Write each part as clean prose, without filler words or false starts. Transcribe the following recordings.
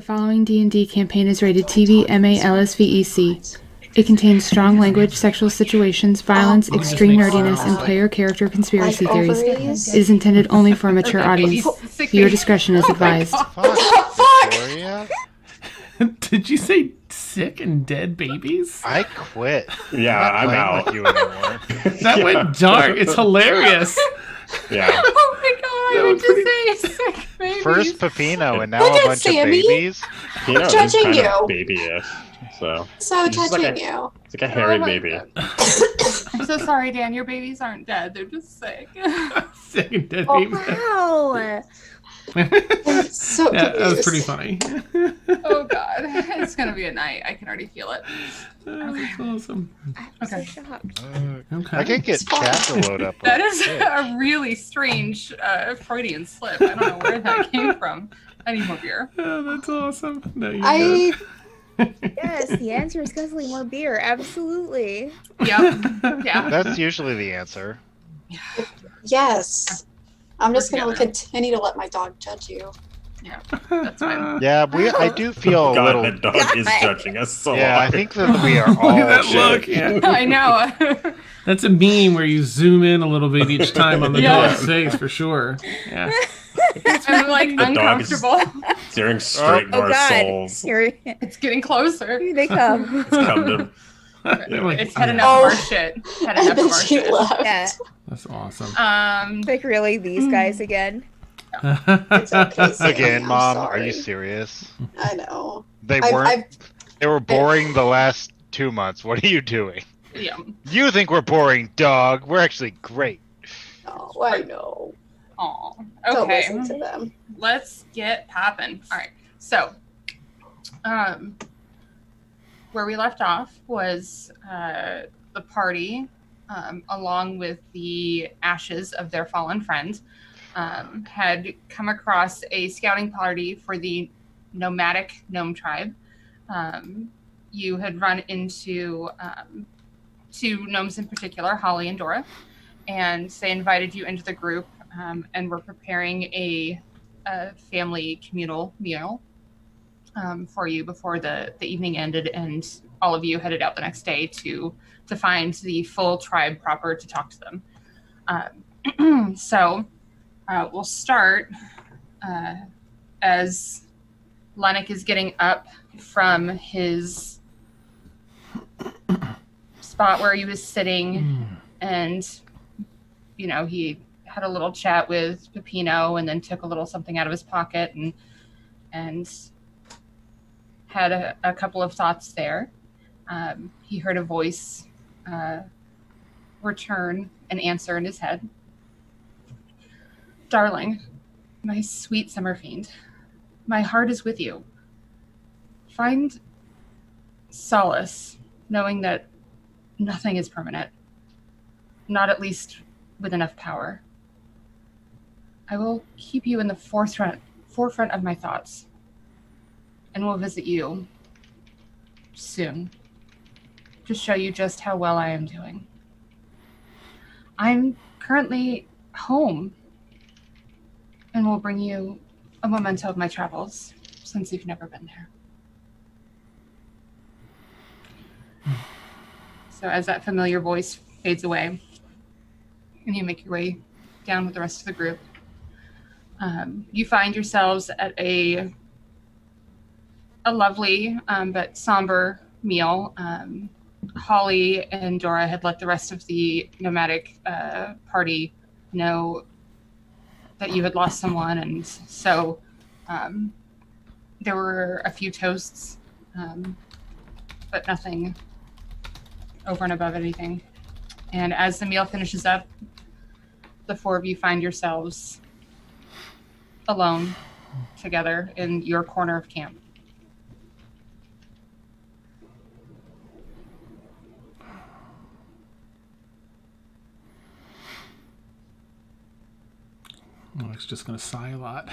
following D&D campaign is rated TV MA LSVEC. It contains strong language, sexual situations, violence, extreme nerdiness, and player character conspiracy theories. It is intended only for a mature audience. Viewer discretion is advised. Victoria? Did you say sick and dead babies? I quit. Yeah, I'm out. With you anymore. That went dark. It's hilarious. Yeah. Oh my god, I would just say sick babies. First Pepino and now a bunch Sammy? of babies. You know, Judging kind you. of babyish. So Judging you. It's like a hairy my baby. God. I'm so sorry, Dan. Your babies aren't dead. They're just sick. Sick and dead Oh, babies. Wow. I'm so Yeah, that was confused. pretty funny. Oh god, it's gonna be a night. I can already feel it. That's awesome. I'm so shocked. Okay. I can't get chat to load up. That is a really strange Freudian slip. I don't know where that came from. I need more beer. Oh, that's awesome. No, you I Yes, the answer is guzzling more beer. Absolutely. Yep. Yeah. That's usually the answer. yes. I'm just We're gonna together. continue to let my dog judge you. Yeah. That's fine. Yeah, I do feel a God, little. that dog is judging us so Yeah, I hard. think that we are all. Look at that shit. look. Yeah. I know. That's a meme where you zoom in a little bit each time on the Yeah. dog's face for sure. Yeah. I'm like The dog is- uncomfortable. Staring straight into Oh our God. souls. Here, It's getting closer. here they come. Come to They're like, It's had oh, enough of our shit. Had And enough then of our she shit. left. Yeah. That's awesome. Like really, these guys again. It's okay, Sammy, Again, I'm Mom, sorry. are you serious? I know. They I've- weren't. They were boring the last 2 months. What are you doing? Yeah. You think we're boring, dog? We're actually great. Oh, I know. Aw. Don't Okay. listen to them. Let's get popping. All right. So, where we left off was the party, along with the ashes of their fallen friend, had come across a scouting party for the nomadic gnome tribe. You had run into two gnomes in particular, Holly and Dora, and they invited you into the group and were preparing a family communal meal for you before the evening ended, and all of you headed out the next day to find the full tribe proper to talk to them. So we'll start as Llennoc is getting up from his spot where he was sitting, and he had a little chat with Pepino, and then took a little something out of his pocket and had a couple of thoughts there. He heard a voice return an answer in his head. Darling, my sweet summer fiend, my heart is with you. Find solace knowing that nothing is permanent, not at least with enough power. I will keep you in the forefront of my thoughts, and will visit you soon to show you just how well I am doing. I'm currently home and will bring you a memento of my travels, since you've never been there. So as that familiar voice fades away, and you make your way down with the rest of the group, you find yourselves at a lovely but somber meal. Holly and Dora had let the rest of the nomadic party know that you had lost someone, and so there were a few toasts, but nothing over and above anything. And as the meal finishes up, the four of you find yourselves alone together in your corner of camp. It's just going to sigh a lot.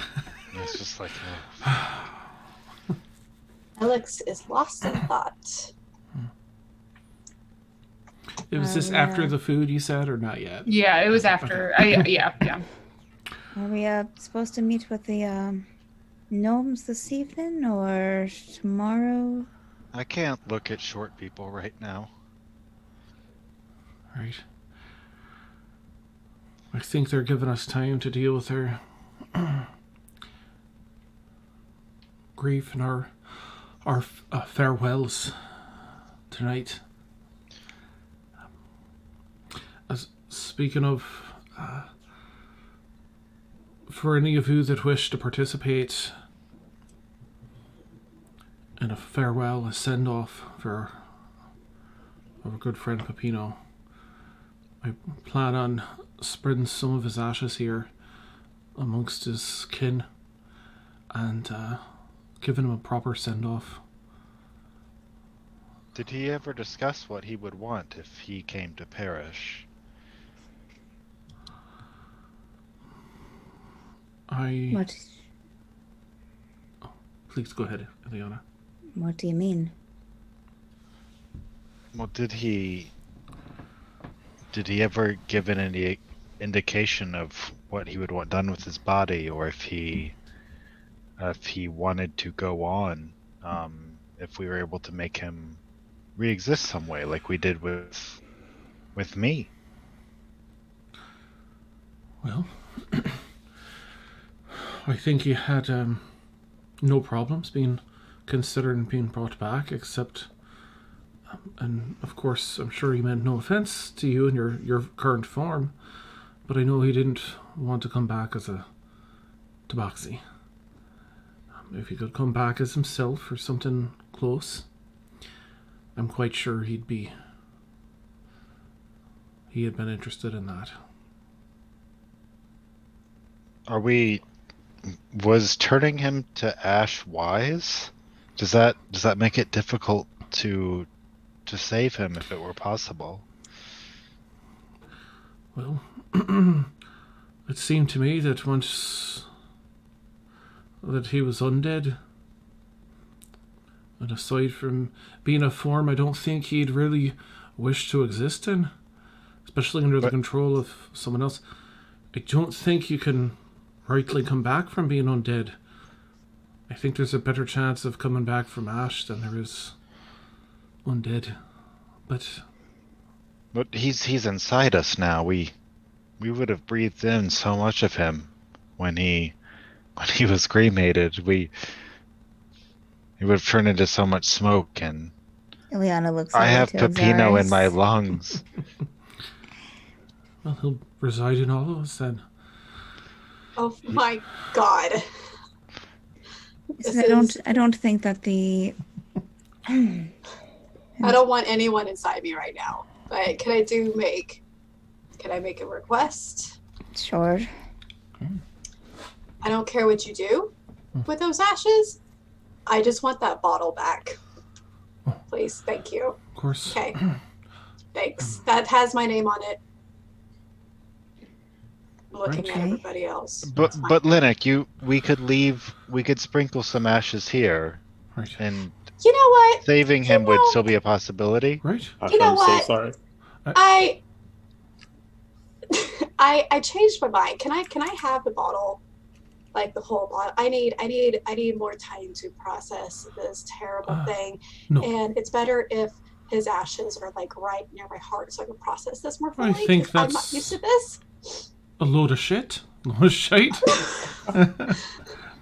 It's just like, Alex is lost in thought. It was this after the food, you said, or not yet? Yeah, it was after. Yeah. Are we supposed to meet with the gnomes this evening or tomorrow? I can't look at short people right now. Right. I think they're giving us time to deal with their grief and our farewells tonight. As speaking of, for any of you that wish to participate in a farewell, a send-off for our good friend Pepino, I plan on spreading some of his ashes here amongst his kin and giving him a proper send-off. Did he ever discuss what he would want if he came to perish? What? Please go ahead, Eliana. What do you mean? Well, did he ever give any indication of what he would want done with his body, or if he wanted to go on, if we were able to make him re-exist some way, like we did with me? Well, I think he had no problems being considered and being brought back, except, and of course, I'm sure he meant no offense to you in your current form, but I know he didn't want to come back as a tabaxi. If he could come back as himself or something close, I'm quite sure he had been interested in that. Was turning him to ash wise? Does that make it difficult to save him if it were possible? Well, it seemed to me that once that he was undead, and aside from being a form I don't think he'd really wish to exist in, especially under the control of someone else, I don't think you can rightly come back from being undead. I think there's a better chance of coming back from ash than there is undead. But he's inside us now. We would have breathed in so much of him when he was cremated. He would have turned into so much smoke, and Ileana looks I have over to Pepino in Azaris. my lungs. well, he'll reside in all of us then. Oh my god. I don't think that the I don't want anyone inside me right now. But can I make a request? sure. I don't care what you do with those ashes. I just want that bottle back. Please, thank you. Of course. Okay. Thanks. That has my name on it. I'm looking at Okay. everybody else. But That's fine. Llennoc, we could sprinkle some ashes here, Right. and You know what? saving him would know- still be a possibility. Right. You know I'm what? so sorry. I changed my mind. Can I have the bottle? Like the whole bottle. I need more time to process this terrible thing. No. And it's better if his ashes are like right near my heart so I can process this more fully. I think 'cause I'm not that's- used to this. A load of shit. A load of shite.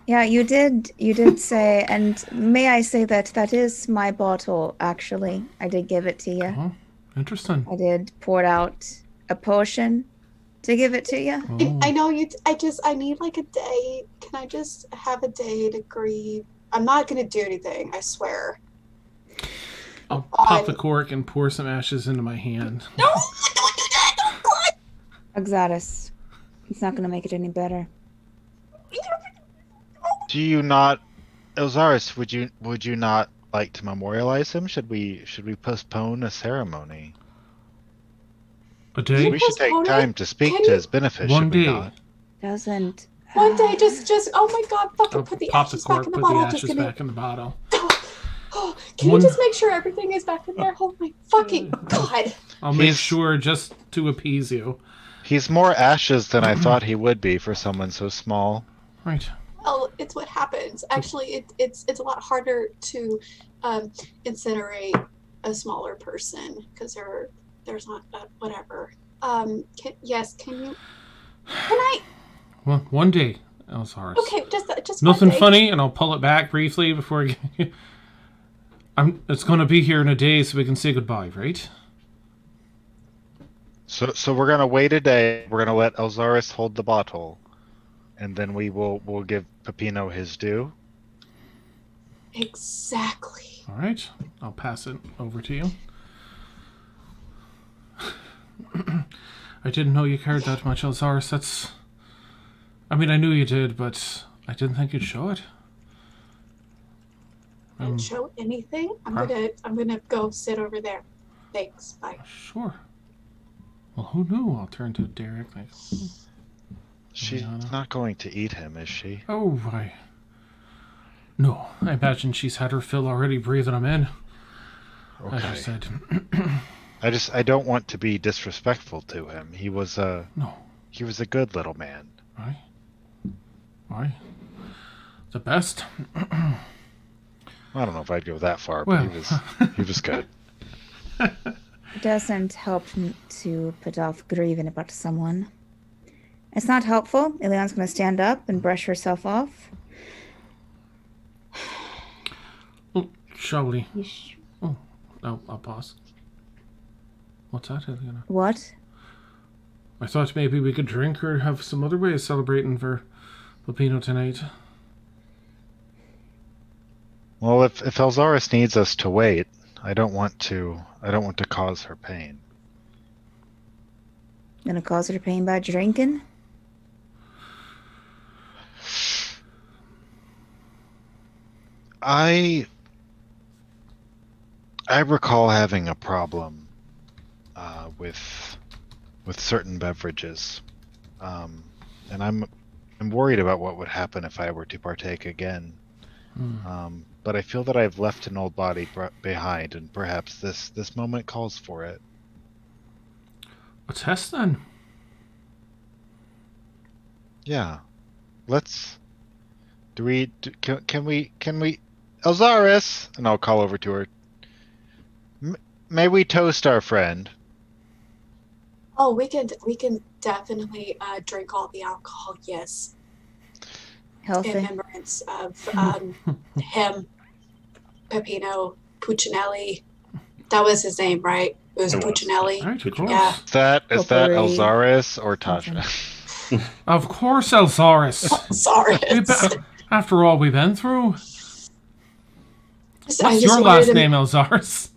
Yeah, you did say, and may I say that is my bottle, actually. I did give it to you. Oh, interesting. I did pour out a potion to give it to you. Oh. I know you. I need like a day. Can I just have a day to grieve? I'm not gonna do anything. I swear. I'll pop the cork and pour some ashes into my hand. No, don't do that. Oh God. Exodus. It's not going to make it any better. Do you not, Elzaris? Would you not like to memorialize him? Should we postpone a ceremony? A day? We should take postpone it? time to speak Can to you- his benefit. One should we day. not? Doesn't. One day, just. Oh my God! Fucking I'll put the pop the ashes back cork, in put the the bottle. Just ashes give me. back in the bottle. Can One- you just make sure everything is back in there? Oh my fucking God! I'll make He's- sure just to appease you. He's more ashes than I thought he would be for someone so small. Right. Well, it's what happens. Actually, it's a lot harder to incinerate a smaller person because there's not whatever. Can I? Well, one day, Elsaris. Okay, just Nothing one day. funny, and I'll pull it back briefly before it's going to be here in a day, so we can say goodbye, right? So we're gonna wait a day. We're gonna let Elzaris hold the bottle, and then we'll give Pepino his due. Exactly. All right, I'll pass it over to you. I didn't know you cared that much, Elzaris. I mean, I knew you did, but I didn't think you'd show it. Don't show anything. I'm gonna go sit over there. Thanks. Bye. Sure. Well, who knew? I'll turn to Derek. She's not going to eat him, is she? Oh, no, I imagine she's had her fill already breathing him in. Okay. As I said. I don't want to be disrespectful to him. He was a good little man. Why? The best? I don't know if I'd go that far, but he was good. It doesn't help to put off grieving about someone. It's not helpful. Ileana's going to stand up and brush herself off. Oh, shall we? Oh, I'll pause. What's that, Ileana? What? I thought maybe we could drink or have some other way of celebrating for Pepino tonight. Well, if Elzaris needs us to wait, I don't want to cause her pain. Gonna cause her pain by drinking? I recall having a problem with certain beverages, and I'm worried about what would happen if I were to partake again. But I feel that I've left an old body behind, and perhaps this moment calls for it. A test then? Yeah, let's. Can we? Elzaris, and I'll call over to her. May we toast our friend? Oh, we can definitely drink all the alcohol. Yes. Healthy. In remembrance of him, Pepino Puccinelli. That was his name, right? It was Puccinelli. Right, of course. Yeah. Is that Elzaris or Tasha? Of course, Elzaris. Sorry. After all we've been through. What's your last name, Elzaris?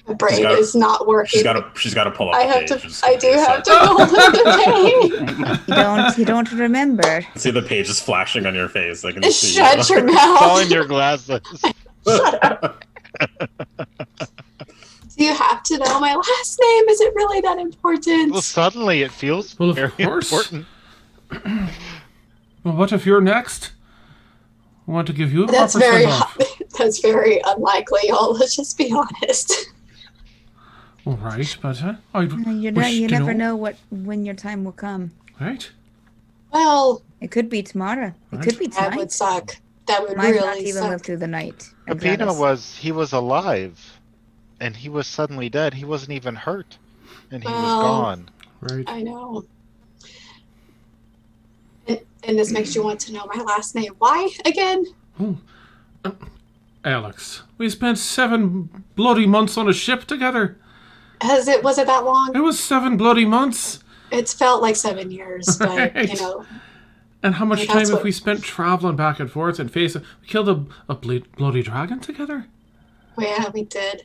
My brain is not working. She's got to pull up. I do have to go to the page. You don't remember. See the pages flashing on your face. I can see. Shut your mouth. It's all in your glasses. Shut up. Do you have to know my last name? Is it really that important? Well, suddenly it feels very important. Well, what if you're next? I want to give you a That's proper very send-off. that's very unlikely, y'all. Let's just be honest. All right, but You never know when your time will come. Right? Well, it could be tomorrow. It could be tonight. That would suck. That would Might really not even suck. live through the night. Pepino was alive, and he was suddenly dead. He wasn't even hurt, and he was gone. Right. I know. And this makes you want to know my last name. Why again? Alex, we spent 7 bloody months on a ship together. Was it that long? It was 7 bloody months. It's felt like 7 years, but Right. And how much time have we spent traveling back and forth and facing? We killed a bloody dragon together. Yeah, we did.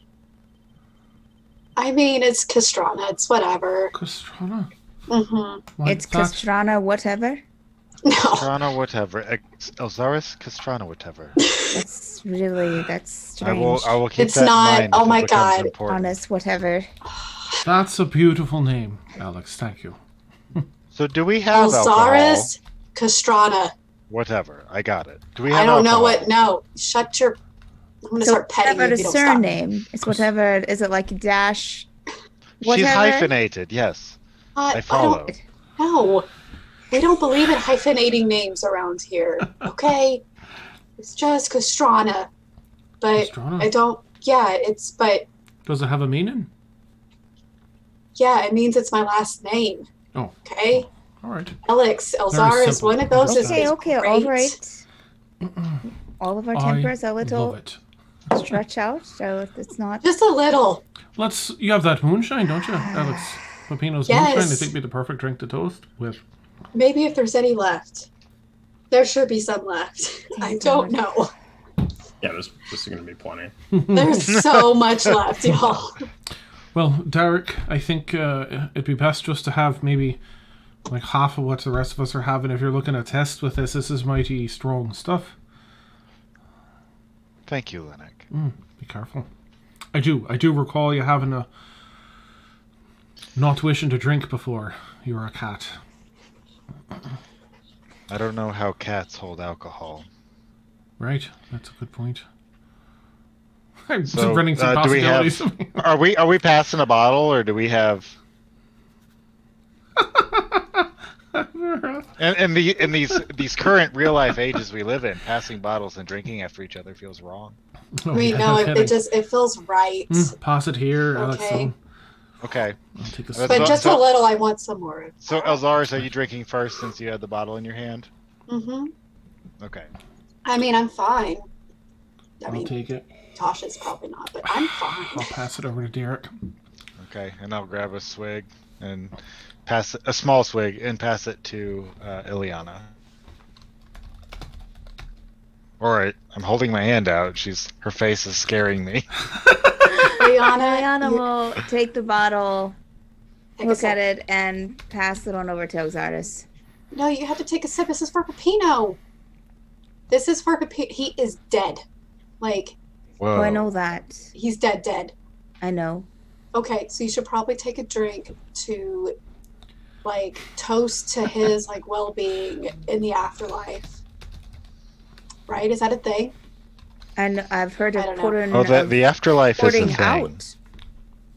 I mean, it's Castrana. It's whatever. Castrana? Mm-hmm. It's Castrana whatever? No. Castrana whatever. Elzaris Castrana whatever. That's strange. I will keep It's that not. in mind. Oh if it my becomes God. important. Honest whatever. That's a beautiful name, Alex. Thank you. So do we have Elzaris Castrana. Whatever. I got it. Do we have I don't know alcohol? what. No. Shut your. I'm gonna start petting you whatever if the you don't stop. surname. It's whatever. Is it like dash? She's Whatever. hyphenated, yes. I follow. No, we don't believe in hyphenating names around here. Okay, it's just Castrana, but Castrana? I don't. Yeah, but Does it have a meaning? yeah, it means it's my last name. Oh. Okay. All right. Alex, Elzar is simple. one of those. Okay, is Okay, great. all right. All of our tempers a love little it. stretch out, so it's not. Just a little. You have that moonshine, don't you, Alex? Pepino's Yes. moonshine, I think, be the perfect drink to toast with. Maybe if there's any left. There should be some left. I don't know. Yeah, there's going to be plenty. There's so much left, y'all. Well, Derek, I think it'd be best just to have maybe like half of what the rest of us are having. If you're looking to test with this is mighty strong stuff. Thank you, Llennoc. Be careful. I do recall you having a not wishing to drink before you were a cat. I don't know how cats hold alcohol. Right? That's a good point. I'm just So, running some do we have? possibilities. Are we passing a bottle, or do we have? And in these current real life ages we live in, passing bottles and drinking after each other feels wrong. Oh, We yeah, know no it kidding. feels right. Pass it here, Alex. Okay. Okay. I'll take a But But sip. just a so- little, I want some more. So Elzars, are you drinking first since you had the bottle in your hand? Mm-hmm. Okay. I mean, I'm fine. I I'll mean, take it. Tasha's probably not, but I'm I'll fine. pass it over to Derek. Okay, and I'll grab a swig and pass a small swig and pass it to Ileana. All right, I'm holding my hand out. Her face is scaring me. Ariana will take the bottle, Take a look sip. at it, and pass it on over to Oxaris. No, you have to take a sip. This is for Pepino. This is for Pepino. He is dead. Like, Whoa. Oh, I know that. he's dead. I know. Okay, so you should probably take a drink to, like, toast to his, like, well-being in the afterlife. Right? Is that a thing? And I've heard I of don't know. pouring, Oh, the afterlife is a pouring thing.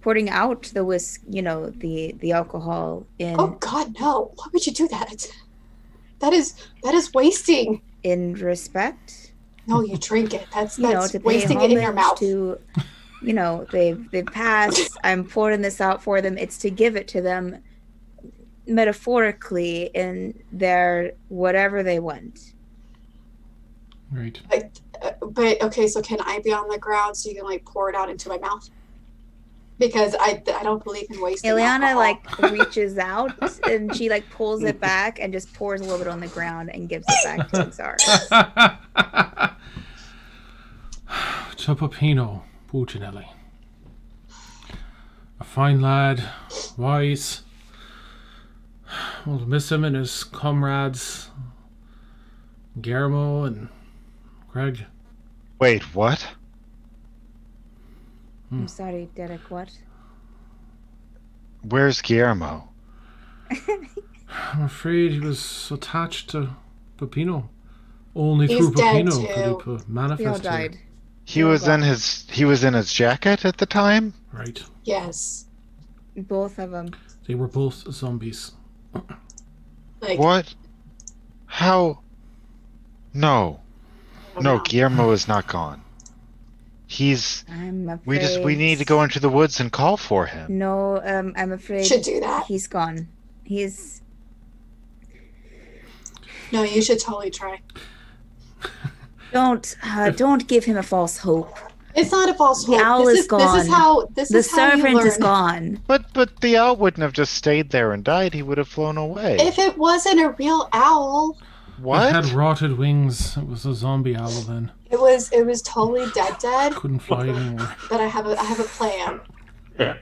pouring out the the alcohol in Oh, God, no. Why would you do that? That is wasting. in respect. No, you drink it. That's To pay wasting it in your homage mouth. to, they've passed. I'm pouring this out for them. It's to give it to them metaphorically in their whatever they want. Right. But okay, so can I be on the ground so you can like pour it out into my mouth? Because I don't believe in wasting. Ileana alcohol. reaches out and she pulls it back and just pours a little bit on the ground and gives it back to Xaris. To Pepino, Puccinelli. A fine lad, wise. We'll miss him and his comrades, Guillermo and Greg. Wait, what? I'm sorry, Derek, what? Where's Guillermo? I'm afraid he was attached to Pepino. Only He's through dead, Pepino could he They all manifest here. died. He was in his jacket at the time? Right. Yes. Both of them. They were both zombies. Like What? How? No. No, Guillermo is not gone. He's I'm afraid. we need to go into the woods and call for him. No, I'm afraid should do that. he's gone. He's No, you should totally try. don't give him a false hope. It's not a false hope. The owl this is This is gone. how The you servant learn. is gone. But the owl wouldn't have just stayed there and died. He would have flown away. If it wasn't a real owl, It had What? rotted wings. It was a zombie owl then. it was totally dead. Couldn't fly anymore. But I have a plan. Yeah.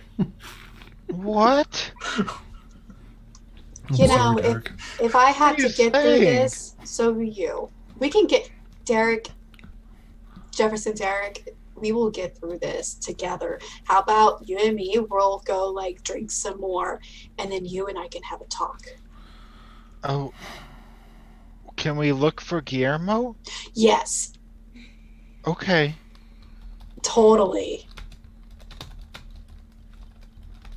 What? I'm You sorry, know, Derek. If I had What are to you get through saying? this, so do you. We can get Derek, Jefferson Derek. We will get through this together. How about you and me? We'll go drink some more, and then you and I can have a talk. Oh. Can we look for Guillermo? Yes, Okay. totally.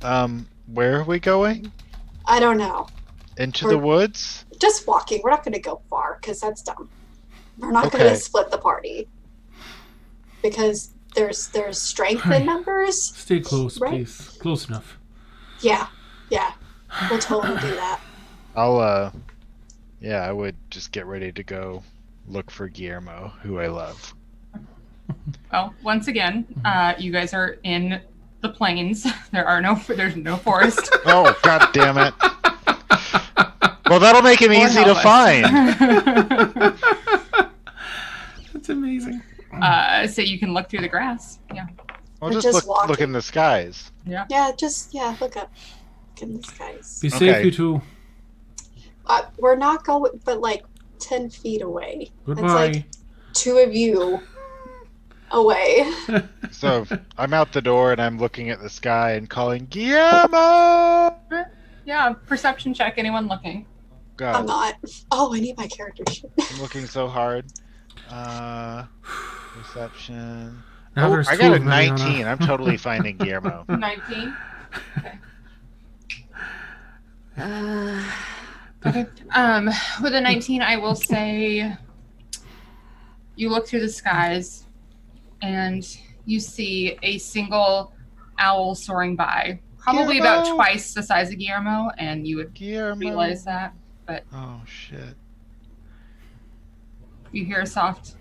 Where are we going? I don't know. Into the woods? Just walking. We're not going to go far because that's dumb. We're not going to split the party because there's strength in numbers. Stay close, right? please. Close enough. Yeah. We'll totally do that. I would just get ready to go look for Guillermo, who I love. Well, once again, you guys are in the plains. There's no forest. Oh, god damn it. Well, that'll make him easy to find. That's amazing. So you can look through the grass. Yeah. Well, We're just just look walking. in the skies. Yeah. Yeah, look up. Look in the skies. Be safe, Okay. you two. We're not going, but like 10 feet away. Goodbye. It's like 2 of you away. So I'm out the door and I'm looking at the sky and calling Guillermo. Yeah. Perception check. Anyone looking? I'm God, not. Oh, I need my character sheet. I'm looking so hard. Perception. Now Oh, there's I two got a of them, Mariana. 19. I'm totally finding Guillermo. 19. Uh, Okay. With a 19, I will say you look through the skies and you see a single owl soaring by, probably about Guillermo! twice the size of Guillermo, and you would Guillermo. realize that. But Oh shit. you hear a soft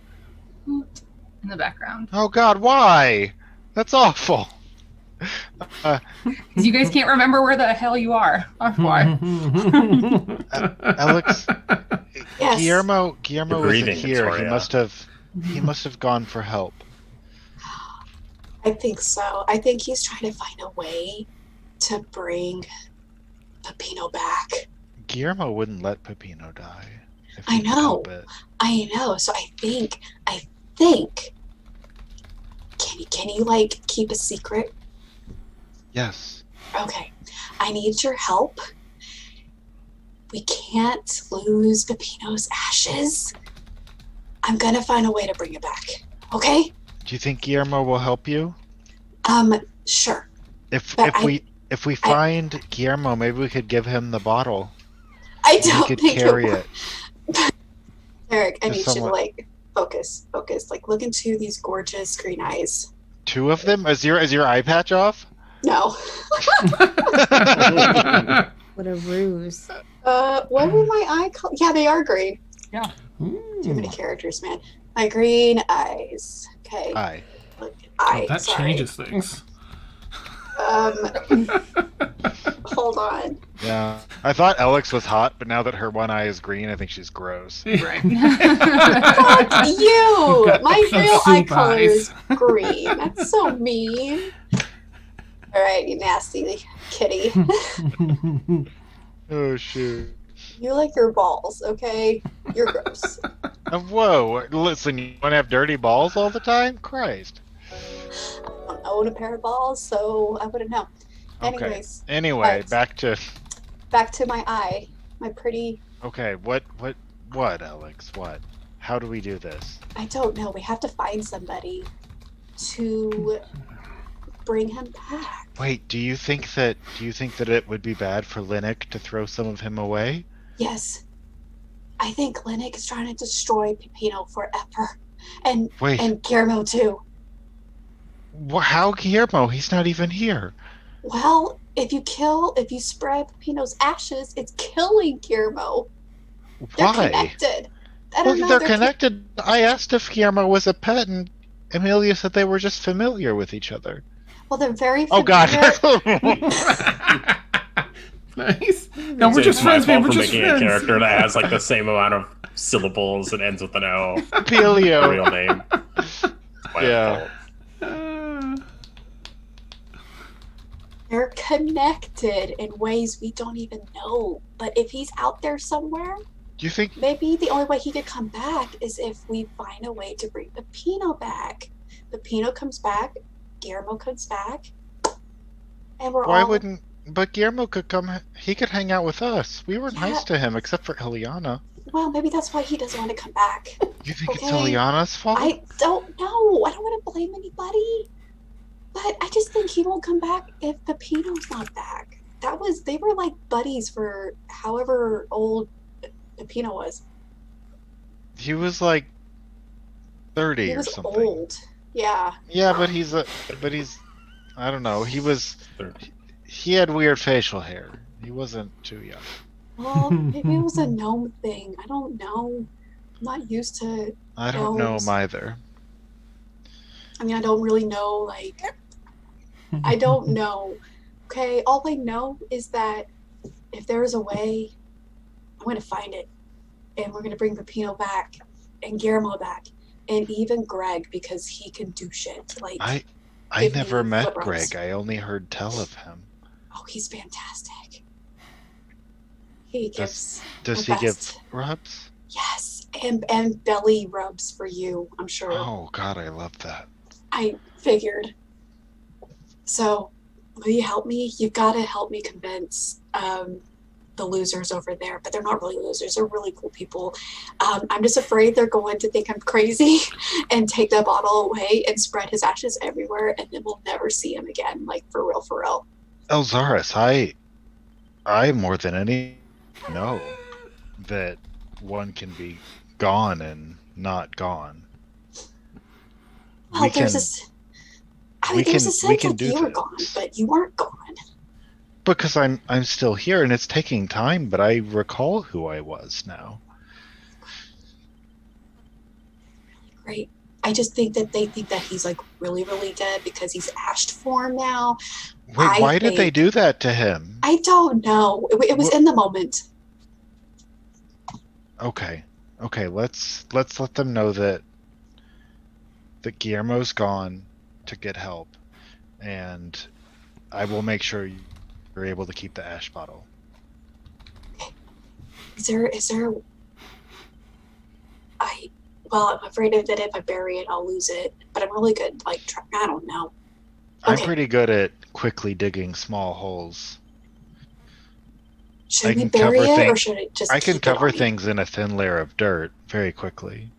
hoot in the background. Oh god, why? That's awful. Because you guys can't remember where the hell you are. That's why. Alex, Yes. Guillermo You're isn't breathing, here. Victoria. He must have gone for help. I think so. I think he's trying to find a way to bring Pepino back. Guillermo wouldn't let Pepino die. If I he could know. help it. I know. So I think. Can you like keep a secret? Yes. Okay. I need your help. We can't lose Pepino's ashes. I'm gonna find a way to bring it back. Okay? Do you think Guillermo will help you? Sure. If But if we find Guillermo, maybe we could give him the bottle. I He don't could think carry it. it. Eric, I Just need you to somewhat- like focus. Like look into these gorgeous green eyes. 2 of them? Is your eye patch off? No. what a ruse. What were my eye color? Yeah, they are green. Too many Ooh. characters, man. My green eyes. Okay. Eye. Look, Oh, that changes things. Hold on. Yeah. I thought Alex was hot, but now that her one eye is green, I think she's gross. Right. Fuck you! got My some real eye soup color eyes. is green. That's so mean. All right, you nasty kitty. Oh shoot. You like your balls, okay? You're gross. Whoa! Listen, you want to have dirty balls all the time? Christ. I don't own a pair of balls, so I wouldn't know. Okay. Anyways, Anyway, Right. back to. back to my eye. My pretty. Okay, what, Alex? What? How do we do this? I don't know. We have to find somebody to bring him back. Wait, do you think that it would be bad for Llennoc to throw some of him away? Yes. I think Llennoc is trying to destroy Pepino forever. And Wait, and Guillermo too. how Guillermo? He's not even here. Well, if you spread Pepino's ashes, it's killing Guillermo. They're Why? connected. I Well, don't know. they're connected. I asked if Guillermo was a pet, and Amelia said they were just familiar with each other. Well, they're very Oh familiar. God! Nice. No, we're It's just my friends, man. fault We're for just making friends. a character that has like the same amount of syllables and ends with an O. Pelio. Real name. My Yeah. fault. They're connected in ways we don't even know. But if he's out there somewhere, Do you think? maybe the only way he could come back is if we find a way to bring Pepino back. Pepino comes back, Guillermo comes back, and we're Why all. wouldn't? But Guillermo could come. He could hang out with us. We were Yeah. nice to him, except for Eliana. Well, maybe that's why he doesn't want to come back. You think it's Okay. Eliana's fault? I don't know. I don't want to blame anybody. But But I just think he won't come back if Pepino's not back. They were like buddies for however old Pepino was. He was like 30 He or was something. old. Yeah. Yeah, but he's I don't know. He had weird facial hair. He wasn't too young. Well, maybe it was a gnome thing. I don't know. I'm not used to I don't know gnomes. him either. I mean, I don't really know, like, I don't know. Okay, all I know is that if there's a way, I'm going to find it. And we're going to bring Pepino back, and Guillermo back, and even Greg, because he can do shit. Like, I give never me met flip rubs. Greg. I only heard tell of him. Oh, he's fantastic. He gives Does the he give best. rubs? Yes, and belly rubs for you, I'm sure. Oh God, I love that. I figured. So, will you help me? You've got to help me convince the losers over there, but they're not really losers. They're really cool people. I'm just afraid they're going to think I'm crazy and take that bottle away and spread his ashes everywhere, and then we'll never see him again. Like, for real, for real. Elzaris, I more than any know that one can be gone and not gone. Well, there's a sense we can like do you were this. gone, but you weren't gone. Because I'm still here and it's taking time, but I recall who I was now. Great. I just think that they think that he's like really, really dead because he's ashed form now. Wait, why did they do that to him? I don't know. It was in the moment. Okay, let's let them know that Guillermo's gone to get help, and I will make sure you're able to keep the ash bottle. Is there well, I'm afraid that if I bury it, I'll lose it. But I'm really good, like, I don't know. I'm Okay. pretty good at quickly digging small holes. Should I we can bury cover it, or things- should it just I can keep it cover on me? things in a thin layer of dirt very quickly.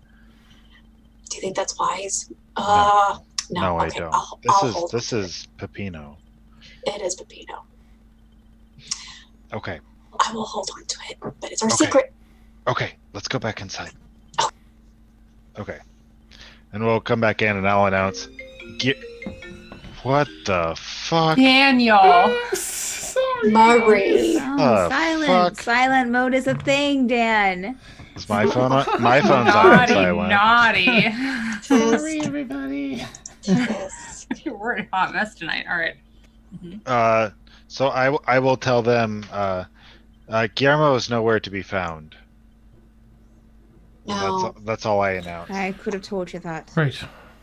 Do you think that's wise? No, No, I okay, don't. I'll hold This on to is Pepino. it. It is Pepino. Okay, I will hold on to it, but it's our Okay. secret. okay, let's go back inside. Oh. Okay, and we'll come back in and I'll announce. What the fuck? Daniel. Sorry. Marie. Oh, silent. fuck? Silent mode is a thing, Dan. Is my phone on? My phone's on Naughty, silent. naughty. Sorry, everybody. Yes. We're in a hot mess tonight. All right. So I will tell them. Guillermo is nowhere to be found. No. That's all I announced. I could have told you that. Right.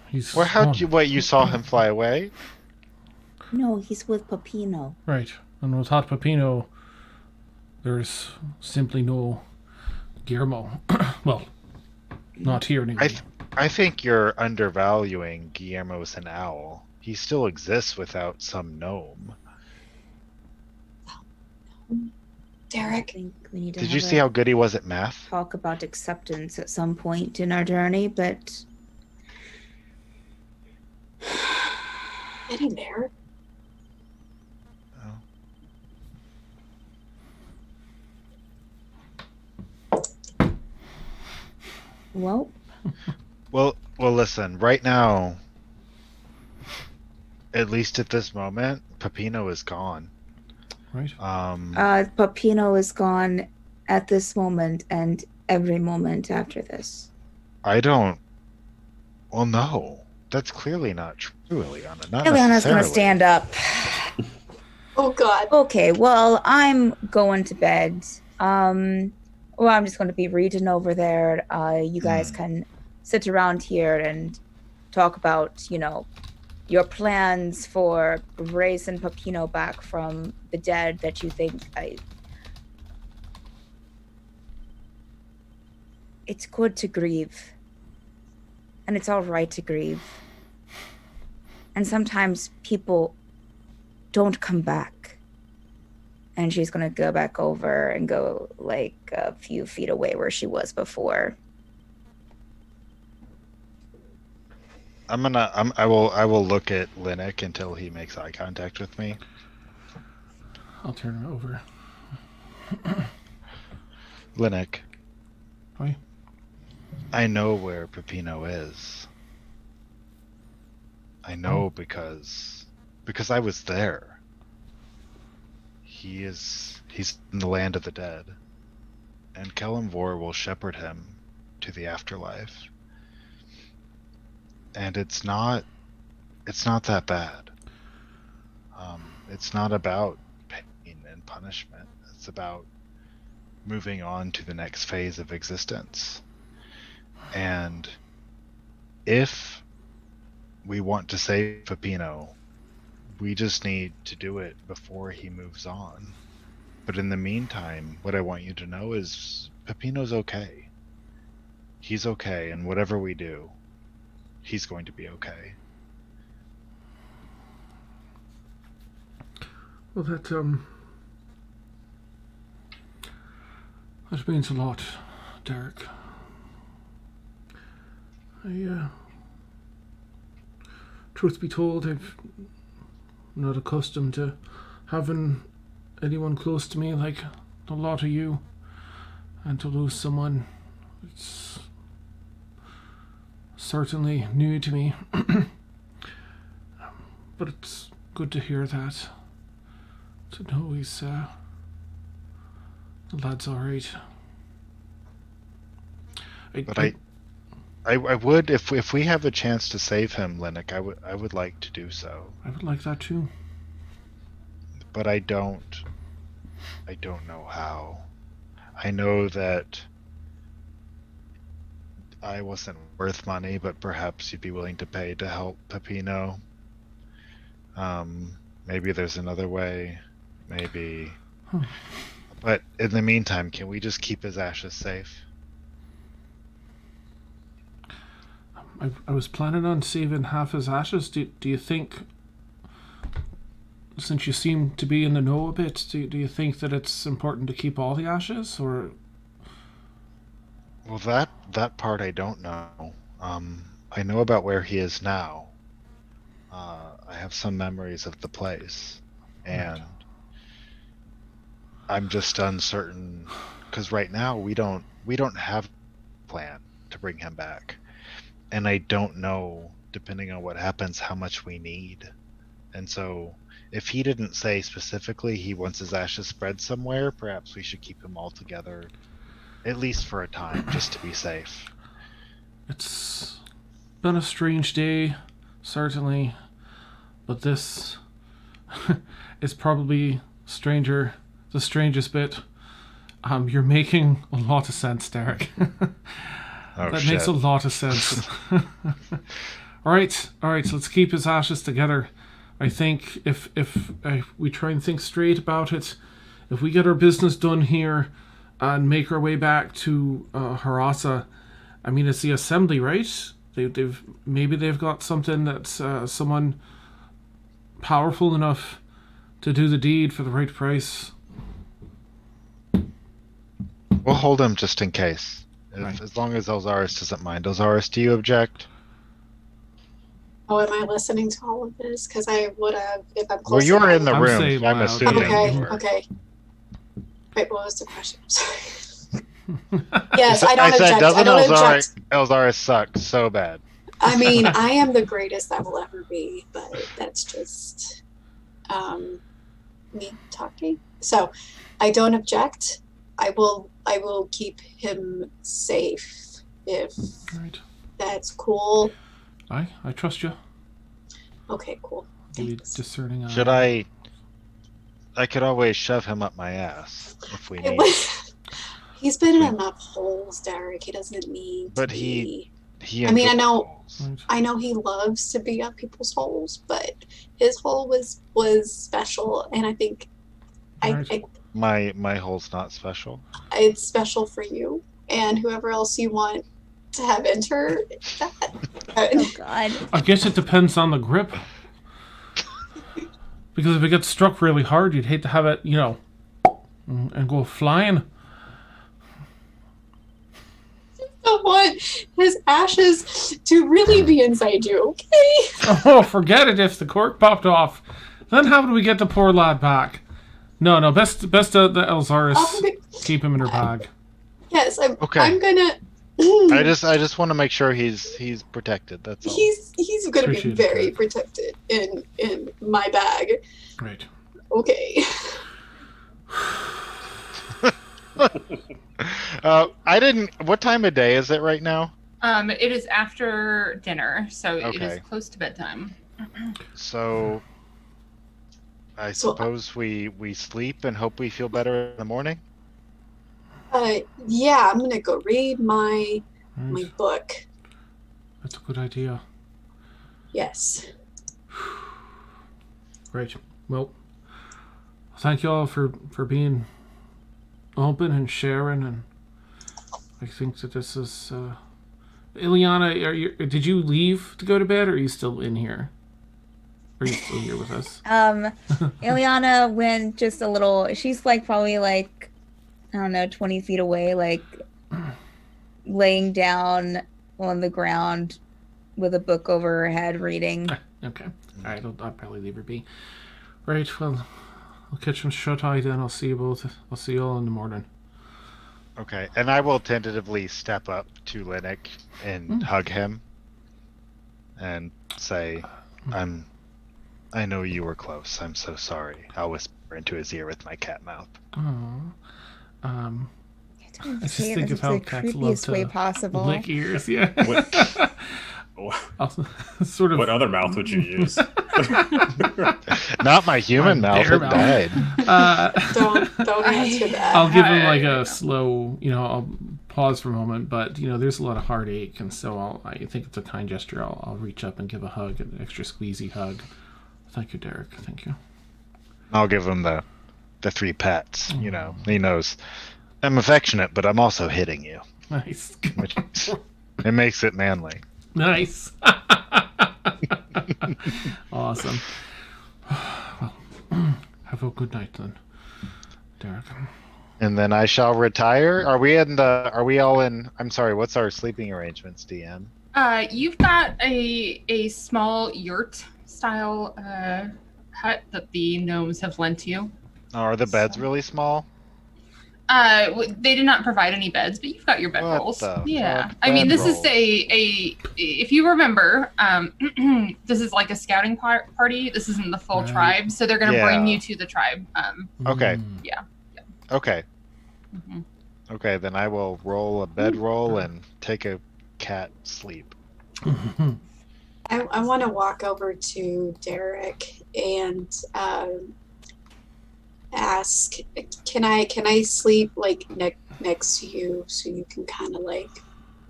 He's Well, how'd gone. you? Wait, you saw him fly away? No, he's with Pepino. Right. And with Hot Pepino, there's simply no Guillermo. Well, not here anyway. I think you're undervaluing Guillermo as an owl. He still exists without some gnome. I Derek, think we need to Did have you see how good he was at math? talk about acceptance at some point in our journey, but getting there. well, Well, listen. Right now, at least at this moment, Pepino is gone. Right. Pepino is gone at this moment and every moment after this. I don't. Well, no, that's clearly not true, Ileana. Not Ileana's gonna necessarily. stand up. Oh God. Okay, well, I'm going to bed. Well, I'm just going to be reading over there. You guys can sit around here and talk about, your plans for raising Pepino back from the dead that you think It's good to grieve. And it's all right to grieve. And sometimes people don't come back. And she's going to go back over and go like a few feet away where she was before. I will look at Llennoc until he makes eye contact with me. I'll turn it over. Llennoc, Hi. I know where Pepino is. I know because I was there. He's in the land of the dead, and Kelemvor will shepherd him to the afterlife. And it's not that bad. It's not about pain and punishment. It's about moving on to the next phase of existence. And if we want to save Pepino, we just need to do it before he moves on. But in the meantime, what I want you to know is Pepino's okay. He's okay, and whatever we do, he's going to be okay. Well, that means a lot, Derek. Truth be told, I'm not accustomed to having anyone close to me like the lot of you, and to lose someone, it's certainly new to me. But it's good to hear that. To know he's the lad's alright. I would, if we have a chance to save him, Llennoc, I would like to do so. I would like that too. But I don't know how. I know that I wasn't worth money, but perhaps you'd be willing to pay to help Pepino. Maybe there's another way. Maybe. But in the meantime, can we just keep his ashes safe? I was planning on saving half his ashes. Do you think, since you seem to be in the know a bit, do you think that it's important to keep all the ashes, or? Well, that part I don't know. I know about where he is now. I have some memories of the place, and I'm just uncertain because right now we don't have a plan to bring him back, and I don't know, depending on what happens, how much we need. And so if he didn't say specifically he wants his ashes spread somewhere, perhaps we should keep him all together, at least for a time, just to be safe. It's been a strange day, certainly, but this is probably the strangest bit. You're making a lot of sense, Derek. That makes a lot of sense. All right, so let's keep his ashes together. I think if we try and think straight about it, if we get our business done here and make our way back to Harasa, I mean, it's the assembly, right? They've got something that's someone powerful enough to do the deed for the right price. We'll hold him just in case. Right. As long as Elzaris doesn't mind. Elzaris, do you object? Oh, am I listening to all of this? Because I would have, if I'm close. Well, you were in the I would room. say So I'm loud. assuming Okay, you were. okay. Wait, what was the question? Sorry. Yes, I don't object. said, I doesn't don't object. Elzaris suck so bad? I mean, I am the greatest I will ever be, but that's just me talking. So, I don't object. I will keep him safe if Right. that's cool. I trust you. Okay, cool. Maybe Thanks. discerning. Should I could always shove him up my ass if we It need. was- He's been in enough holes, Derek. He doesn't need But to he be. I mean, I know- holes. Right. I know he loves to be up people's holes, but his hole was special, and I think Right. My hole's not special. it's special for you and whoever else you want to have enter that. Oh God. I guess it depends on the grip. Because if it gets struck really hard, you'd hate to have it, and go flying. don't want his ashes to really be inside you, okay? Oh, forget it. If the cork popped off, then how do we get the poor lad back? No. Best the Elzaris. Keep him in her bag. Yes, Okay. I'm gonna. I just want to make sure he's protected. That's all. He's gonna Appreciate be it, very Derek. protected in my bag. Right. Okay. I didn't. What time of day is it right now? It is after dinner, so it is Okay. close to bedtime. So, I So- suppose we sleep and hope we feel better in the morning. Yeah, I'm gonna go read my Right. book. That's a good idea. Yes. Right. Well, thank you all for being open and sharing, and I think that this is. Ileana, did you leave to go to bed, or are you still in here? Or are you still here with us? Ileana went just a little. She's like probably like, I don't know, 20 feet away, like laying down on the ground with a book over her head, reading. Okay. All right. I'll probably leave her be. Right. Well, I'll catch them shut eye then. I'll see you both. I'll see you all in the morning. Okay, and I will tentatively step up to Llennoc and hug him, and say, I know you were close. I'm so sorry. I'll whisper into his ear with my cat mouth. Oh. I just Say it think in of how the cats love creepiest way to possible. lick ears. Yeah. What, Sort of. what other mouth would you use? Not my human My mouth. bear It mouth. died. Don't answer that. I'll give him like a slow, I'll pause for a moment, but there's a lot of heartache, and so I think it's a kind gesture. I'll reach up and give a hug, an extra squeezy hug. Thank you, Derek. Thank you. I'll give him the 3 pats. He knows I'm affectionate, but I'm also hitting you. Nice. Which it makes it manly. Nice. Awesome. Well, have a good night then, Derek. And then I shall retire. Are we all in? I'm sorry. What's our sleeping arrangements, DM? You've got a small yurt style hut that the gnomes have lent you. Are the beds really small? They did not provide any beds, but you've got your bed What rolls. the Yeah, fuck? I mean, Bed this is rolls. if you remember, this is like a scouting party. This isn't the full Right. tribe, so they're gonna bring Yeah. you to the tribe. Okay. Mm. Okay. Mhm. Okay. Then I will roll a bed roll and take a cat sleep. I want to walk over to Derek and ask, can I sleep like next to you so you can kind of like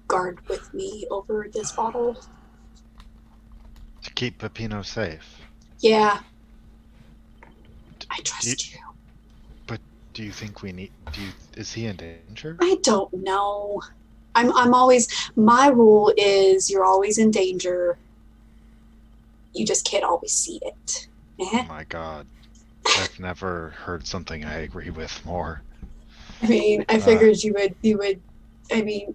guard with me over this bottle? To keep Pepino safe. Yeah. I trust you. Do you think we need? Is he in danger? I don't know. I'm always, my rule is you're always in danger. You just can't always see it. Oh my god. I've never heard something I agree with more. I mean, I figured you would, I mean,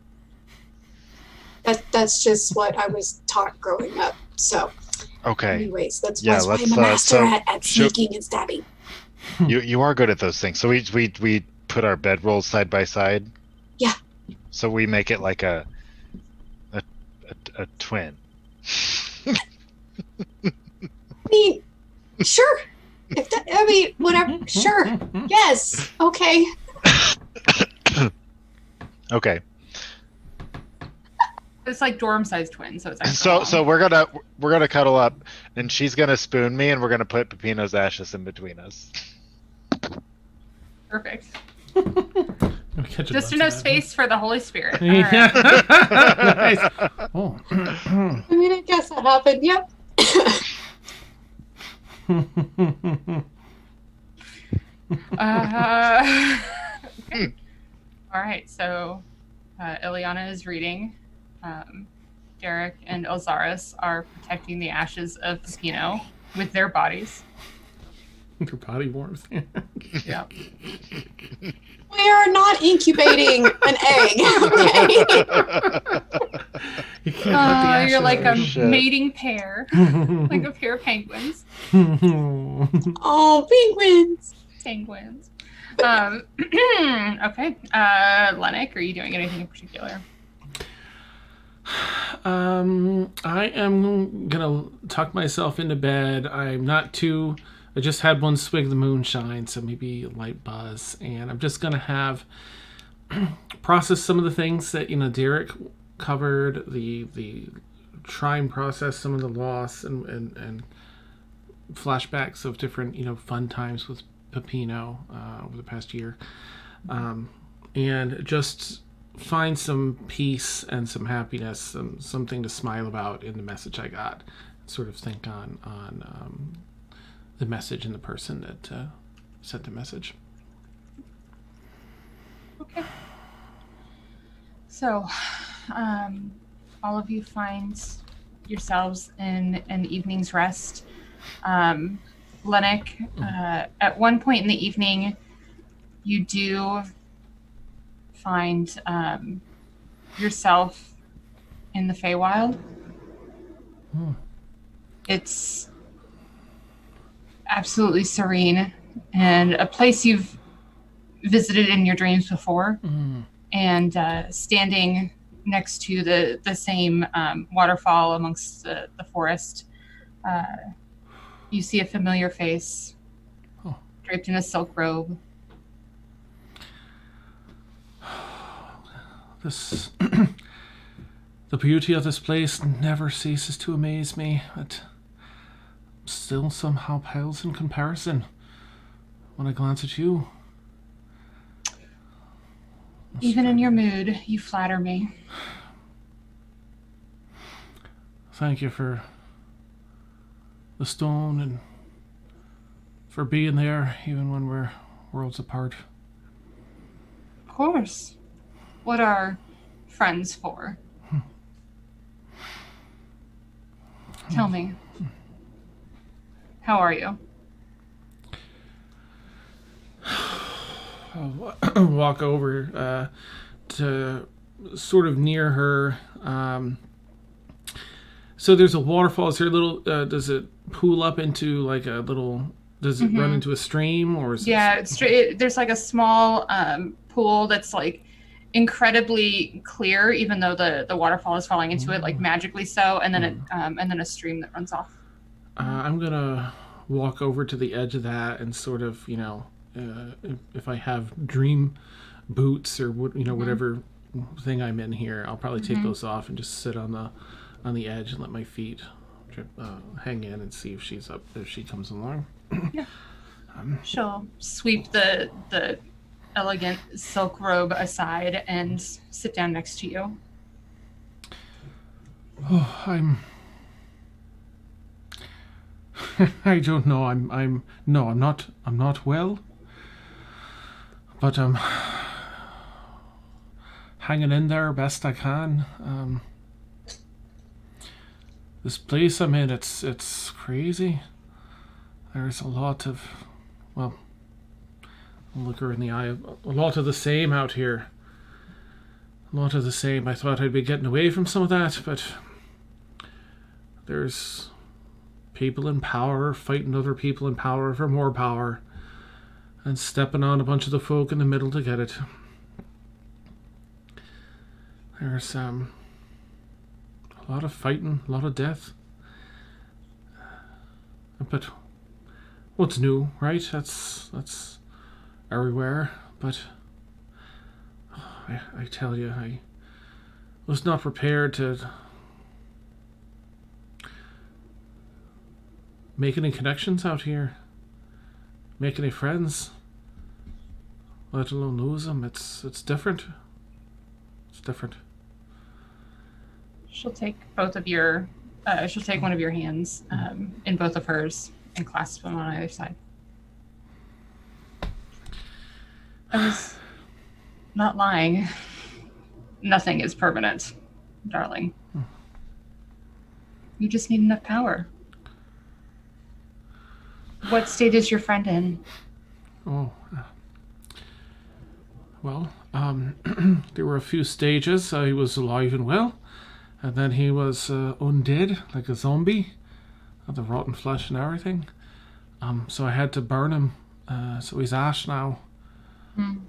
that's just what I was taught growing up. So, Okay. anyways, that's Yeah, why I'm let's, a master so at sneaking and stabbing. You are good at those things. So we put our bed rolls side by side. Yeah. So we make it like a twin. I mean, sure. If that, I mean, whatever. Sure. Yes. Okay. Okay. It's like dorm-sized twins, so it's actually long. So we're gonna cuddle up, and she's gonna spoon me, and we're gonna put Pepino's ashes in between us. Perfect. Catch a Just bus enough of that. space for the Holy Spirit. All right. Yeah. Nice. Oh. I mean, I guess that happened. Yep. Okay. All right. So, Ileana is reading. Derek and Elzaris are protecting the ashes of Pepino with their bodies. Your body warmth. Yeah. We are not incubating an egg. Okay? You can't let the ashes You're like a Shit. mating pair, like a pair of penguins. Oh, penguins. Penguins. Okay. Llennoc, are you doing anything in particular? I am gonna tuck myself into bed. I'm not too. I just had one swig of the moonshine, so maybe a light buzz, and I'm just gonna have process some of the things that Derek covered. The try and process some of the loss and flashbacks of different fun times with Pepino over the past year, and just find some peace and some happiness, something to smile about in the message I got. Sort of think on the message and the person that sent the message. Okay. So, all of you find yourselves in an evening's rest. Llennoc, at one point in the evening, you do find yourself in the Feywild. It's absolutely serene and a place you've visited in your dreams before. And standing next to the same waterfall amongst the forest, you see a familiar face draped in a silk robe. The beauty of this place never ceases to amaze me. It still somehow pales in comparison when I glance at you. Even in your mood, you flatter me. Thank you for the stone and for being there even when we're worlds apart. Of course. What are friends for? Tell me. How are you? I'll walk over to sort of near her. So there's a waterfall. Is there a little? Does it pool up into like a little? Does it run into a stream or? Is There's like a small pool that's like incredibly clear, even though the waterfall is falling into it like magically so, and then a stream that runs off. I'm gonna walk over to the edge of that and sort of if I have dream boots or whatever thing I'm in here, I'll probably take those off and just sit on the edge and let my feet hang in and see if she's up, if she comes along. Yeah. She'll sweep the elegant silk robe aside and sit down next to you. Oh, I don't know. I'm not well. But I'm hanging in there best I can. This place I'm in, it's crazy. There's a lot of, well, I'll look her in the eye. A lot of the same out here. A lot of the same. I thought I'd be getting away from some of that, but there's people in power fighting other people in power for more power and stepping on a bunch of the folk in the middle to get it. There's a lot of fighting, a lot of death. But what's new, right? That's everywhere. But I tell you, I was not prepared to make any connections out here, make any friends, let alone lose them. It's different. It's different. She'll take both of your, she'll take one of your hands in both of hers and clasp them on either side. I was not lying. Nothing is permanent, darling. You just need enough power. What state is your friend in? Oh, well, there were a few stages. He was alive and well, and then he was undead, like a zombie, the rotten flesh and everything. So I had to burn him. So he's ash now. Hmm.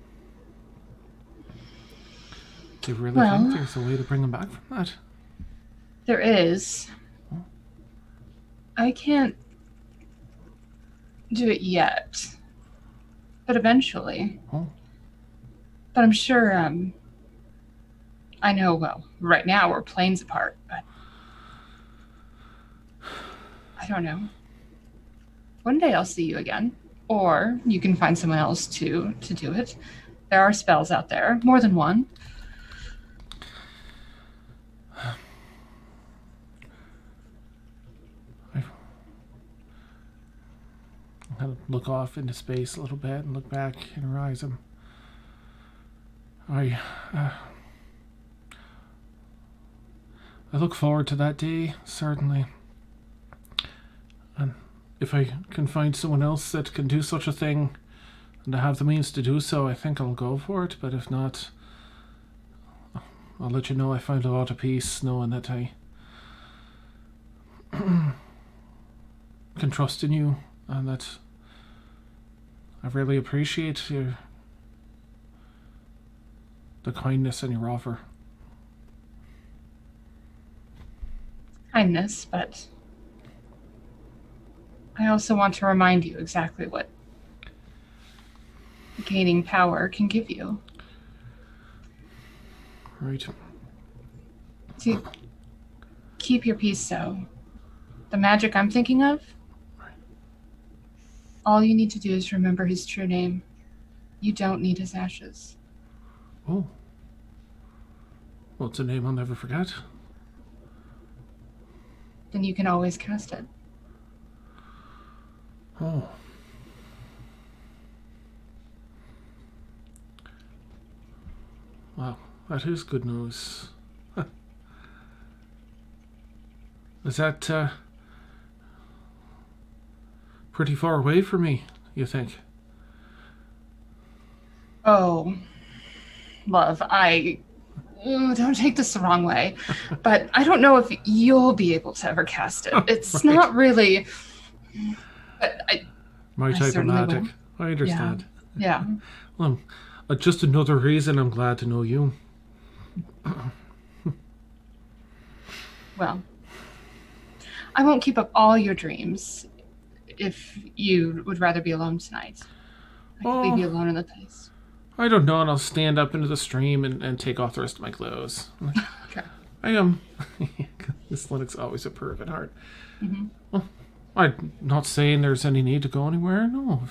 Do you really think there's a way to bring him back from that? There is. I can't do it yet, but eventually. Oh. But I'm sure, I know, well, right now we're planes apart, but I don't know. One day I'll see you again, or you can find someone else to do it. There are spells out there, more than one. I kind of look off into space a little bit and look back in her eyes. I look forward to that day, certainly. And if I can find someone else that can do such a thing and I have the means to do so, I think I'll go for it. But if not, I'll let you know I find a lot of peace knowing that I can trust in you and that I really appreciate the kindness in your offer. Kindness, but I also want to remind you exactly what gaining power can give you. Right. To keep your peace, though. The magic I'm thinking of, all you need to do is remember his true name. You don't need his ashes. Oh. Well, it's a name I'll never forget. Then you can always cast it. Oh. Wow, that is good news. Is that pretty far away from me, you think? Oh, love, don't take this the wrong way, but I don't know if you'll be able to ever cast it. It's Right. not really... My type of certainly magic. will. I understand. Yeah. Well, just another reason I'm glad to know you. Well, I won't keep up all your dreams if you would rather be alone tonight. I could leave you alone in the place. I don't know, and I'll stand up into the stream and take off the rest of my clothes. Okay. I am. This Lennoc's always a perv at heart. Mm-hmm. Well, I'm not saying there's any need to go anywhere. No.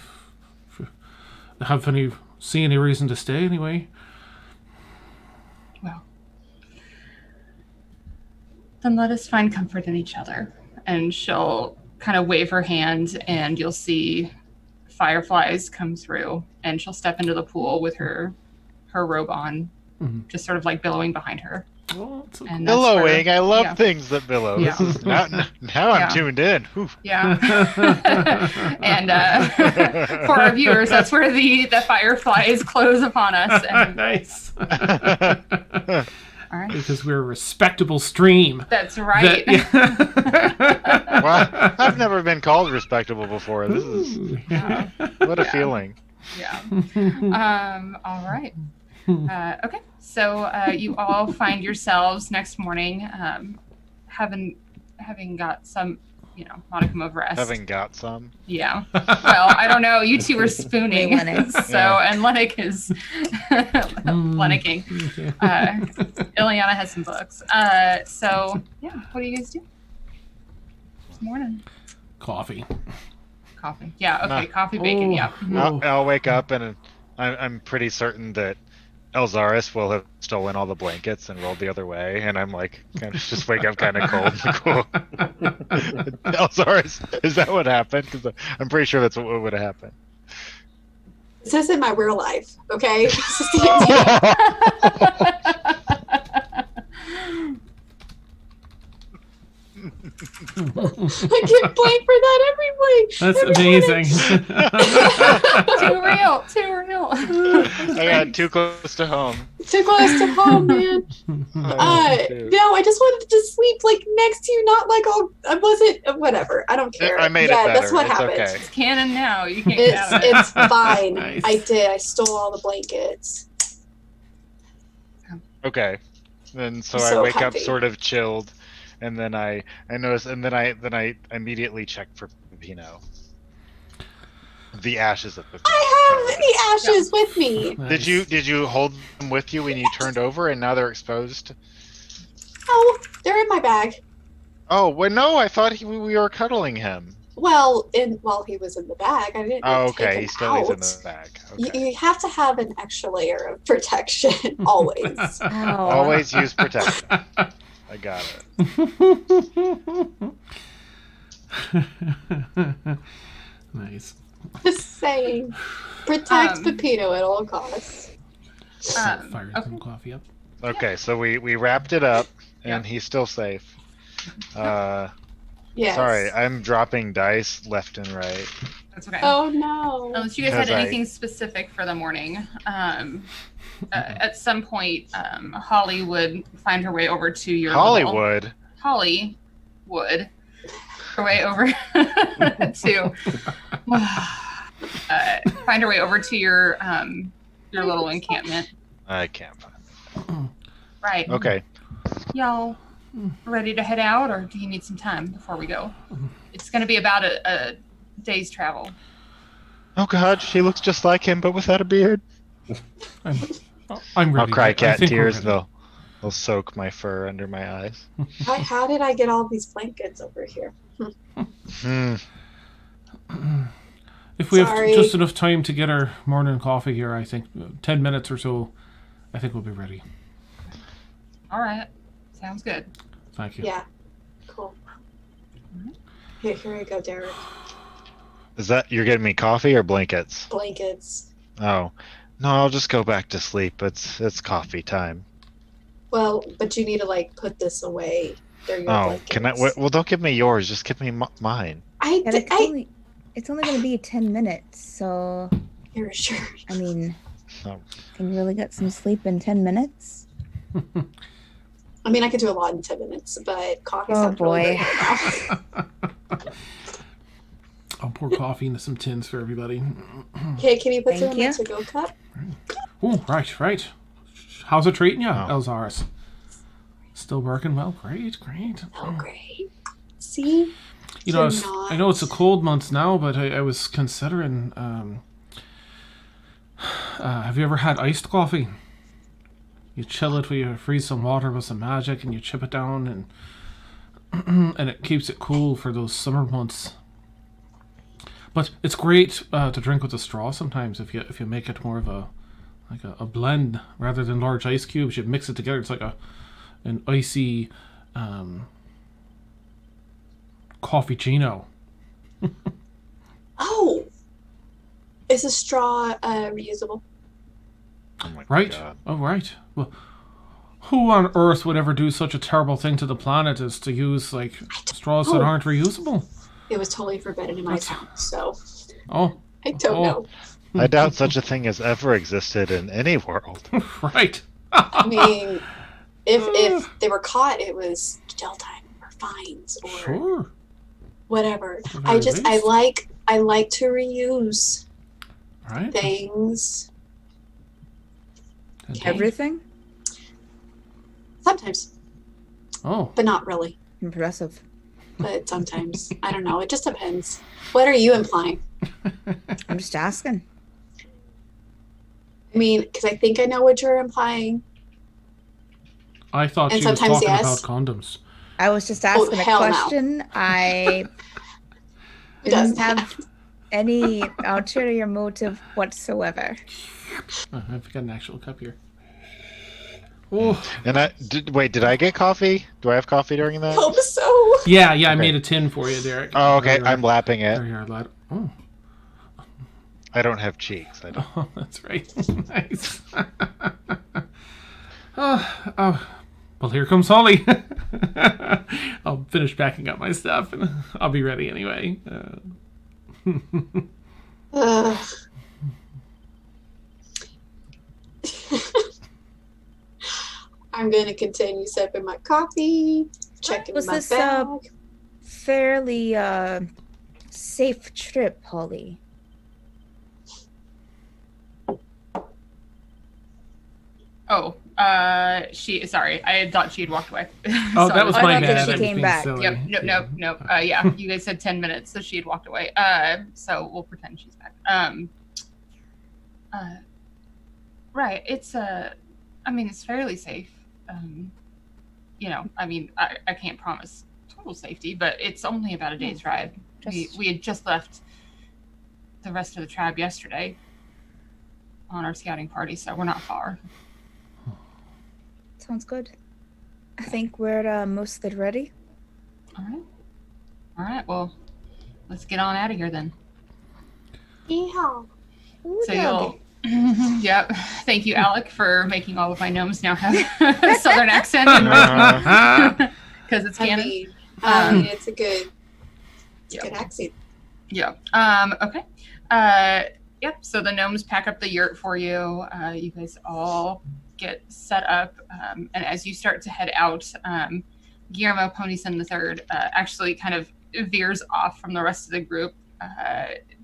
If I see any reason to stay anyway. Well, then let us find comfort in each other. And she'll kind of wave her hand, and you'll see fireflies come through, and she'll step into the pool with her robe on, just sort of like billowing behind her. Well, it's And that's Billowing. where- I love yeah. things that billow. Yeah. This is now Yeah. I'm tuned in. Whew. Yeah. And for our viewers, that's where the fireflies close upon us. And, nice. all right. Because we're a respectable stream. That's right. Well, I've never been called respectable before. This is Yeah. what a Yeah. feeling. Yeah. All right. Okay. So you all find yourselves next morning, having got some, modicum of rest. Having got some. Yeah. Well, I don't know. You two were spooning. Llennoc. So, Yeah. and Llennoc is Lennocking. Ileana has some books. So, yeah. What do you guys do? This morning. Coffee. Coffee. Yeah. Okay. Nah. Coffee, bacon. Yeah. I'll wake up and I'm pretty certain that Elzaris will have stolen all the blankets and rolled the other way, and I'm like, kind of just wake up kind of cold and cool. Elzaris, is that what happened? Because I'm pretty sure that's what would have happened. This isn't my real life, okay? This is D&D. I get blamed for that every week. That's amazing. Too real. Too real. I got too close to home. Too close to home, man. No, I just wanted to sleep like next to you, not like I wasn't. Whatever. I don't care. I made it yeah, better. that's what It's happened. okay. It's canon now. You can't get out of it. It's fine. Nice. I did. I stole all the blankets. Okay. And so So I wake happy. up sort of chilled, and then I notice, and then I immediately check for Pepino. The ashes of Pepino. I have the ashes with me. Nice. Did you hold them with you when you turned over, and now they're exposed? Oh, they're in my bag. Oh, well, no, I thought we were cuddling him. Well, while he was in the bag, I didn't. Oh, take okay, him he still is in out. the bag. Okay. You have to have an extra layer of protection always. Oh. Always use protection. I got it. Nice. Just saying, protect Um, Pepino at all costs. Fire Okay. some coffee up. Okay, so we wrapped it up, and Yeah. he's still safe. Yes. Sorry, I'm dropping dice left and right. That's okay. Oh no. Unless you guys had Because anything specific for the morning. At some point, Holly would find her way over to your Hollywood. Holly would her way over to find her way over to your little encampment. I can't find it. Right. Okay. Y'all ready to head out, or do you need some time before we go? It's going to be about a day's travel. Oh God, she looks just like him, but without a beard. I'm I'll ready. cry I cat think we're tears. ready. They'll soak my fur under my eyes. How did I get all these blankets over here? Hmm. If we Sorry. have just enough time to get our morning coffee here, I think 10 minutes or so, I think we'll be ready. All right. Sounds good. Thank you. Yeah. Cool. Here you go, Derek. Is that you're getting me coffee or blankets? Blankets. Oh, no, I'll just go back to sleep. It's coffee time. Well, but you need to like put this away. They're your Oh, blankets. can I? Well, don't give me yours. Just give me mine. And it's only going to be 10 minutes, so You're sure. I mean, Oh. can you really get some sleep in 10 minutes? I mean, I could do a lot in 10 minutes, but coffee's Oh, not really boy. right now. I'll pour coffee into some tins for everybody. Okay, can you put some Thank in the you. to-go cup? Oh, right. How's it treating you, Oh. Elzaris? Still working well? Great. Oh, great. See? You know, You're I know it's a cold month now, but I was considering. Have you ever had iced coffee? You chill it, you freeze some water with some magic, and you chip it down, and and it keeps it cool for those summer months. But it's great to drink with a straw sometimes if you make it more of a blend rather than large ice cubes. You mix it together. It's like an icy coffee-cino. Oh! Is a straw reusable? Oh my Right? God. Oh, right. Well, who on earth would ever do such a terrible thing to the planet as to use, like, straws that know. aren't reusable? It was totally forbidden in my That's- town, so Oh, I don't know. I doubt such a thing has ever existed in any world. right. I mean, if they were caught, it was jail time or fines or Sure. whatever. At the I very least. like to reuse Right. things. And- Okay. Everything? Sometimes, Oh, but not really. Impressive. But sometimes. I don't know. It just depends. What are you implying? I'm just asking. I mean, because I think I know what you're implying. I thought And she was sometimes talking yes. about condoms. I was just asking a hell no. question. I It does didn't have any ulterior motive whatsoever. I've got an actual cup here. Oh, And did I get coffee? Do I have coffee during that? Hope so. yeah. I Okay. made a tin for you, Derek. Oh, okay. There I'm lapping it. you are, lad. Oh, I don't have cheeks. I don't. oh, that's right. Nice. Oh, well, here comes Holly. I'll finish packing up my stuff, and I'll be ready anyway. Ugh. I'm going to continue sipping my coffee, checking Was my this, bag. Fairly safe trip, Holly. Oh, sorry. I thought she had walked away. Oh, So that was I my thought that bad. she I'm came being back. silly. Yep. Nope. Yeah, you guys said 10 minutes, so she had walked away. So we'll pretend she's back. Right. It's it's fairly safe. I can't promise total safety, but it's only about a day's ride. We had just left the rest of the tribe yesterday on our scouting party, so we're not far. Sounds good. I think we're mostly ready. All right. Well, let's get on out of here then. Yeehaw. Ooh, So doggy. you'll, yep. Thank you, Alec, for making all of my gnomes now have a southern accent because it's I canon. mean, it's a good accent. Yeah. Okay. Yep. So the gnomes pack up the yurt for you. You guys all get set up, and as you start to head out, Guillermo Ponyson III actually kind of veers off from the rest of the group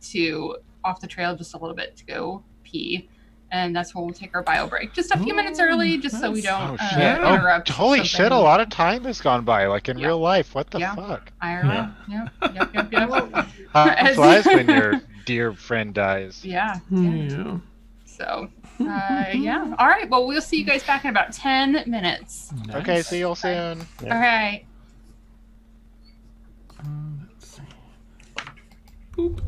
to off the trail just a little bit to go pee, and that's when we'll take our bio break just a few minutes early, just so we don't interrupt. Holy something. shit! A lot of time has gone by, like in Yeah. real life. What the Yeah. fuck? IRL. Yep. Time flies when your dear friend dies. Yeah. Yeah. So, yeah. All right. Well, we'll see you guys back in about 10 minutes. Okay, Nice. see you all soon. Yeah. All right. Let's see. Boop.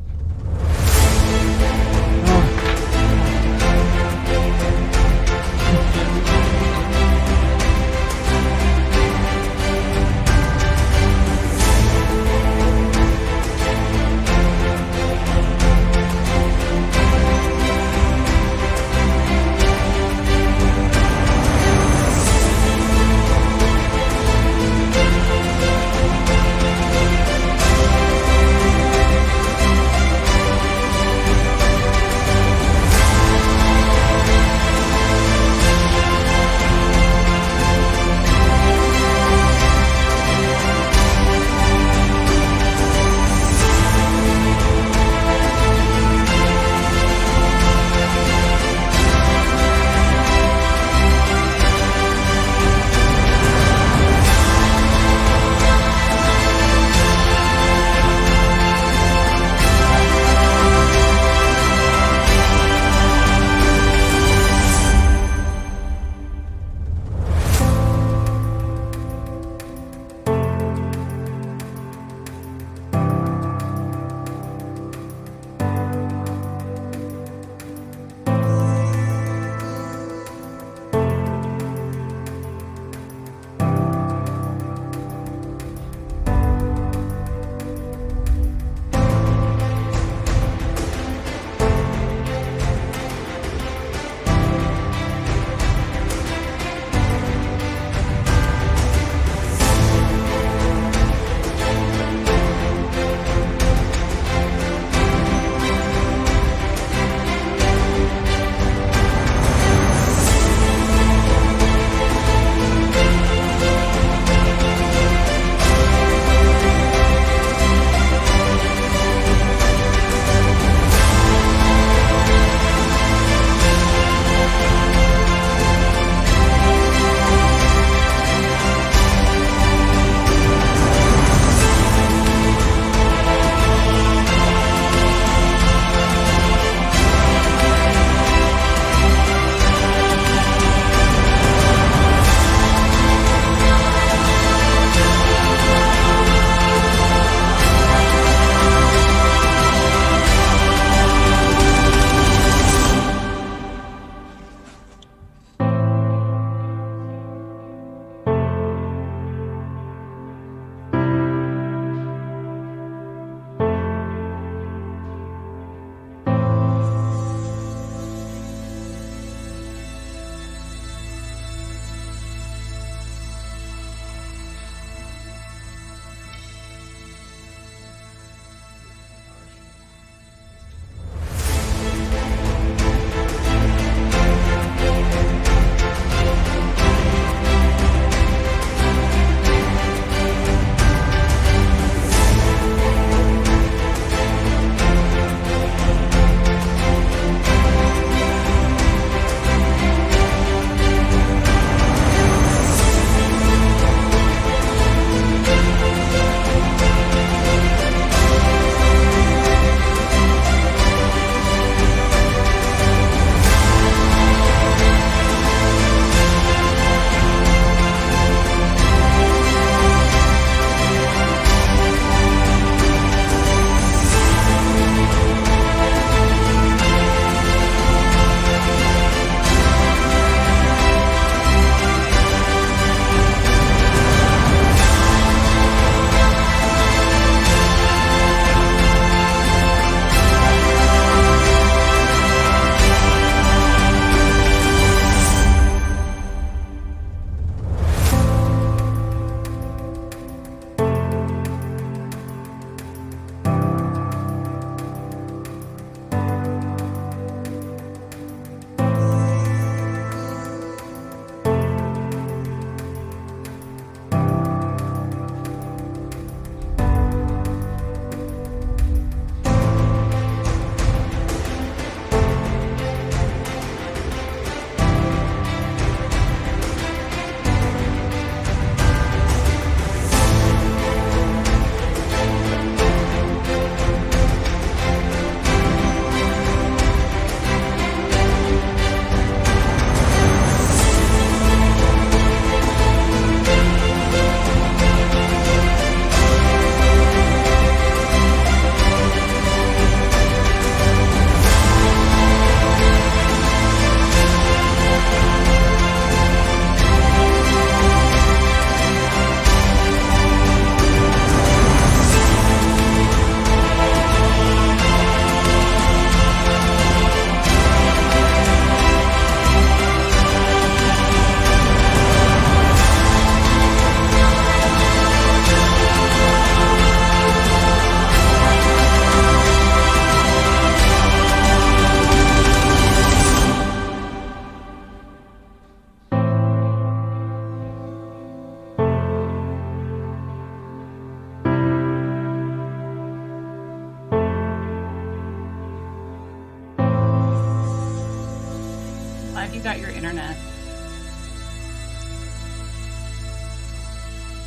you got your internet.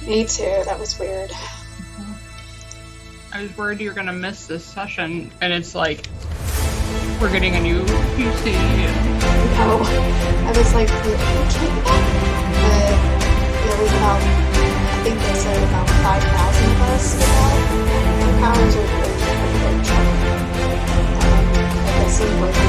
Me too. That was weird. I was worried you were gonna miss this session, and it's like we're getting a new PC. No, I was like, okay, but there was about, I think they said about 5,000 of us without powers or I guess some work to do.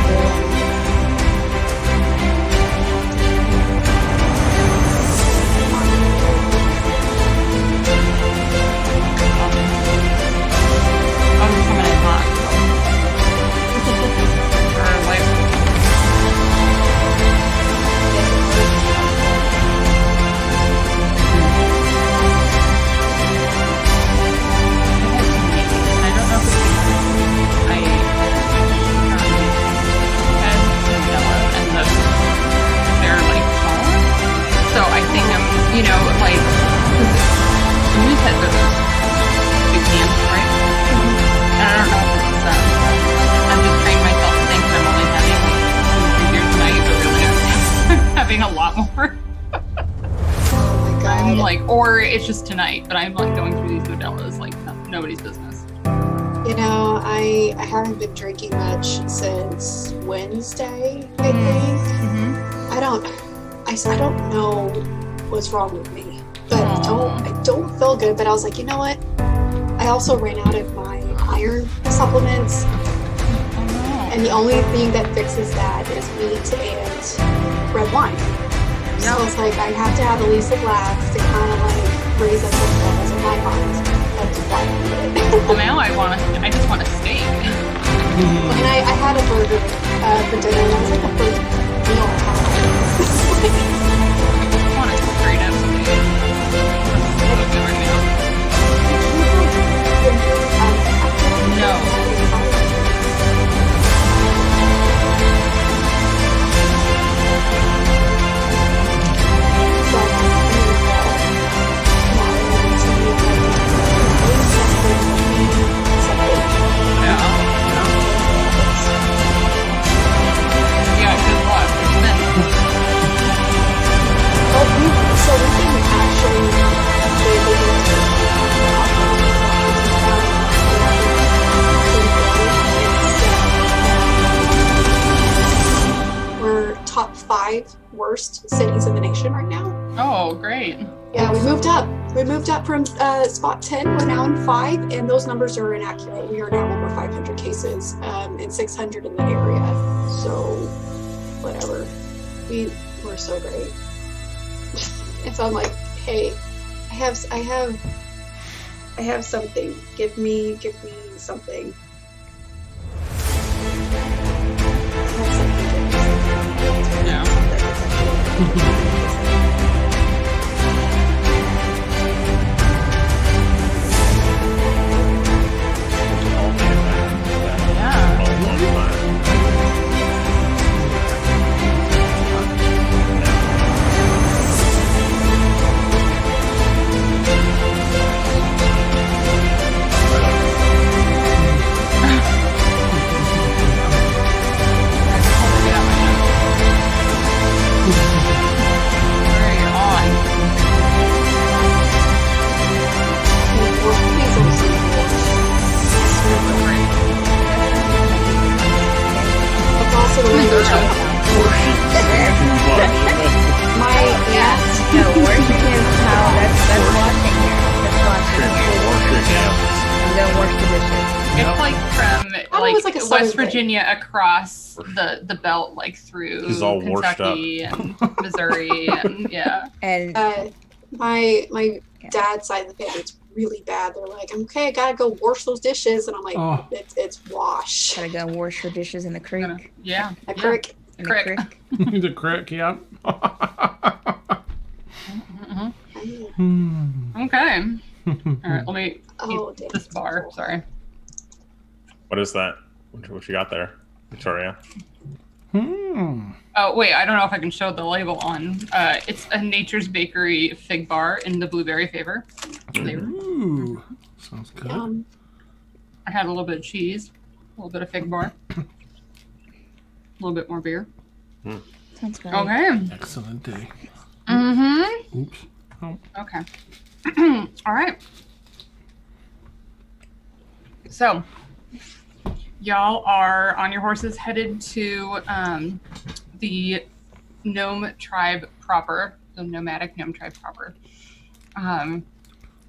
Oh, it's coming in hot. Or like. I don't know if it's because I had vanilla and they're like smaller. So I think I'm, like, the moose heads are those big cans, right? And I don't know if it's I'm just trained myself to think that I'm only having 2 beers tonight, but really I'm having a lot more. Oh my god. I'm like, or it's just tonight, but I'm like going through these modellas like nobody's business. I haven't been drinking much since Wednesday, I think. Mm-hmm. I don't know what's wrong with me, but I don't feel good. But I was like, you know what? I also ran out of my iron supplements, and the only thing that fixes that is meat and red wine. So it's like I have to have at least a glass to kind of like raise up the levels in my mind. That's why I did it. Well, now I just want a steak. And I had a burger for dinner, and that was like the first meal I had. I want a straight up steak. That's so good right now. No. Yeah, good luck. So we can actually we're top 5 worst cities in the nation right now. Oh, great. Yeah, we moved up. We moved up from spot 10. We're now in 5, and those numbers are inaccurate. We are now over 500 cases and 600 in the area. So, whatever. We're so great. And so I'm like, hey, I have something. Give me something. Yeah. West Virginia across the belt, like through Kentucky and Missouri, and yeah. And my dad's side of the family, it's really bad. They're like, okay, I gotta go wash those dishes, and I'm like, it's wash. Gotta go wash your dishes in the creek. Yeah, a creek. In the creek. The creek, yeah. Okay. All right, let me eat this bar. Sorry. What is that? What you got there, Victoria? Oh, wait, I don't know if I can show the label on. It's a Nature's Bakery fig bar in the blueberry flavor. Ooh, sounds good. I had a little bit of cheese, a little bit of fig bar, a little bit more beer. Sounds great. Okay. Excellent day. Mm-hmm. Oops. Oh. Okay. All right. So, y'all are on your horses headed to the gnome tribe proper, the nomadic gnome tribe proper. And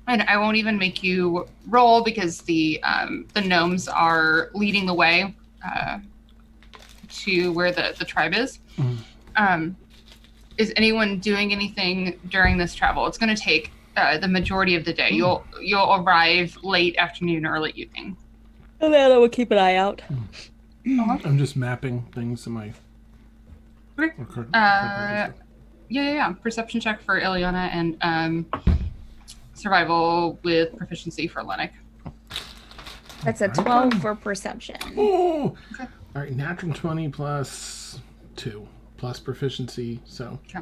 I won't even make you roll because the gnomes are leading the way to where the tribe is. Is anyone doing anything during this travel? It's going to take the majority of the day. You'll arrive late afternoon or late evening. Amanda will keep an eye out. I'm just mapping things in my. Okay. Yeah. Perception check for Ileana and survival with proficiency for Llennoc. That's a 12 for perception. Oh! Okay. All right, natural 20 plus 2 plus proficiency, so Okay.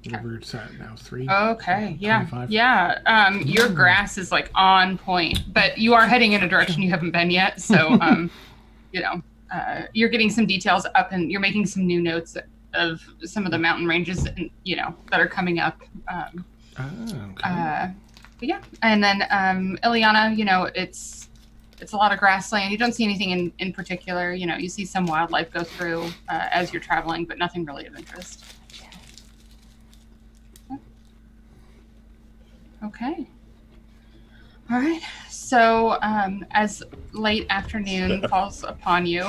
whatever it's at now, 3. Okay, yeah. 25. Yeah. Your grass is like on point, but you are heading in a direction you haven't been yet. So, you're getting some details up and you're making some new notes of some of the mountain ranges, that are coming up. Okay. But yeah. And then, Ileana, it's a lot of grassland. You don't see anything in particular. You see some wildlife go through as you're traveling, but nothing really of interest. Okay. All right. So as late afternoon falls upon you,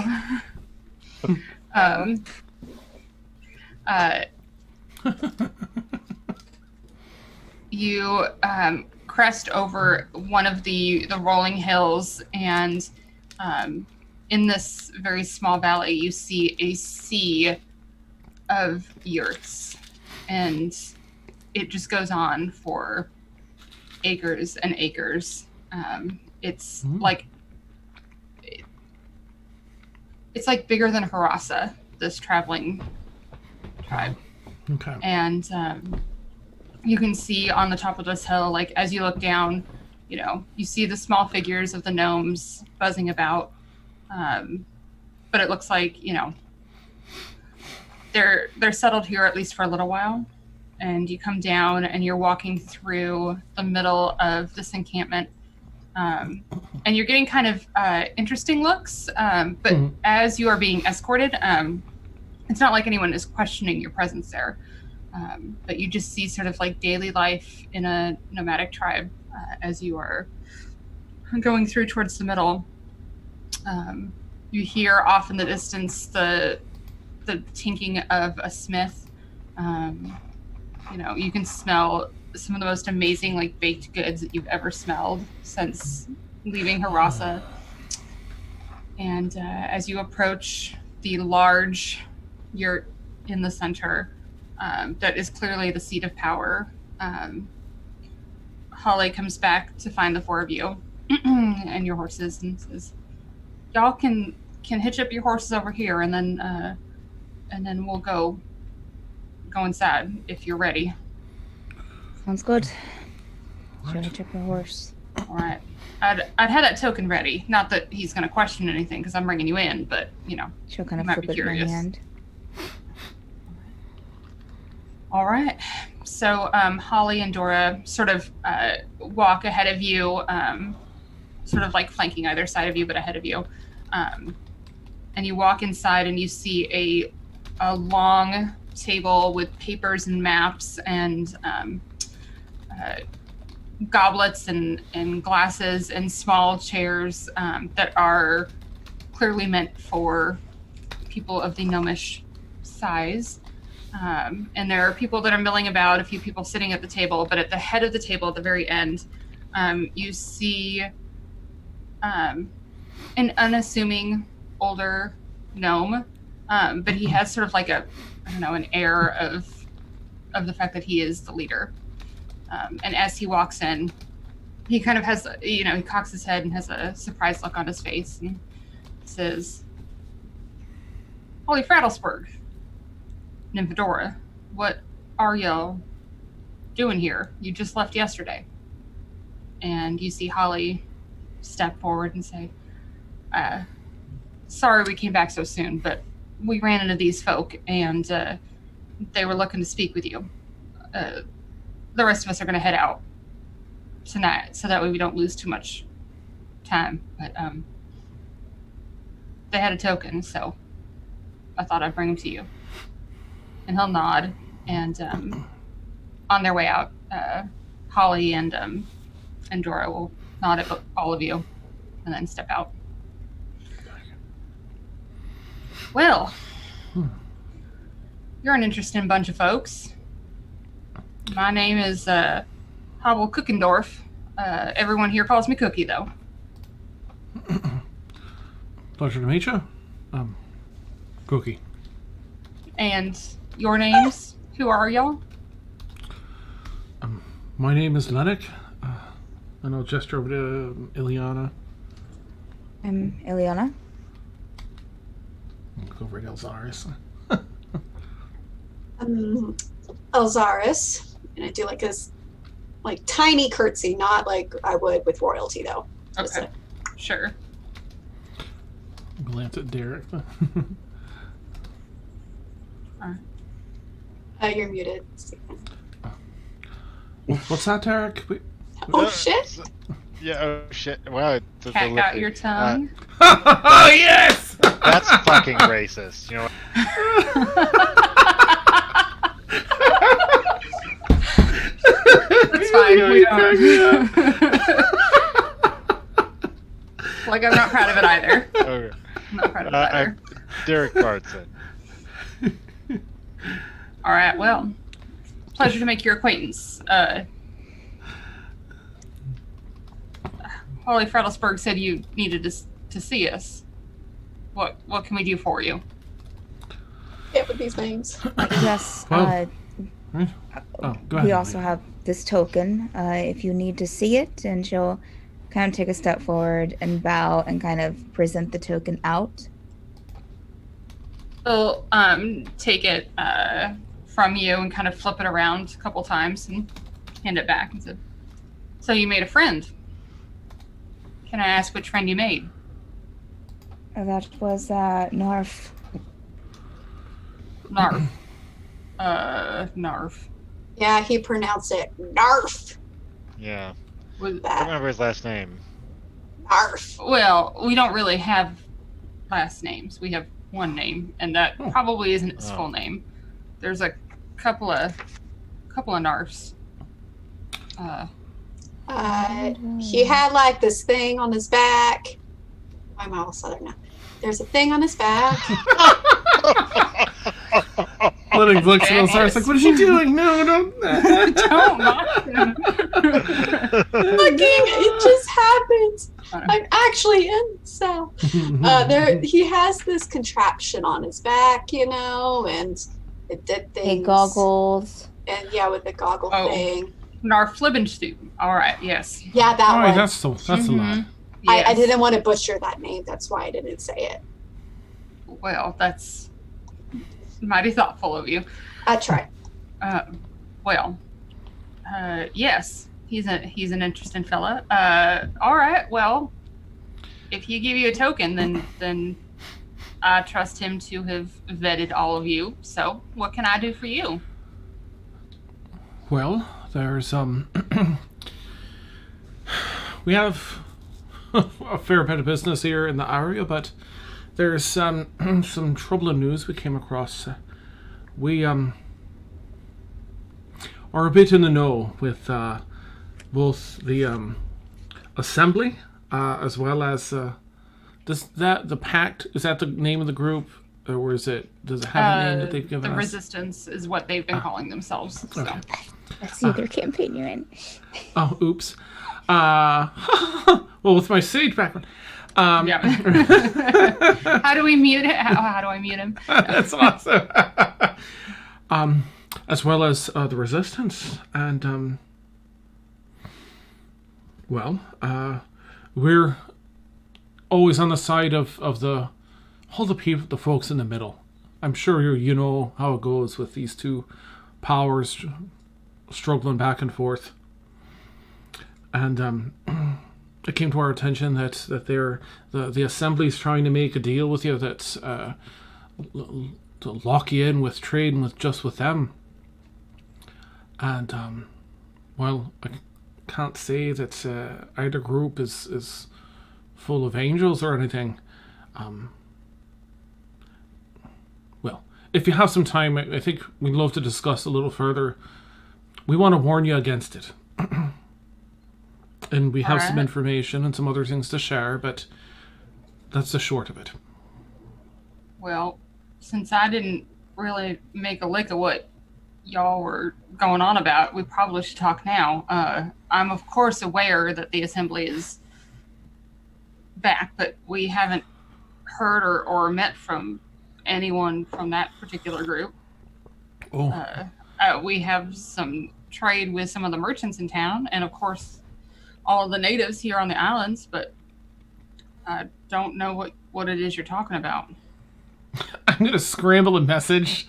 you crest over one of the rolling hills, and in this very small valley, you see a sea of yurts, and it just goes on for acres and acres. It's like bigger than Harassa, this traveling tribe. Okay. And you can see on the top of this hill, like as you look down, you see the small figures of the gnomes buzzing about. But it looks like, they're settled here at least for a little while. And you come down and you're walking through the middle of this encampment. And you're getting kind of interesting looks. But as you are being escorted, it's not like anyone is questioning your presence there. But you just see sort of like daily life in a nomadic tribe as you are going through towards the middle. You hear off in the distance the tinking of a smith. You can smell some of the most amazing like baked goods that you've ever smelled since leaving Harassa. And as you approach the large yurt in the center, that is clearly the seat of power, Holly comes back to find the four of you and your horses and says, y'all can hitch up your horses over here, and then we'll go inside if you're ready. Sounds good. Should I check your horse? All right. I'd have that token ready. Not that he's going to question anything because I'm bringing you in, but She'll kind of might flip be it in my curious. hand. All right. So Holly and Dora sort of walk ahead of you, sort of like flanking either side of you, but ahead of you. And you walk inside and you see a long table with papers and maps and goblets and glasses and small chairs that are clearly meant for people of the gnomish size. And there are people that are milling about, a few people sitting at the table, but at the head of the table at the very end, you see an unassuming older gnome, but he has sort of like an air of the fact that he is the leader. And as he walks in, he kind of has, he cocks his head and has a surprised look on his face and says, "Holy Frattlesburg, Nymphadora, what are y'all doing here? You just left yesterday." And you see Holly step forward and say, "Sorry we came back so soon, but we ran into these folk, and they were looking to speak with you. The rest of us are going to head out tonight, so that way we don't lose too much time. But they had a token, so I thought I'd bring them to you. And he'll nod, and on their way out, Holly and Dora will nod at all of you, and then step out. Well, you're an interesting bunch of folks. My name is Hobblecookendorff. Everyone here calls me Cookie, though. Pleasure to meet you. Cookie. And your names? Who are y'all? My name is Llennoc. And I'll gesture over to Ileana. I'm Ileana. Look over at Elzaris. Elzaris, and I do like this, like tiny curtsy, not like I would with royalty though. Just Okay, sure. Glance at Derek. You're muted. What's that, Derek? Oh shit! Yeah, oh shit. Wow. Cat out your tongue. Oh, yes! That's fucking racist. You know That's fine. We don't. Like, I'm not proud of it either. Okay. I'm not proud of it either. Derek Bartson. All right, well, pleasure to make your acquaintance. Holly Fredelsberg said you needed to see us. What can we do for you? Hit with these names. Yes. Well, go ahead. We also have this token. If you need to see it, and she'll kind of take a step forward and bow and kind of present the token out. They'll take it from you and kind of flip it around a couple times and hand it back and say, "So you made a friend. Can I ask which friend you made?" That was Narf. Narf. Narf. Yeah, he pronounced it Narf. Yeah. Was I That remember his last name. Narf. Well, we don't really have last names. We have one name, and that probably isn't his full name. There's a couple of Narfs. He had like this thing on his back. I'm all southern now. There's a thing on his back. Letting looks at Elzaris like, what is she doing? No, don't. Don't mock him. Fucking, it just happens. I'm actually in the cell. He has this contraption on his back, and it did things. Hey, goggles. And yeah, with the goggle thing. Narflibenstu. All right, yes. Yeah, that All one. right, that's a lot. I Yes. didn't want to butcher that name. That's why I didn't say it. Well, that's mighty thoughtful of you. I tried. Yes, he's an interesting fella. All right, well, if he give you a token, then I trust him to have vetted all of you. So, what can I do for you? Well, there's we have a fair bit of business here in the area, but there's some troubling news we came across. We are a bit in the know with both the assembly as well as the pact. Is that the name of the group, or does it have a name that they've given the us? Resistance is what they've been calling themselves. So. Okay. Let's see their campaign you're in. Oh, oops. Well, with my sage background. Yeah. How do we mute it? How do I mute him? That's awesome. As well as the resistance, and we're always on the side of all the people, the folks in the middle. I'm sure you know how it goes with these two powers struggling back and forth. And it came to our attention that the assembly's trying to make a deal with you that's lock you in with trading with them. And while I can't say that either group is full of angels or anything, well, if you have some time, I think we'd love to discuss a little further. We want to warn you against it. And we have some information and some other things to share, but that's the short of it. Well, since I didn't really make a lick of what y'all were going on about, we probably should talk now. I'm of course aware that the assembly is back, but we haven't heard or met from anyone from that particular group. We have some trade with some of the merchants in town, and of course all of the natives here on the islands, but I don't know what it is you're talking about. I'm gonna scramble a message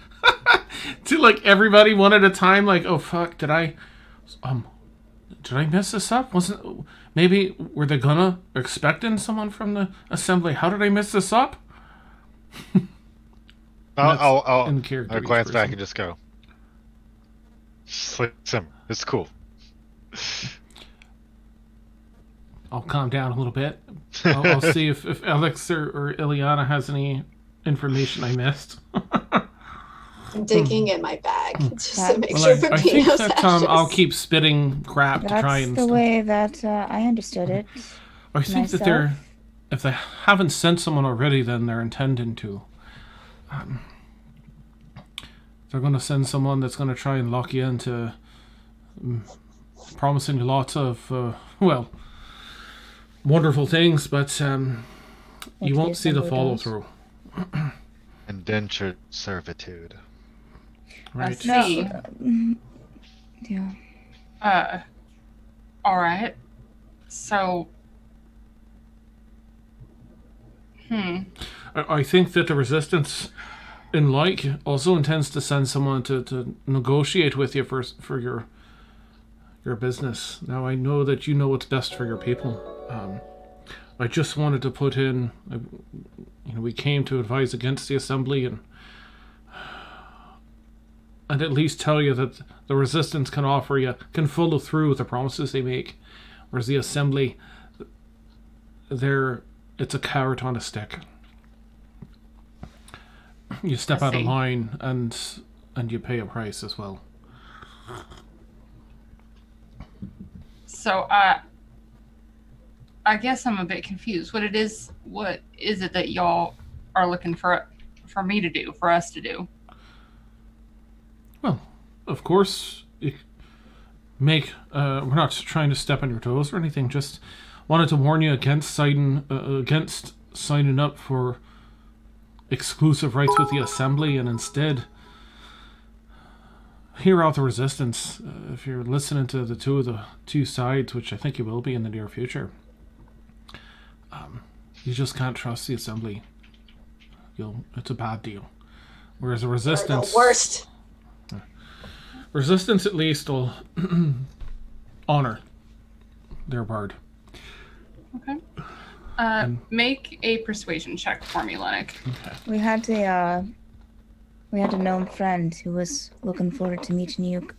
to like everybody one at a time. Like, oh fuck, did I mess this up? Maybe were they expecting someone from the assembly? How did I mess this up? I'll in character I'll each glance back person. and just go. Simmer. It's cool. I'll calm down a little bit. I'll see if Alex or Ileana has any information I missed. I'm digging in my bag just to make Well, sure I think Pepino's that ashes. I'll keep spitting crap to try That's and. the way that I understood it. I think that myself. if they haven't sent someone already, then they're intending to. They're going to send someone that's going to try and lock you into promising you lots of, wonderful things, but you won't see the follow through. Indentured servitude. Right. See. Yeah. All right. So. I think that the resistance in like also intends to send someone to negotiate with you for your business. Now I know that you know what's best for your people. I just wanted to put in, we came to advise against the assembly and at least tell you that the resistance can follow through with the promises they make, whereas the assembly, it's a carrot on a stick. You step out of line and you pay a price as well. So, I guess I'm a bit confused. What is it that y'all are looking for me to do, for us to do? Well, of course, we're not trying to step on your toes or anything. Just wanted to warn you against signing up for exclusive rights with the assembly, and instead hear out the resistance. If you're listening to the two sides, which I think you will be in the near future, you just can't trust the assembly. It's a bad deal. Whereas the resistance, the worst. Resistance at least will honor their word. Okay. Make a persuasion check for me, Llennoc. Okay. We had a gnome friend who was looking forward to meeting you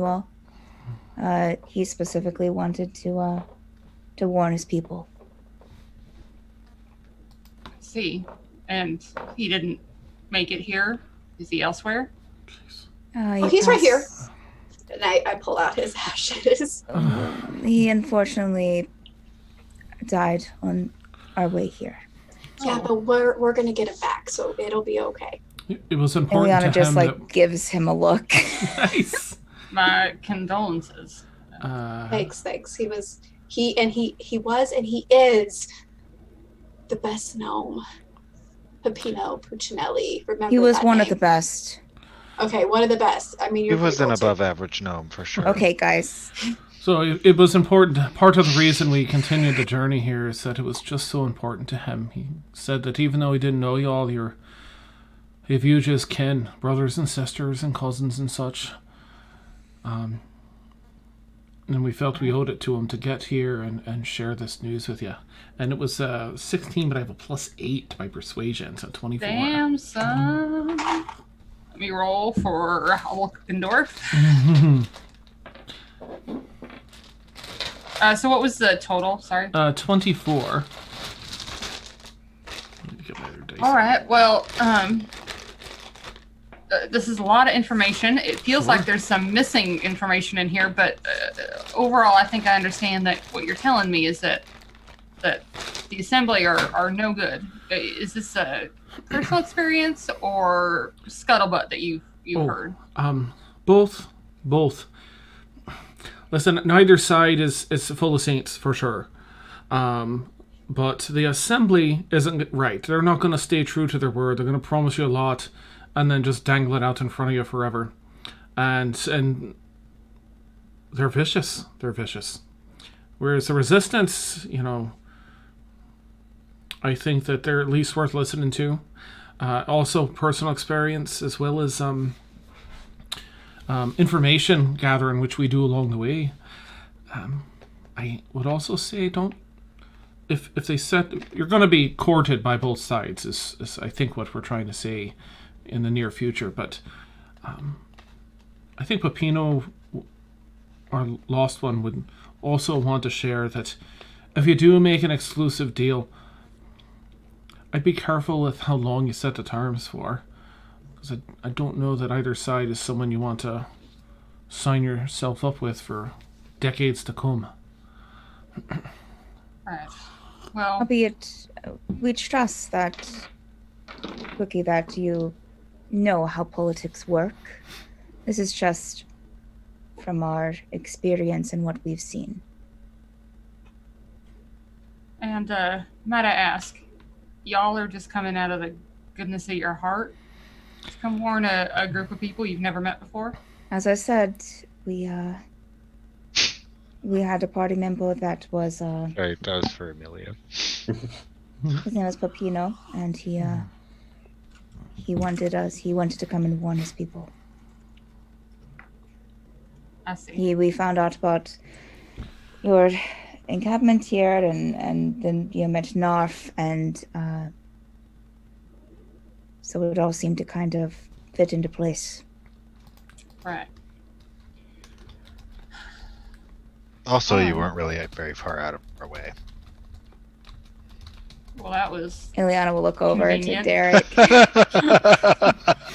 all. He specifically wanted to warn his people. See, and he didn't make it here. Is he elsewhere? He's right here. And I pull out his ashes. He unfortunately died on our way here. Yeah, but we're gonna get him back, so it'll be okay. It was important Ileana to just him gives him a look. Nice. My condolences. Thanks. He was and he is the best gnome. Pepino Puccinelli. Remember He was that one name. of the best. Okay, one of the best. I mean, He was an above average gnome for sure. Okay, guys. So it was important. Part of the reason we continued the journey here is that it was just so important to him. He said that even though he didn't know you all, he viewed you as kin, brothers and sisters and cousins and such. And we felt we owed it to him to get here and share this news with you. And it was 16, but I have a +8 by persuasion, so 24. Damn, son. Let me roll for Hobblecookendorff. So what was the total? Sorry. 24. Let me get my other dice. All right. Well, this is a lot of information. It feels like there's some missing information in here, but overall, I think I understand that what you're telling me is that the Assembly are no good. Is this a personal experience or scuttlebutt that you've heard? Both. Listen, neither side is full of saints for sure. But the Assembly isn't right. They're not going to stay true to their word. They're going to promise you a lot and then just dangle it out in front of you forever. And they're vicious. Whereas the Resistance, I think that they're at least worth listening to. Also personal experience as well as information gathering, which we do along the way. I would also say if they said you're going to be courted by both sides is I think what we're trying to say in the near future. But I think Pepino, our lost one, would also want to share that if you do make an exclusive deal, I'd be careful with how long you set the terms for, because I don't know that either side is someone you want to sign yourself up with for decades to come. Right. Well, Albeit, we trust that, Cookie, that you know how politics work. This is just from our experience and what we've seen. and might I ask, y'all are just coming out of the goodness of your heart to come warn a group of people you've never met before? As I said, we had a party member that was Right, that was for Amelia. his name was Pepino, and he wanted to come and warn his people. I see. We found out about your encampment here, and then you met Narf, and so it all seemed to kind of fit into place. Right. Also, you weren't really very far out of our way. Well, that was Ileana will look over convenient. to Derek,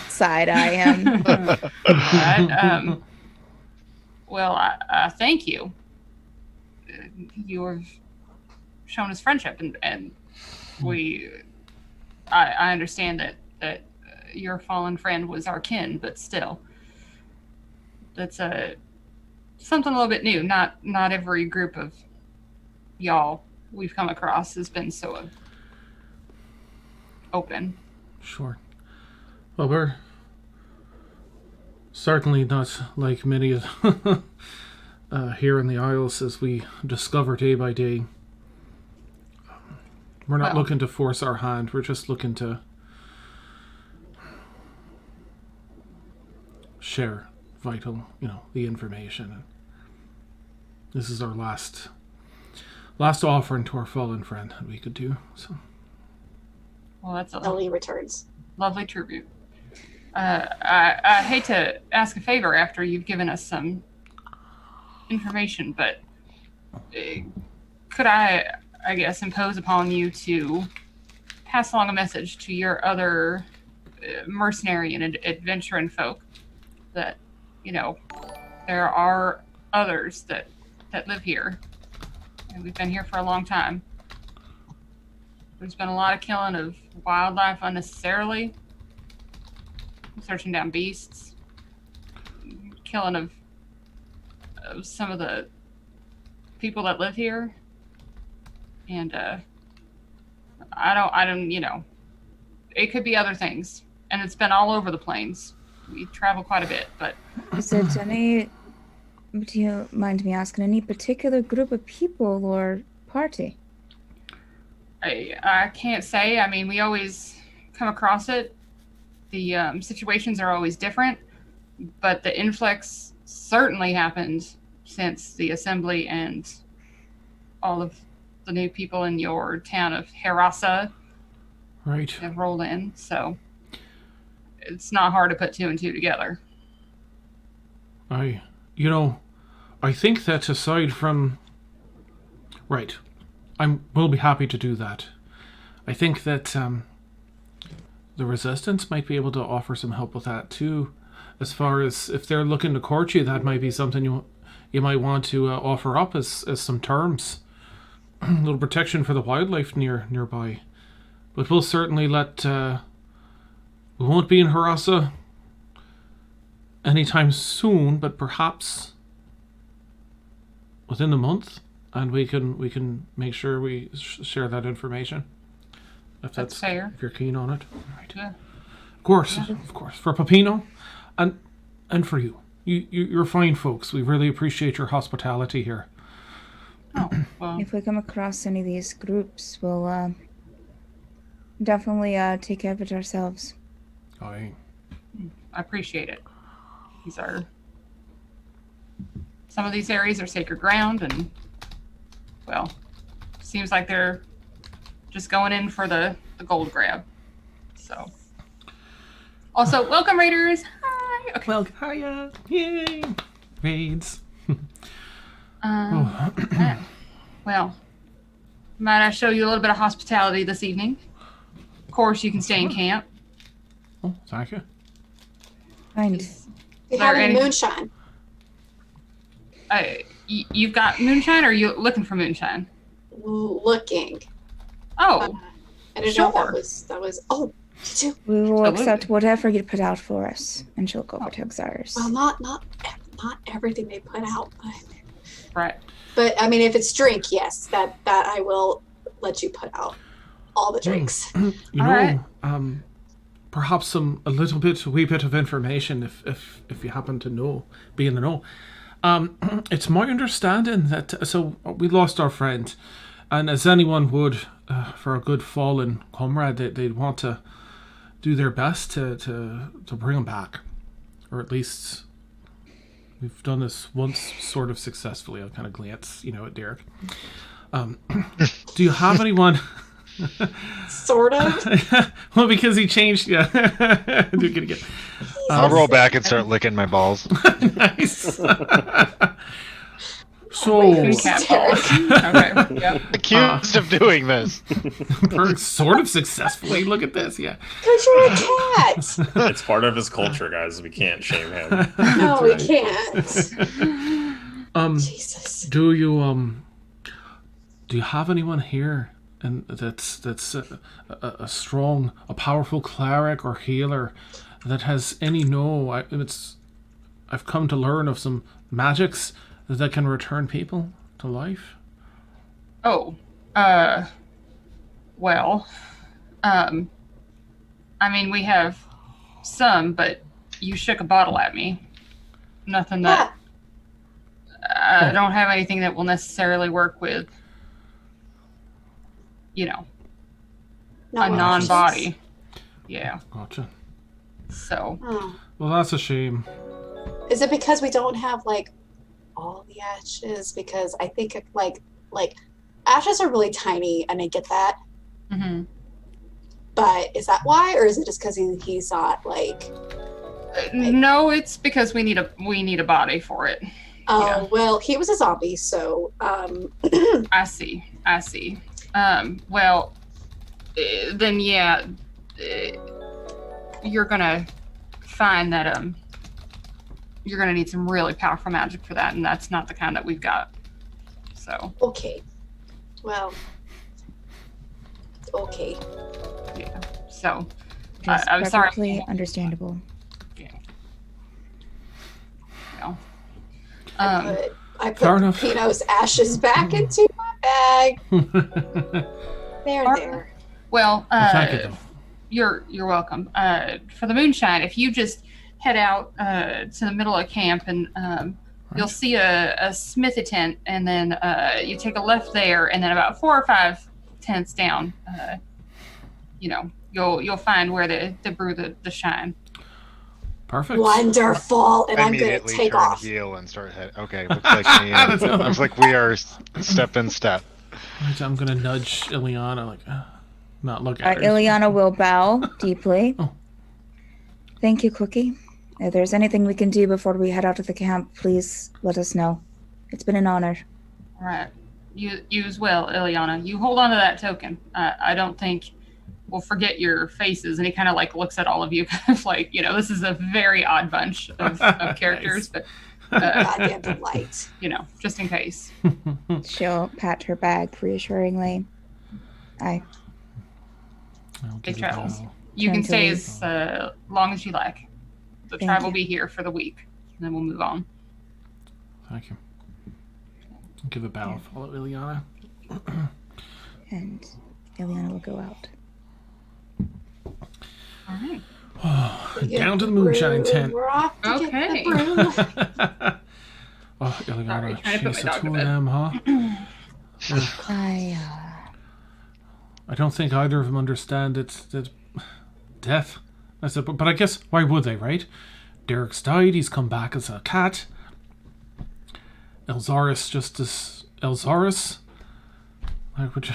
side-eye him. Right. Well, I thank you. You have shown us friendship, and I understand that your fallen friend was our kin, but still, that's something a little bit new. Not every group of y'all we've come across has been so open. Sure. Well, we're certainly not like many of here in the Isles, as we discover day by day. We're not Well, looking to force our hand. We're just looking to share vital, the information. This is our last offering to our fallen friend that we could do. So. well, that's a Ellie returns. lovely tribute. I hate to ask a favor after you've given us some information, but could I guess, impose upon you to pass along a message to your other mercenary and adventuring folk that, there are others that live here. And we've been here for a long time. There's been a lot of killing of wildlife unnecessarily, searching down beasts, killing of some of the people that live here. And I don't, it could be other things. And it's been all over the plains. We travel quite a bit, but Is it do you mind me asking, any particular group of people or party? I can't say. I mean, we always come across it. The situations are always different, but the influx certainly happened since the assembly and all of the new people in your town of Harassa Right. have rolled in. So it's not hard to put 2 and 2 together. I think that aside from... Right. We'll be happy to do that. I think that the Resistance might be able to offer some help with that too. As far as if they're looking to court you, that might be something you might want to offer up as some terms. A little protection for the wildlife nearby. But we'll certainly let... we won't be in Harassa anytime soon, but perhaps within the month, and we can make sure we share that information. If That's fair. If you're keen on it. Right. Yeah. Of course. For Pepino, and for you. You're fine folks. We really appreciate your hospitality here. Oh, well, If we come across any of these groups, we'll definitely take care of it ourselves. Aye. I appreciate it. Some of these areas are sacred ground, and, well, seems like they're just going in for the gold grab. So, also, welcome, Raiders. Hi. Okay. Well, hiya. Yay. Raids. Well, might I show you a little bit of hospitality this evening? Of course, you can stay in camp. Oh, thank you. Kind. We There have any- moonshine. You've got moonshine, or are you looking for moonshine? Looking. Oh, I didn't know sure. if that was. Oh, you do. We will Absolutely. accept whatever you put out for us, and she'll go over to Xars. Well, not everything they put out, right. but I mean, if it's drink, yes, that I will let you put out all the drinks. You know, Alright. Perhaps a wee bit of information if you happen to be in the know. It's my understanding that so we lost our friend, and as anyone would for a good fallen comrade, they'd want to do their best to bring him back, or at least we've done this once sort of successfully. I'll kind of glance, at Derek. Do you have anyone? Sort of. Well, because he changed. Yeah. Do it again. I'll roll back and start licking my balls. Nice. So, Good cat polish. Okay. Yep. Accused of doing this. sort of successfully. Look at this. Yeah. Because you're a cat. It's part of his culture, guys. We can't shame him. No, we right. can't. Jesus. Do you have anyone here and that's a strong, a powerful cleric or healer that has any I've come to learn of some magics that can return people to life? Oh, well, I mean, we have some, but you shook a bottle at me. Nothing that I don't have anything that will necessarily work with, No, a non-body. Yeah. Gotcha. So, Oh. Well, that's a shame. Is it because we don't have all the ashes? Because I think like ashes are really tiny, and I get that. mhm. But is that why, or is it just because he's not No, it's because we need a body for it. Oh, Yeah. well, he was a zombie, so I see. Well, then yeah, you're gonna find that you're gonna need some really powerful magic for that, and that's not the kind that we've got. So okay. Well, okay. yeah. So Just I'm sorry. perfectly understandable. Well, I Fair put enough. Pino's ashes back into my bag. There. well, Thank you, though. you're welcome. For the moonshine, if you just head out to the middle of camp, and you'll see a smithy tent, and then you take a left there, and then about 4 or 5 tents down, you'll find where they brew the shine. Perfect. Wonderful. And I'm going to Immediately take turn off. heel and start head. Okay, looks like me. Looks like we are step in step. Right, I'm gonna nudge Ileana, like, not look at her. Ileana will bow deeply. Oh. Thank you, Cookie. If there's anything we can do before we head out of the camp, please let us know. It's been an honor. All right. You as well, Ileana. You hold on to that token. I don't think we'll forget your faces. And he kind of like looks at all of you, kind of like, this is a very odd bunch of characters, Nice. but Goddamn delight. just in case. She'll pat her bag reassuringly. I'll Hey, give it travels. now. You can stay Gently. as long as you like. The Thank tribe will you. be here for the week, and then we'll move on. Thank you. I'll give a bow. Follow Ileana. And Ileana will go out. All right. Down to the moonshine tent. We're off to get Okay. the broom. Oh, Ileana, Sorry, trying to put she's my the dog two to of bed. them, huh? I don't think either of them understand it's death. I said, but I guess why would they, right? Derek's died. He's come back as a cat. Elzaris just as Elzaris. Like, would you?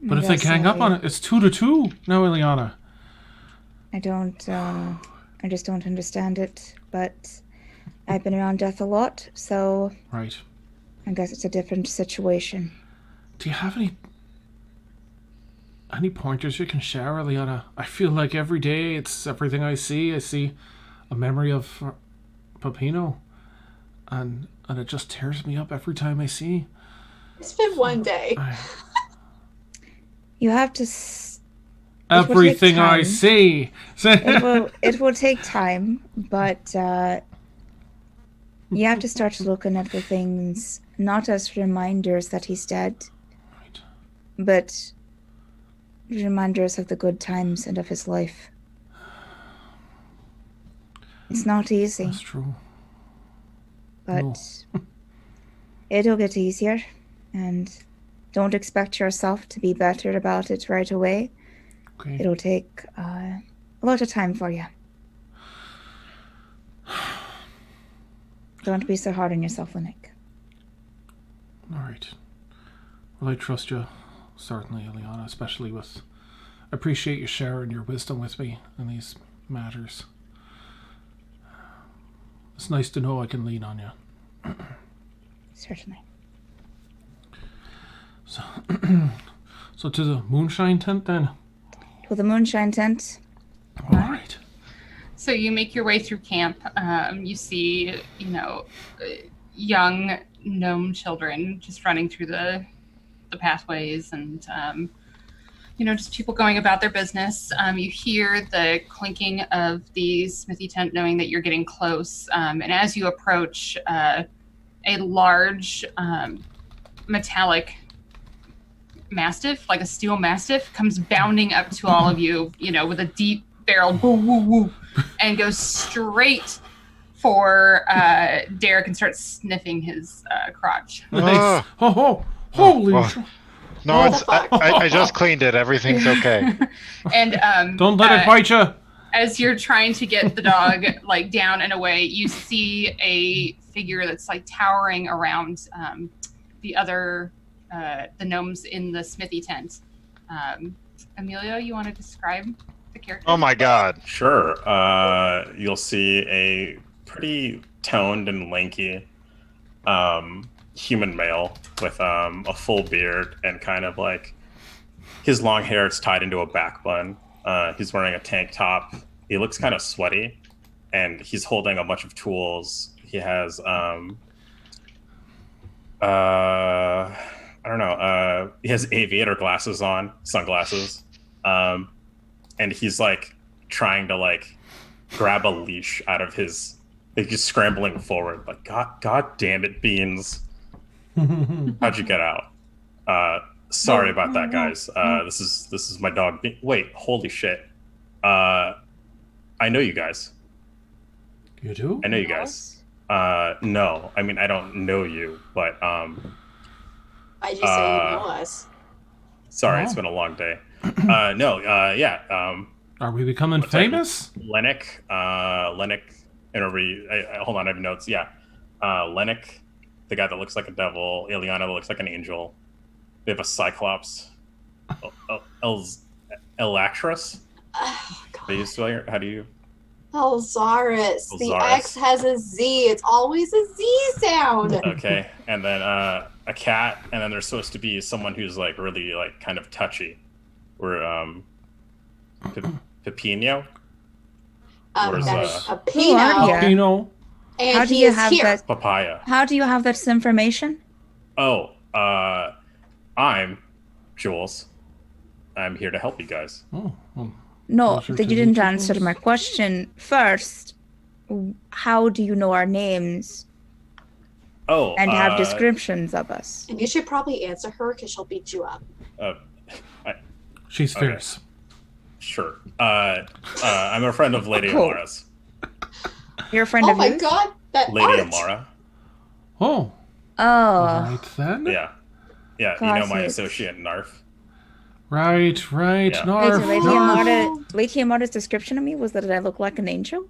But if they Yes, gang up on it, it's 2-2 now, Ileana. I just don't understand it, but I've been around death a lot, so Right. I guess it's a different situation. Do you have any pointers you can share, Ileana? I feel like every day it's everything I see. I see a memory of Pepino, and it just tears me up every time I see. It's been one day. You have to. It will take Everything I time. see. It will take time, but you have to start looking at the things not as reminders that he's dead, Right. but reminders of the good times and of his life. It's not easy, That's true. but No. it'll get easier, and don't expect yourself to be better about it right away. Okay. It'll take a lot of time for you. Don't be so hard on yourself, Llennoc. All right. Well, I trust you, certainly, Ileana, especially with. I appreciate you sharing your wisdom with me in these matters. It's nice to know I can lean on you. Certainly. So to the moonshine tent then. To the moonshine tent. All right. So you make your way through camp. You see, young gnome children just running through the pathways, and just people going about their business. You hear the clinking of the smithy tent, knowing that you're getting close. And as you approach, a large metallic mastiff, like a steel mastiff, comes bounding up to all of you, with a deep barrel, woo, woo, woo, and goes straight for Derek and starts sniffing his crotch. Nice. Holy. Well, no, Oh, it's fuck. I just cleaned it. Everything's okay. And Don't let it bite you. as you're trying to get the dog like down and away, you see a figure that's like towering around the other the gnomes in the smithy tent. Emilio, you want to describe the character? Oh my god. Sure. You'll see a pretty toned and lanky human male with a full beard and kind of like his long hair is tied into a back bun. He's wearing a tank top. He looks kind of sweaty, and he's holding a bunch of tools. He has I don't know. He has aviator glasses on, sunglasses, and he's like trying to like grab a leash out of his. Like, he's scrambling forward. Like, God damn it, Beans! How'd you get out? Sorry about that, guys. This is my dog. Wait, holy shit! I know you guys. You do? I know you guys. No, I mean I don't know you, but I just say you know us. sorry, Oh. it's been a long day. Yeah. Are we becoming What's that? famous? Llennoc, and hold on, I have notes. Yeah, Llennoc, the guy that looks like a devil. Ileana that looks like an angel. They have a Cyclops. Elactrus. Oh, God. Are you familiar? How do you? Elzaris. The Elzaris. X has a Z. It's always a Z sound. Okay, and then a cat, and then there's supposed to be someone who's like really like kind of touchy. We're Pepino. Where's, That is a Who are Pino. you? You know. And How do he you is have here. that? Papaya. How do you have that information? Oh, I'm Jules. I'm here to help you guys. Oh, well, No, Pleasure that to you didn't meet you, answer Jules. my question. First, how do you know our names Oh, and have descriptions of us? And you should probably answer her because she'll beat you up. she's Okay. fierce. Sure. I'm a friend of Lady Cool. Amara's. You're a friend Oh of my yours? God, that Lady art. Amara. Oh, Oh, right then. Yeah. Yeah, you know my Got it. associate Narf. Right. Yeah. Narf, Wait, Lady Narf. Lady Amada's description of me was that I look like an angel?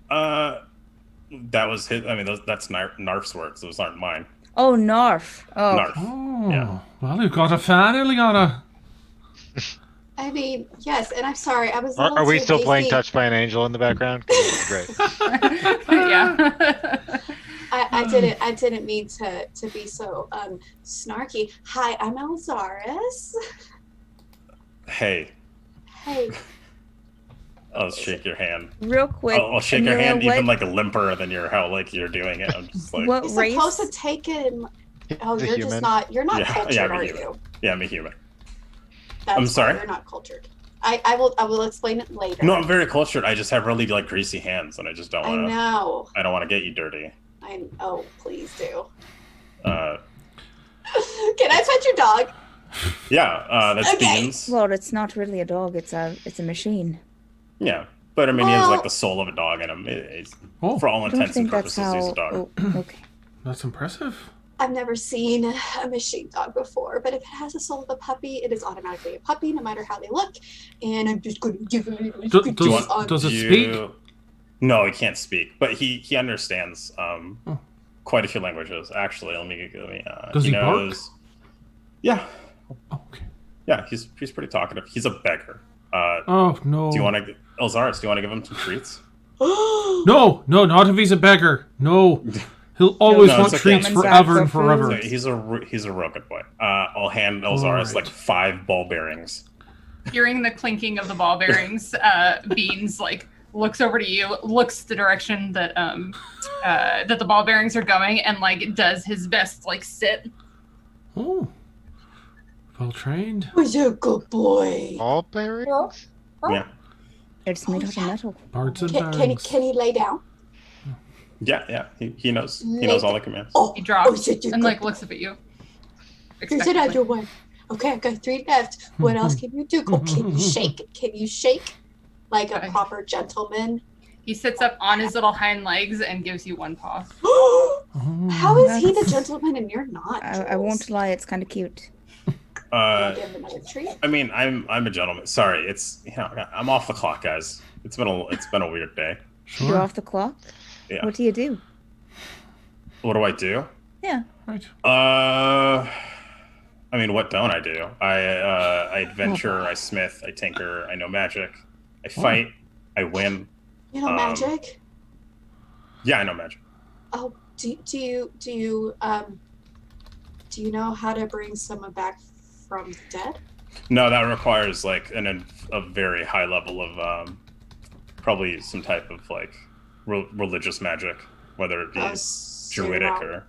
That was his. I mean, that's Narf's words. Those aren't mine. Oh, Narf. Oh, Narf. Oh, Yeah. well, you've got a fan, Ileana. I mean, yes, and I'm sorry. I was. a Are little we too still playing hasty. Touched by an Angel in the background? 'Cause this is great. Yeah. I didn't mean to be so snarky. Hi, I'm Elzaris. Hey, Hey, I'll shake your hand. real quick. I'll shake your Amelia, hand what, even like limper than how you're doing it. I'm just like, what you're race? supposed to take it. Oh, The you're human. just not. You're not Yeah, cultured, yeah, I'm a are human. you? yeah, I'm a human. That's I'm why sorry? You're not cultured. I will explain it later. No, I'm very cultured. I just have really like greasy hands, and I just don't I want to. know. I don't want to get you dirty. Oh, please do. Uh, Can I pet your dog? yeah, that's Okay. Beans. Well, it's not really a dog. It's a machine. Yeah, but I mean, he has Well- like the soul of a dog in him. Oh, For all I don't intents and think that's purposes, he's how. a dog. Oh, okay. that's impressive. I've never seen a machine dog before, but if it has the soul of a puppy, it is automatically a puppy, no matter how they look. And I'm just going to give it a Do- good does- juice on. does it You- speak? No, he can't speak, but he understands quite a few languages. Actually, let me. Does he bark? knows. Yeah, Okay. yeah, he's pretty talkative. He's a beggar. Oh no. Do you want to, Elzaris? Do you want to give him some treats? No, not if he's a beggar. No, he'll always no, want it's okay. treats Summons forever back and for forever. food. He's a real good boy. I'll hand Elzaris Alright. like 5 ball bearings. Hearing the clinking of the ball bearings, Beans like looks over to you, looks the direction that that the ball bearings are going, and like does his best like sit. Oh, well trained. Who's a good boy? All bearings? Yeah, It's made out of metal. Bards and Can barons. he lay down? yeah. He knows. He knows all the commands. Oh, He drops such a and good like boy. looks up at you. You said I expectantly. do one. Okay, I've got 3 left. What else can you do? Oh, can you shake? Can you shake like a Okay. proper gentleman? He sits up on his little hind legs and gives you one paw. How is he the That's- gentleman and you're not? I won't lie. It's kind of cute. I'll give him another treat. I mean, I'm a gentleman. Sorry, it's I'm off the clock, guys. It's been a weird day. Sure. You're off the clock. Yeah. What do you do? What do I do? Yeah. Right. I mean, what don't I do? I adventure, I smith, I tinker, I know magic, I fight, I win. You know magic? Yeah, I know magic. Oh, do you know how to bring someone back from the dead? No, that requires like a very high level of probably some type of like religious magic, whether it be So druidic you're or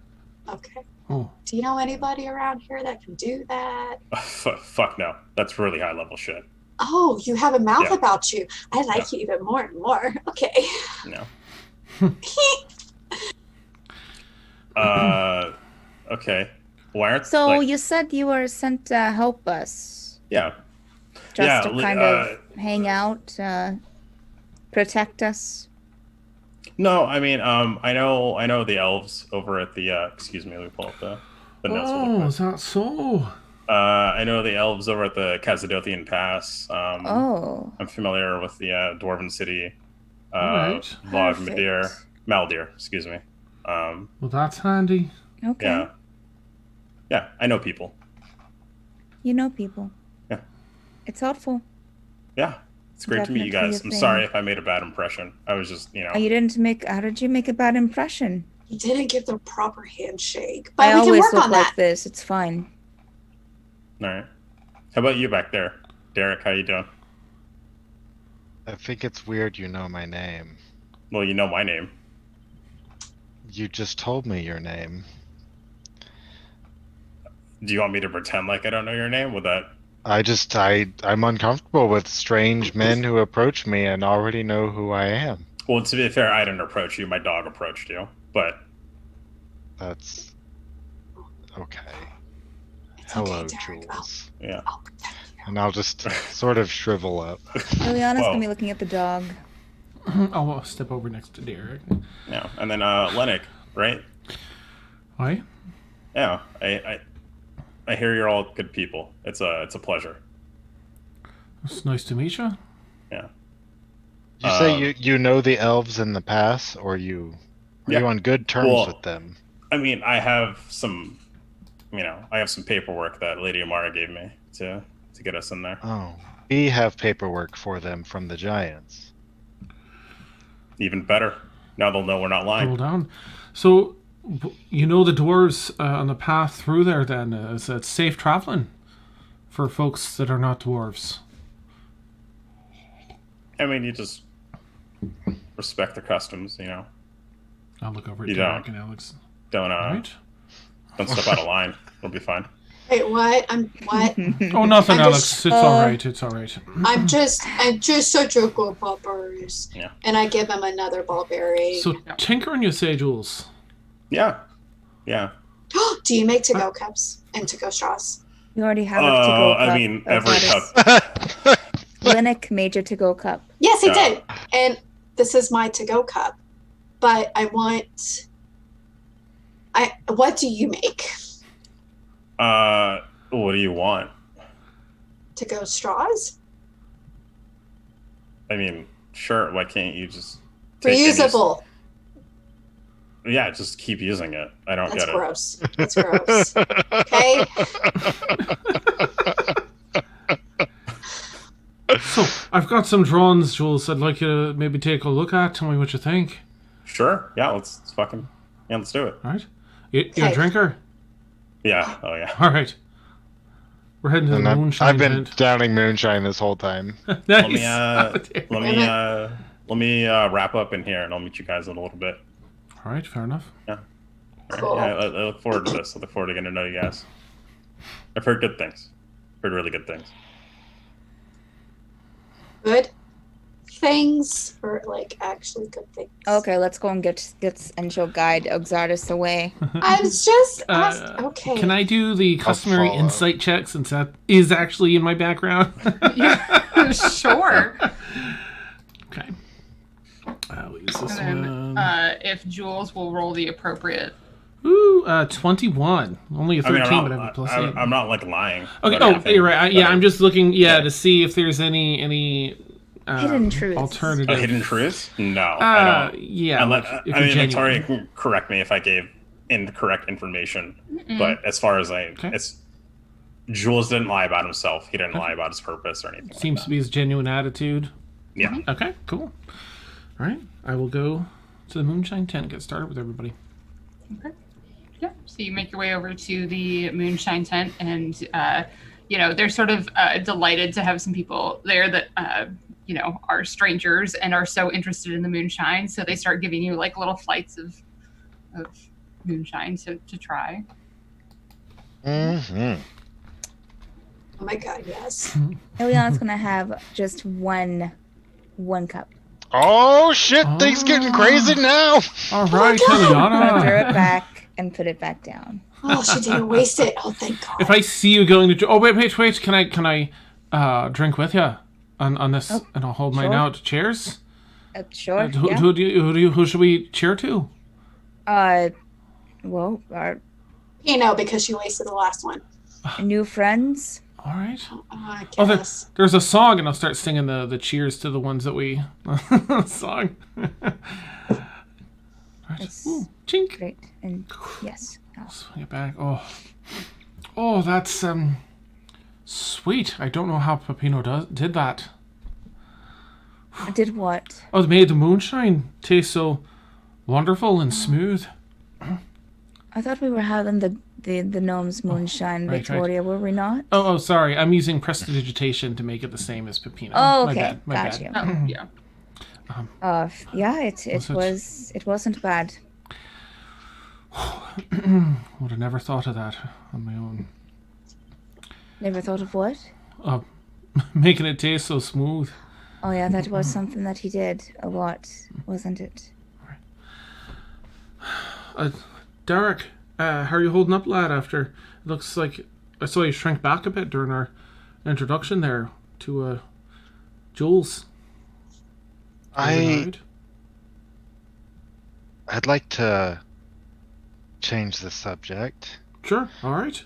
okay. Oh, Do you know anybody around here that can do that? fuck no. That's really high level shit. Oh, you have a mouth Yeah. about you. I like you even more and more. Okay. No. Okay. Why aren't So like, you said you were sent to help us, yeah. just Yeah, to kind of hang out, protect us. No, I mean, I know the elves over at the. Excuse me, let me pull up the notes. really oh, quick. is that so? I know the elves over at the Kazadothian Pass. Oh, I'm familiar with the Dwarven City. Alright. Maldir, excuse me. Well, that's handy. okay. Yeah. Yeah, I know people. You know people. Yeah. It's helpful. Yeah. It's great to meet you Definitely guys. a I'm thing. sorry if I made a bad impression. I was just, How did you make a bad impression? You didn't give the proper handshake, I but we can always work look on like that. this. It's fine. All right. How about you back there? Derek, how you doing? I think it's weird you know my name. Well, you know my name. You just told me your name. Do you want me to pretend like I don't know your name? Would that... I'm uncomfortable with strange men who approach me and already know who I am. Well, to be fair, I didn't approach you. My dog approached you. But That's okay. It's Hello, okay, Derek. Jules. yeah. I'll protect you. And I'll just sort of shrivel up. Ileana's Whoa. gonna be looking at the dog. I'll step over next to Derek. Yeah. And then Llennoc, right? Why? Yeah. I hear you're all good people. It's a pleasure. It's nice to meet you. Yeah. You say you know the elves in the pass, or are you on good terms with them? I mean, I have some paperwork that Lady Amara gave me to get us in there. Oh, we have paperwork for them from the giants. Even better. Now they'll know we're not lying. Roll down. So, you know the dwarves on the path through there then, it's safe traveling for folks that are not dwarves. I mean, you just respect the customs, I'll look over at You Derek don't. and Alex. Don't Right? don't step out of line. We'll be fine. Wait, what? What? Oh, nothing, I'm Alex. just- It's all right. It's all right. I'm just such a good poppers. Yeah. And I give him another ballberry. So, tinkering, you say, Jules? Yeah. Yeah. Do you make to-go cups and to-go straws? You already have a to-go cup. I mean, Oh, every that is- cup. Llennoc made your to-go cup. Yes, he Yeah. did. And this is my to-go cup. But what do you make? What do you want? To-go straws? I mean, sure. Why can't you just take any- Reusable. Yeah, just keep using it. I don't That's get gross. That's gross. Okay? So, I've got some drawings, Jules. I'd like you to maybe take a look at. Tell me what you think. it. Sure. Yeah, let's do it. All right? You're a Okay. drinker? Yeah. Oh yeah. All right. We're heading to And the moonshine I've been tent. downing moonshine this whole time. Nice. Let me let me wrap up in here, and I'll meet you guys in a little bit. All right, fair enough. All right, Cool. yeah, I look forward to this. I look forward to getting to know you guys. I've heard good things. Heard really good things. Good things or like actually good things. Okay, let's go and get and she'll guide Exardus away. I was just okay. Can I do the customary follow. insight check since that is actually in my background? Yeah, sure. Okay. I'll use this And one. then if Jules will roll the appropriate. Ooh, 21. Only a 13, I'm but I have a plus 8. I'm not like lying. Okay. about Oh, anything. you're right. I'm just looking. To see if there's any Hidden truths. alternative. A hidden truth? No, I don't. Yeah. Unless, like, if I you're mean, genuine. Victoria can correct me if I gave incorrect information. But as far as it's Jules didn't lie about himself. He didn't lie about his purpose or anything. Seems to be his genuine attitude. Yeah. Okay. Cool. All right. I will go to the moonshine tent. Get started with everybody. Okay. Yeah. So you make your way over to the moonshine tent, and they're sort of delighted to have some people there that are strangers and are so interested in the moonshine. So they start giving you like little flights of moonshine to try. Mm-hmm. Oh my god, yes. Ileana's gonna have just one cup. Oh shit! Things getting crazy now. All right, I'm gonna throw Ileana. it back and put it back down. Oh, she didn't waste it. Oh, thank God. If I see you going to, wait, can I drink with you on this, and I'll hold mine sure. out. Cheers. Sure. Who, Yeah. who should we cheer to? Well, You know, because she wasted the last one. new friends. All right. I Oh, guess. there's a song, and I'll start singing the cheers to the ones that we song. Right. It's Ooh, chink. great. And yes. Swing it back. Oh, that's sweet. I don't know how Pepino did that. I did what? Oh, it made the moonshine taste so wonderful and smooth. I thought we were having the gnomes moonshine, right, Victoria, were we not? Oh, sorry. I'm using prestidigitation to make it the same as Pepino. Oh, My okay. bad, my Got bad. you. Oh, yeah. Yeah, it wasn't bad. Would have never thought of that on my own. Never thought of what? Making it taste so smooth. Oh yeah, that was something that he did a lot, wasn't it? Derek, how are you holding up, lad? After it looks like I saw you shrink back a bit during our introduction there to Jules. I'd like to change the subject. Sure. All right.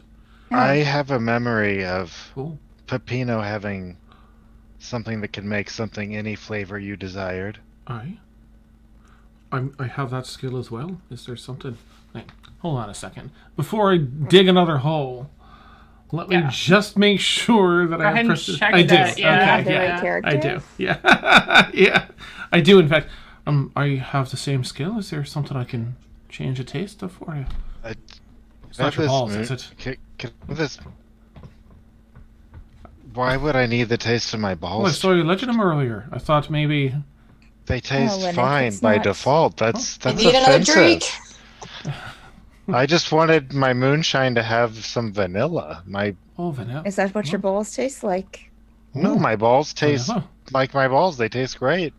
I have a memory of Cool. Pepino having something that can make something any flavor you desired. I have that skill as well. Is there something? Wait, hold on a second. Before I dig another hole, let me just make sure that Go I ahead have and pressed. check I do. that, yeah. Okay, The right yeah. character? I do. Yeah. Yeah. I do. In fact, I have the same skill. Is there something I can change the taste of for you? It's not your balls, is it? Why would I need the taste of my balls? Well, I saw you licking them earlier. I thought maybe. They taste Llennoc, fine it's by not- default. That's You need another offensive. drink. I just wanted my moonshine to have some vanilla. Oh, vanilla. Is that what your balls taste like? No, my balls taste Vanilla. like my balls. They taste great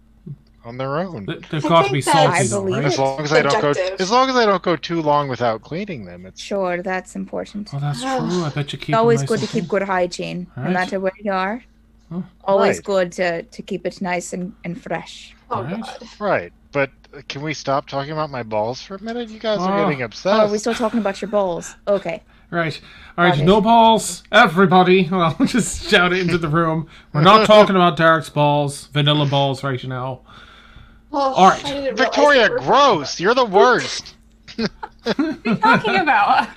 on their own. They've I got to be think that's- salty, I though, believe right? it. As long as I don't go, Subjective. as long as I don't go too long without cleaning them, it's Sure, that's important. Oh, that's true. I bet you keep. It's always them nice good to and keep good hygiene, no Right. matter where you are. Oh. Always Right. good to keep it nice and fresh. Oh Right. god. right. But can we stop talking about my balls for a minute? You guys are Oh. getting Oh, obsessed. are we still talking about your balls? Okay. Right. All right. Got it. No balls, everybody. Well, just shout it into the room. We're not talking about Derek's balls, vanilla balls, right now. Oh, All right. I didn't realize Victoria, they were- gross! You're the worst. What are you talking about?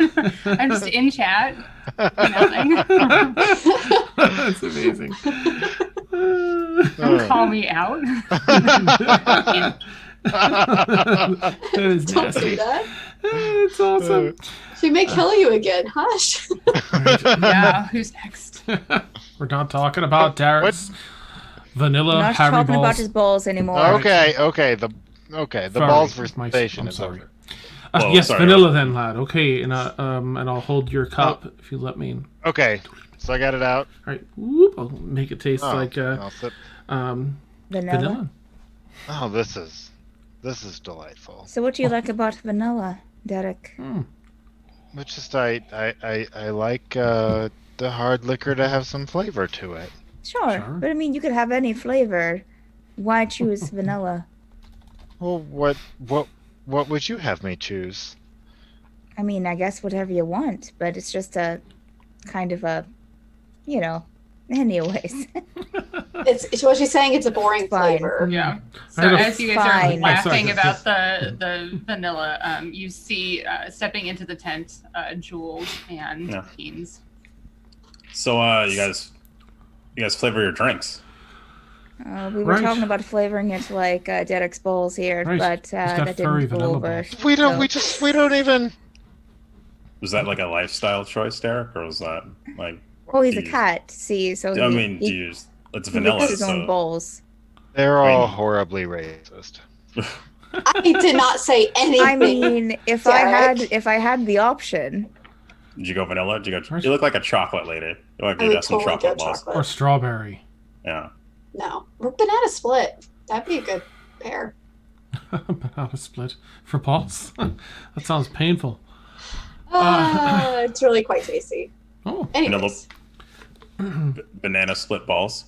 I'm just in chat. Nothing. That's amazing. Don't call me out. That is Don't nasty. do that. It's awesome. She may kill you again. Hush. Yeah, who's next? We're not talking about Derek's vanilla We're not Harry talking balls. about his balls anymore. Okay. The Sorry, balls my- versation I'm is sorry. over. Whoa, Yes, sorry. vanilla then, lad. Okay, and I'll hold your cup if you let me. Okay, so I got it out. All right, whoop, I'll make it taste Oh, like I'll sip. Vanilla. vanilla. Oh, this is delightful. So what do you like about vanilla, Derek? It's just I like the hard liquor to have some flavor to it. Sure. Sure. But I mean, you could have any flavor. Why choose vanilla? Well, what would you have me choose? I mean, I guess whatever you want, but it's just a kind of a, anyways. It's what she's saying. It's a boring Fine. flavor. Yeah. I So had a- as you guys are Fine. laughing Sorry. about the vanilla, you see stepping into the tent, Jules and Yeah. Beans. So, you guys flavor your drinks. We were Right. talking about flavoring it like Derek's balls here, Right. but He's got that furry didn't go vanilla over. balls. We don't. So- We don't even. Was that like a lifestyle choice, Derek, or was that like? Oh, he's a do you- cat. See, so I he, mean, do he, you? It's he vanilla, licks his own so balls. They're all Right. horribly racist. I did not say anything. I mean, if I had the option, did you go vanilla? Did you go? Right. You look like a chocolate lady. You look like I you would got some totally chocolate go balls. chocolate. Or strawberry. Yeah. No, or banana split. That'd be a good pair. Banana split for balls. That sounds painful. It's really quite tasty. Oh, Anyways, Banana split balls.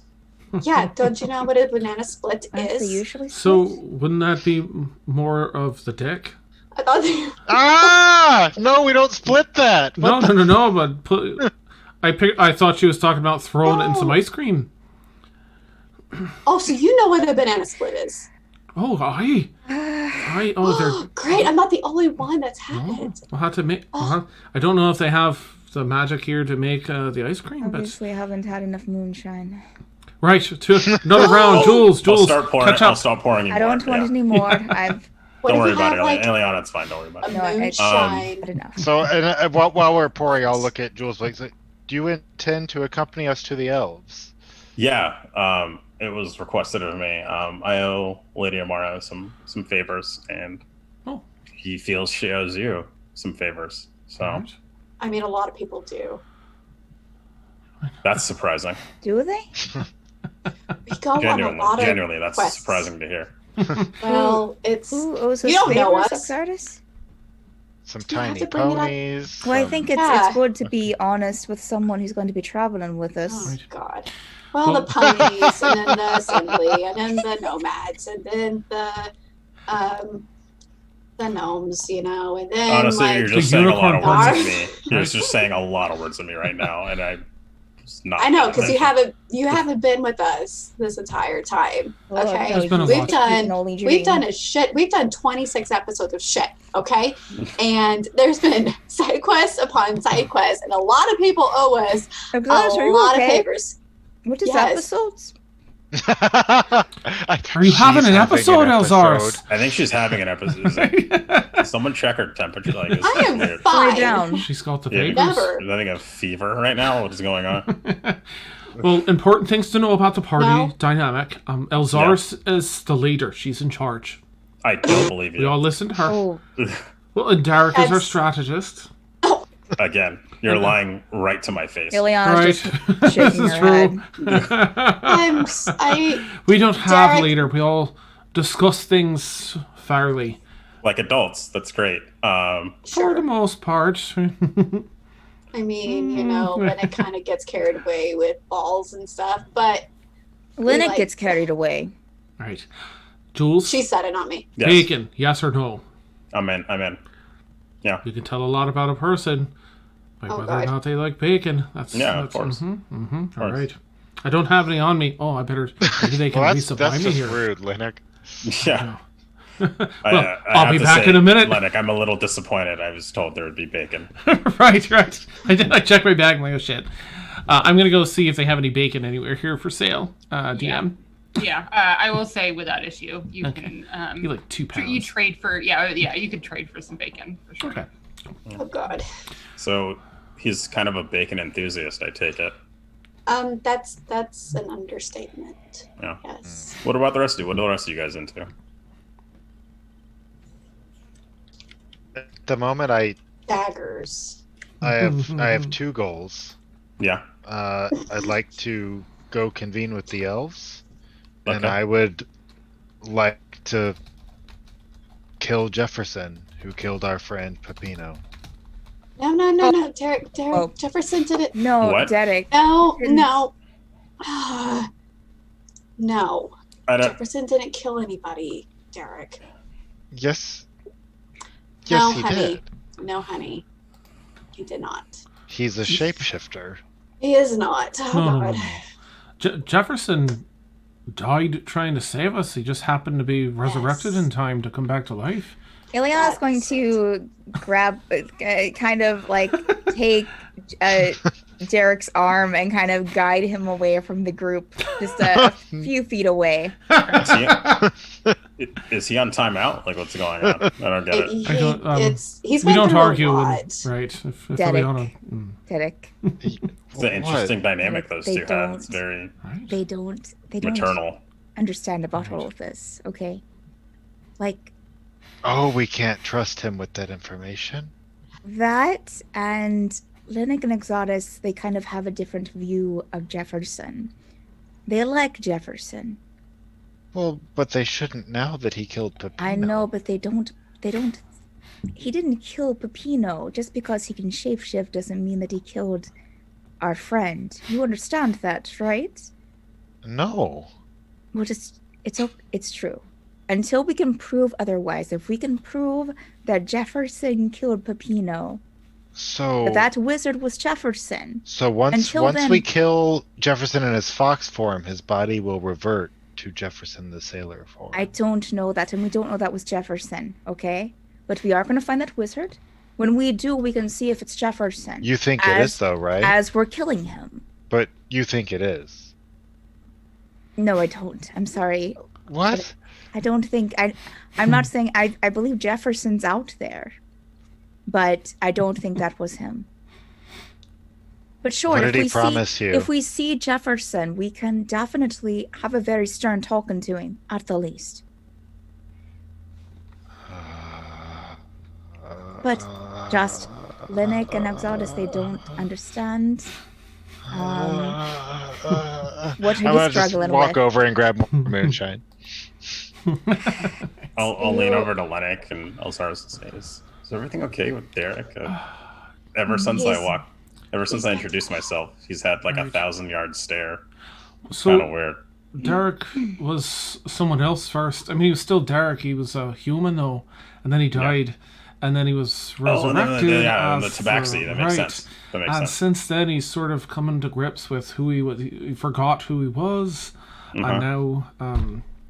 yeah. Don't you know what a banana split as they is? usually so split. wouldn't that be more of the dick? I thought they... Ah! No, we don't split that. No. But I thought she was talking about throwing it in some ice cream. Oh, so you know what a banana split is? Oh, they're Great! I'm not the only one that's had no. it. We'll have to make. I don't know if they have the magic here to make the ice cream, Obviously, I haven't had enough moonshine. Right, to another round. Jules, I'll start pouring. catch up. I'll stop pouring. I don't want any more. I've What Don't if worry you about have, it, like, Eliana. It's fine. Don't worry about a it. No, moonshine? had enough. So, and while we're pouring, I'll look at Jules. Like, do you intend to accompany us to the elves? Yeah. It was requested of me. I owe Lady Amara some favors, and he feels she owes you some favors. So I mean, a lot of people do. that's surprising. Do they? We go on a lot of Genuinely, that's quests. surprising to hear. Well, it's Who owes us you don't know favors, us. Oxardus? Some You have tiny to bring it up. ponies. Well, I some- think Yeah. it's good to be honest with someone who's going to be traveling with us. Oh God. Well, the ponies, and then the assembly, and then the nomads, and then the gnomes, and then Honestly, like you're just The saying a lot of unicorn words to ones. me. You're just saying a lot of words to me right now, and I'm just not. I know because you attention. haven't been with us this entire time. Well, Okay, no, There's been a we've lot. you can done only we've dream. done a shit. We've done 26 episodes of shit. Okay, and there's been side quests upon side quests, and a lot of people owe us a Oxardus, are you lot okay? of favors. What is Yes. episodes? Are you having an episode, Elzaris? I think she's having an episode. Someone check her temperature. Like, it's I am weird. Lay fine. down. She's got the Yeah. papers. Never. Is having a fever right now? What is going on? Well, important things to know about the party No. dynamic. Elzaris is the leader. She's in charge. I don't believe We all you. listen to her. Oh, Well, and Derek is our That's- strategist. Again, you're lying right to my face. Ileana's Right. just This shaking is her true. I We don't have a Derek- leader. We all discuss things fairly. Like adults. That's great. For the sure. most part. I mean, when it kind of gets carried away with balls and stuff, but Llennoc like- gets carried away. Right. Jules, she said it, not me. Yes. bacon, yes or no? I'm in. You can tell a lot about a person by Oh, whether or God. not they like bacon. That's Of course. All course. right. I don't have any on me. Oh, I better. Maybe they can Well, that's resupply me just here. rude, Llennoc. Yeah. Well, I I'll have be to back say, in a minute. Llennoc, I'm a little disappointed. I was told there would be bacon. right. I checked my bag. I'm like, oh shit. I'm gonna go see if they have any bacon anywhere here for sale. DM. Yeah, I will say without issue, you Okay. can. You like 2 pounds. You trade for you could trade for some bacon for sure. Okay. Oh God. So he's kind of a bacon enthusiast, I take it. That's an understatement. Yeah. Yes. What about the rest of you? What are the rest of you guys into? At the moment, I Daggers. have 2 goals. Yeah. I'd like to go convene with the elves, and Okay. I would like to kill Jefferson, who killed our friend Pepino. No, Derek. Oh. Jefferson did it. No, What? Derek. No. Didn't- No. I don't. Jefferson didn't kill anybody, Derek. Yes. No, Yes, he honey. did. No, honey. He did not. He's a shapeshifter. He is not. Oh, No, no, God. no. Jefferson died trying to save us. He just happened to be resurrected Yes. in time to come back to life. Ileana's going to grab, kind of like take Derek's arm and kind of guide him away from the group, just a few feet away. Is he on timeout? Like, what's going on? I don't get it. I don't, He's we been don't through argue, a when, lot. right? If Derek. Ileana, Derek, It's an interesting dynamic those They two have. It's don't. very right? they don't maternal. understand about all of this, okay? Like, Oh, we can't trust him with that information? that and Llennoc and Exodus, they kind of have a different view of Jefferson. They like Jefferson. Well, but they shouldn't now that he killed Pepino. I know, but they don't. He didn't kill Pepino. Just because he can shapeshift doesn't mean that he killed our friend. You understand that, right? No. Well, it's true. Until we can prove otherwise, if we can prove that Jefferson killed Pepino, So But that wizard was Jefferson. So once Until then- we kill Jefferson in his fox form, his body will revert to Jefferson the sailor form. I don't know that, and we don't know that was Jefferson, okay? But we are going to find that wizard. When we do, we can see if it's Jefferson. You think it is though, right? As we're killing him. But you think it is. No, I don't. I'm sorry. What? I don't think... I'm not saying... I believe Jefferson's out there. But I don't think that was him. But sure, What did he promise you? If we see Jefferson, we can definitely have a very stern talking to him, at the least. But just Llennoc and Exodus, they don't understand. What are you struggling just walk with? over and grab more moonshine. I'll lean over to Llennoc and Elsaris and say, "Is everything okay with Derek? Ever since I introduced myself, he's had like a 1,000-yard stare. So Kind of weird." Derek was someone else first. I mean, he was still Derek. He was a human though, and then he died, and then he was resurrected. In the as Tabaxi. That makes sense. That makes And sense. since then, he's sort of coming to grips with who he was. He forgot who he was, and now,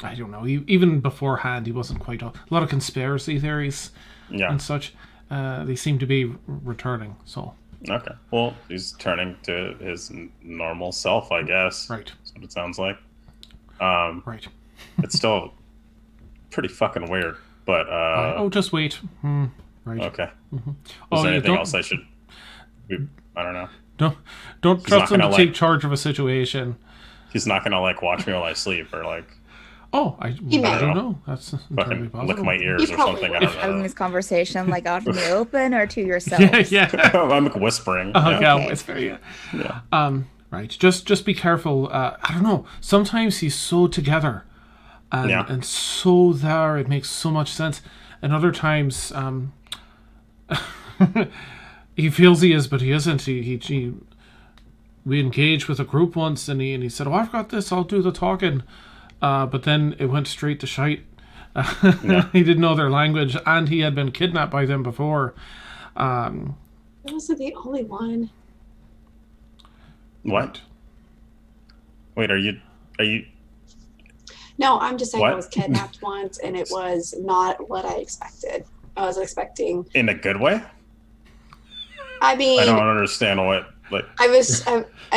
I don't know. Even beforehand, he wasn't quite a lot of conspiracy theories and such. They seem to be returning. So Okay. Well, he's turning to his normal self, I guess. right, That's what it sounds like. right. It's still pretty fucking weird, but Oh, just wait. Right. okay. Is Oh, there yeah, anything don't- else I should? I don't know. Don't not trust him to gonna, take charge of a situation. He's not gonna like watch me while I sleep or like Oh, I may. don't know. That's entirely fucking possible. lick my ears He or probably something. I will. don't Having know. this conversation, like, out in the open or to yourself? Yeah. I'm whispering. Oh, yeah. yeah, Okay. it's very. Yeah. Right. Just be careful. I don't know. Sometimes he's so together, and Yeah. and so there it makes so much sense. And other times, he feels he is, but he isn't. We engaged with a group once, and he said, "Oh, I've got this. I'll do the talking." But then it went straight to shite. He didn't know their language, and he had been kidnapped by them before. That wasn't the only one. What? Wait, are you? No, I'm just saying I What? was kidnapped once, and it was not what I expected. I was expecting. In a good way? I mean, I don't understand what. Like, I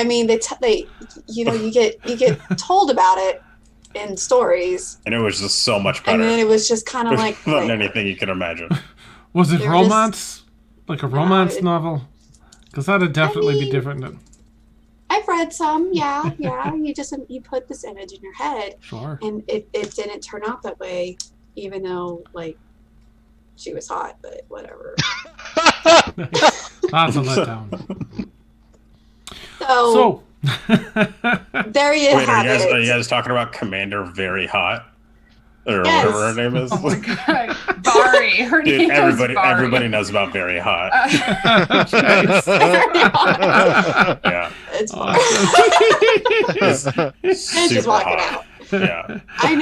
mean, they, you get told about it in stories, and it was just so much and better then it was just kind of like than anything you could imagine. Was it They were romance? Like a romance it- novel? Because that'd definitely be mean- different. Than, I've read some. Yeah. You put this image in your head, sure. and it didn't turn out that way, even though like she was hot, but whatever. That's a letdown. So, there you Wait, have are you it. guys talking about Commander Very Hot? Or Yes. whatever her name is? Oh my god, Bari. Her Dude, name everybody is Bari. everybody knows about Very Hot. Yeah. It's fine. Awesome. It's And just super walking hot. out. Yeah. I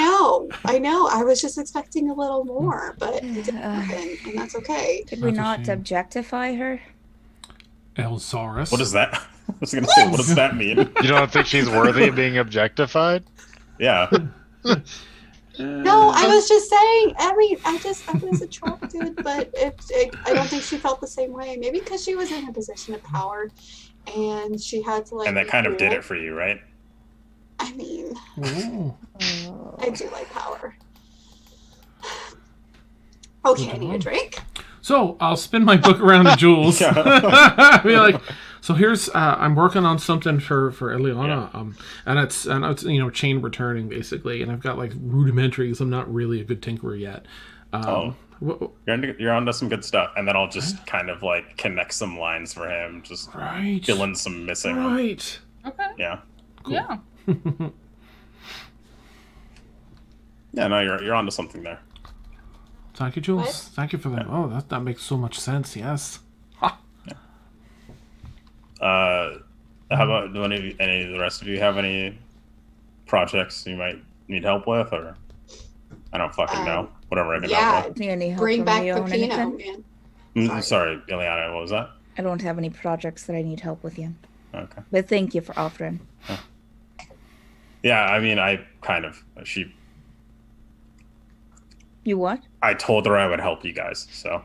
know. I was just expecting a little more, but it didn't happen, and that's okay. Could we That's a not shame. objectify her? Elsaurus. What is that? I was gonna say, what does that mean? You don't think she's worthy of being objectified? Yeah. No, I was just saying. I mean, I was attracted, but I don't think she felt the same way. Maybe because she was in a position of power, and she had to like. And that kind of be did cool. it for you, right? I mean, Oh. I do like power. Okay, I need a drink. So I'll spin my book around to Jules. Yeah. Be like, so here's I'm working on something for Eliana, and it's chain returning basically, and I've got like rudimentary because I'm not really a good tinkerer yet. You're onto some good stuff, and then I'll just kind of like connect some lines for him, just Right. fill in some missing. Right. Okay. Yeah. Cool. Yeah. Yeah. No, you're onto something there. Thank you, Jules. What? Thank you for that. Oh, that makes so much sense. Yes. How about do any of the rest of you have any projects you might need help with, or I don't fucking know. Whatever I can help with. Need any help Bring from back you on Pepino, anything? man. Sorry, Ileana, what was that? I don't have any projects that I need help with yet. Okay. But thank you for offering. Yeah, I mean, You what? I told her I would help you guys, so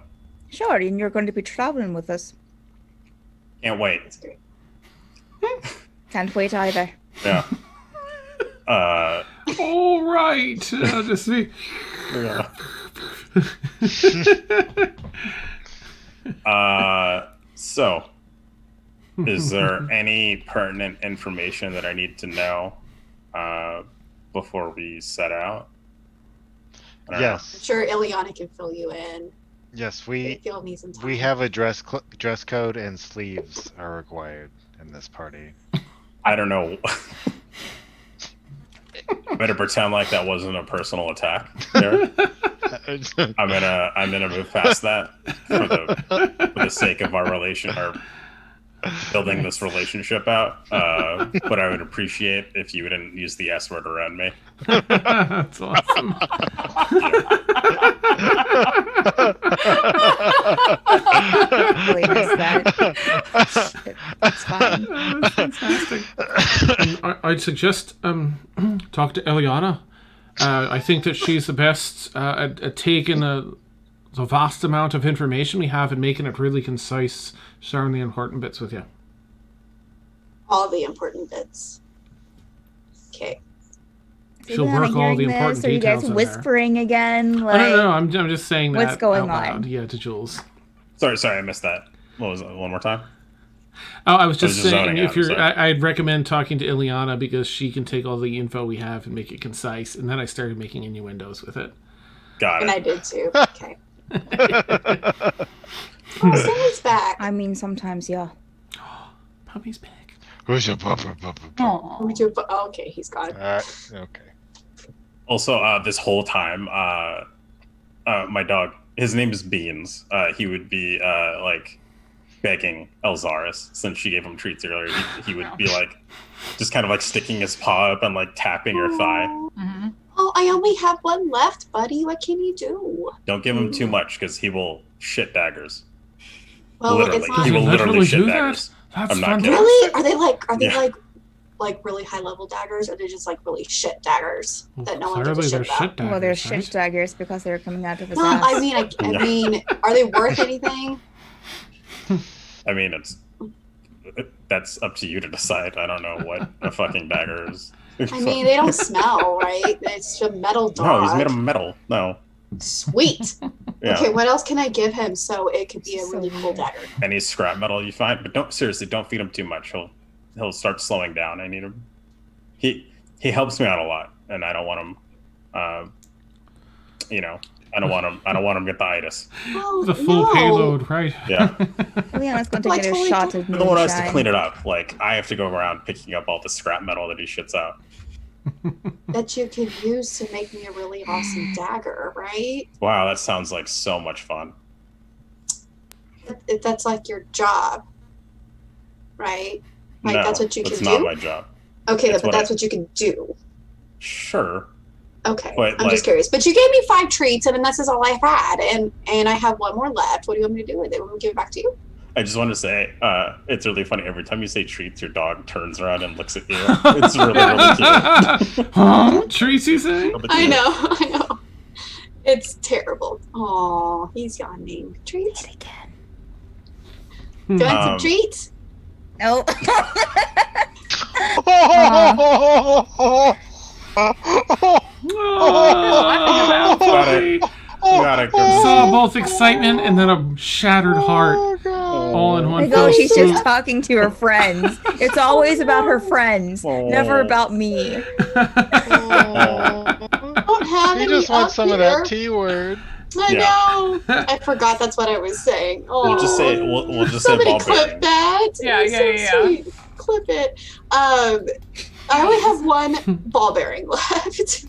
Sure, and you're going to be traveling with us. can't wait. That's great. Can't wait either. Yeah. All right. Just see. Yeah. So, is there any pertinent information that I need to know before we set out? I don't know. I'm sure Ileana can fill you in. Yes, If you'll need some time. we have a dress code, and sleeves are required in this party. I don't know. I'm gonna pretend like that wasn't a personal attack there. I'm gonna move past that for the sake of our relation, or building this relationship out. But I would appreciate if you wouldn't use the S word around me. That's awesome. Really miss that. It's fine. That's fantastic. I'd suggest talk to Eliana. I think that she's the best at taking the vast amount of information we have and making it really concise, sharing the important bits with you. All the important bits. Okay. She'll work all the important Are you details guys in whispering again? there. Like, No, I'm just saying that what's going out loud. on? Yeah, to Jules. Sorry, I missed that. What was it? One more time? Oh, I was just just saying, zoning if out, you're, sorry. I'd recommend talking to Ileana because she can take all the info we have and make it concise. And then I started making innuendos with it. Got And it. I did too. Okay. Oh, Sally's back. I mean, sometimes, yeah. Puppy's back. Aw. Oh, okay, he's gone. Okay. Also, this whole time, my dog, his name is Beans. He would be like begging Elzaris, since she gave him treats earlier. He would be like, just kind of like sticking his paw up and like tapping her thigh. Mhm. Oh, I only have one left, buddy. What can you do? Don't give him too much because he will shit daggers. Well, Literally. it's not He will literally shit do daggers. That's I'm not fantastic. kidding. really. Are they Yeah. like really high level daggers, or are they just like really shit daggers that no one gives a Clearly shit they're about? shit daggers, Well, they're right? shit daggers because they're coming out of his Well, ass. I mean, are they worth anything? I mean, that's up to you to decide. I don't know what a fucking dagger is. I mean, they don't smell, right? It's a metal dog. No, he's made of metal. No. Sweet. Yeah. Okay, what else can I give him so it could be a So really cool weird. dagger? Any scrap metal you find, but don't feed him too much. He'll start slowing down. I need him. He helps me out a lot, and I don't want him. I don't want him to get the itis. Oh, The full no. payload, right? Yeah. Leon's going to Well, I get a totally shot don't- of You're the one who has to moonshine. clean it up. Like I have to go around picking up all the scrap metal that he shits out. That you could use to make me a really awesome dagger, right? Wow, that sounds like so much fun. That's like your job, right? Like No, that's what you that's can not do. my job. Okay, that's but what that's I- what you can do. Sure. Okay, But, I'm like- just curious. But you gave me 5 treats, and this is all I had, and I have one more left. What do you want me to do with it? Want me to give it back to you? I just want to say, it's really funny. Every time you say treats, your dog turns around and looks at you. It's really, really cute. Huh? Treats, you say? Really I cute. know. It's terrible. Oh, he's yawning. Treats? Again. Do you want some Um, treats? No. Oh, puppy. You gotta go. Saw both excitement and then a shattered heart all in one Like, oh, fell she's swoop. just talking to her friends. It's always about her friends, never Oh. about me. I don't have He any just wants up some of here. that T word. I Yeah. know. I forgot that's what I was saying. Oh. We'll just say we'll just say Somebody ball clip bearing. that. Yeah, It's yeah. sweet. Clip it. I only have one ball bearing left.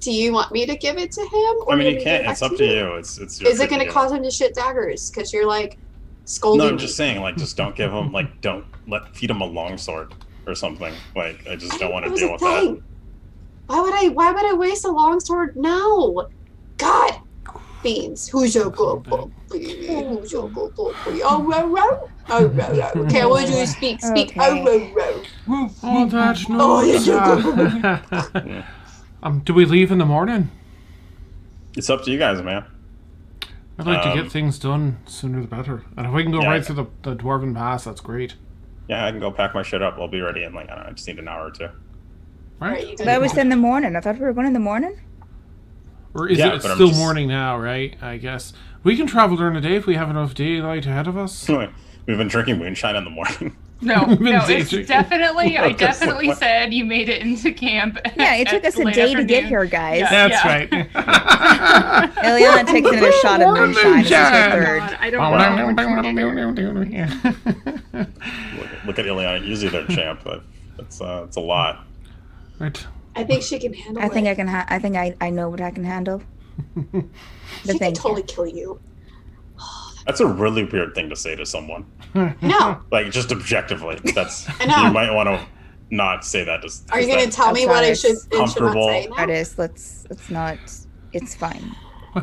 Do you want me to give it to him? Or I mean, do you want me to can't. give it It's back up to you. It's your. Is it going to freaking- cause him to shit daggers? Because you're like scolding No, I'm me. just saying. Like, just don't give him. Like, don't feed him a longsword or something. Like, I just I don't want to know deal it with was a that. thing. Why would I waste a longsword? No. God. beans. Who's your good boy? Who's your good boy? Oh, row. Oh, row. Okay, I want you to speak. Okay. Oh, row. Oh, that's Oh, nice. yeah. Do we leave in the morning? It's up to you guys, man. I'd like to get things done sooner the better. And if we can go right through the Dwarven Pass, that's great. Yeah, I can go pack my shit up. I'll be ready in like, I don't know, I just need an hour or two. Right? That was in the morning. I thought we were going in the morning. Or is Yeah, it but I'm still just- morning now, right? I guess. We can travel during the day if we have enough daylight ahead of us. We've been drinking moonshine in the morning. No, it's Daydream. definitely. I Okay, so definitely what? said you made it into camp. Yeah, it took at us a late day to get afternoon. here, guys. Yeah. That's right. Ileana takes another shot of moonshine. This is her third. God, I don't know. Look at Ileana. Usually they're champ, but it's a lot. Right. I think she can handle I think it. I can. I think I know what I can handle. She can thank you. totally kill you. That's a really weird thing to say to someone. No. Like, just objectively. That's I know. You might want to not say that. Just Are you going to tell me what I should and should not comfortable. say now? That is. Let's not. It's fine.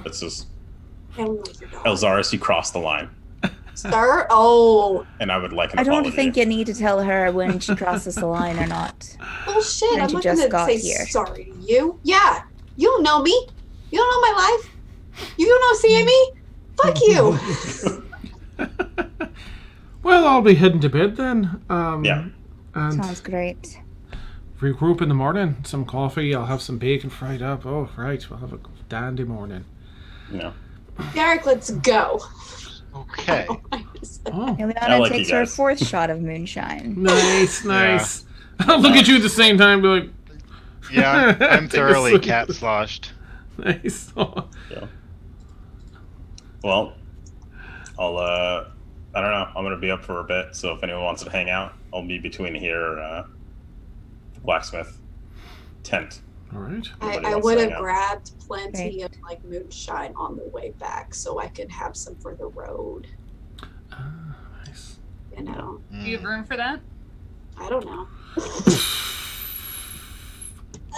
It's just, I don't like your dog. Elzaris, you crossed the line. Sir? Oh. And I would like an I don't apology. think you need to tell her when she crosses the line or not. Bullshit. And I'm you not just going to got say here. sorry to you. Yeah. You don't know me. You don't know my life. You don't know CME. Fuck you. Well, I'll be heading to bed then. Yeah. And Sounds great. regroup in the morning. Some coffee. I'll have some bacon fried up. Oh, right. We'll have a dandy morning. Yeah. Derek, let's go. Okay. Oh, Ileana like you takes her guys. fourth shot of moonshine. nice, nice. I'll look at you at the same time and be like, Yeah, I'm Take a thoroughly swig. cat sloshed. nice. Oh. Yeah. Well, I don't know. I'm gonna be up for a bit, so if anyone wants to hang out, I'll be between here, the blacksmith tent. All right. Everybody I wants would to have hang out. grabbed plenty of like moonshine on the way back so I could have some for the road. Nice. You know, Do you have room for that? I don't know.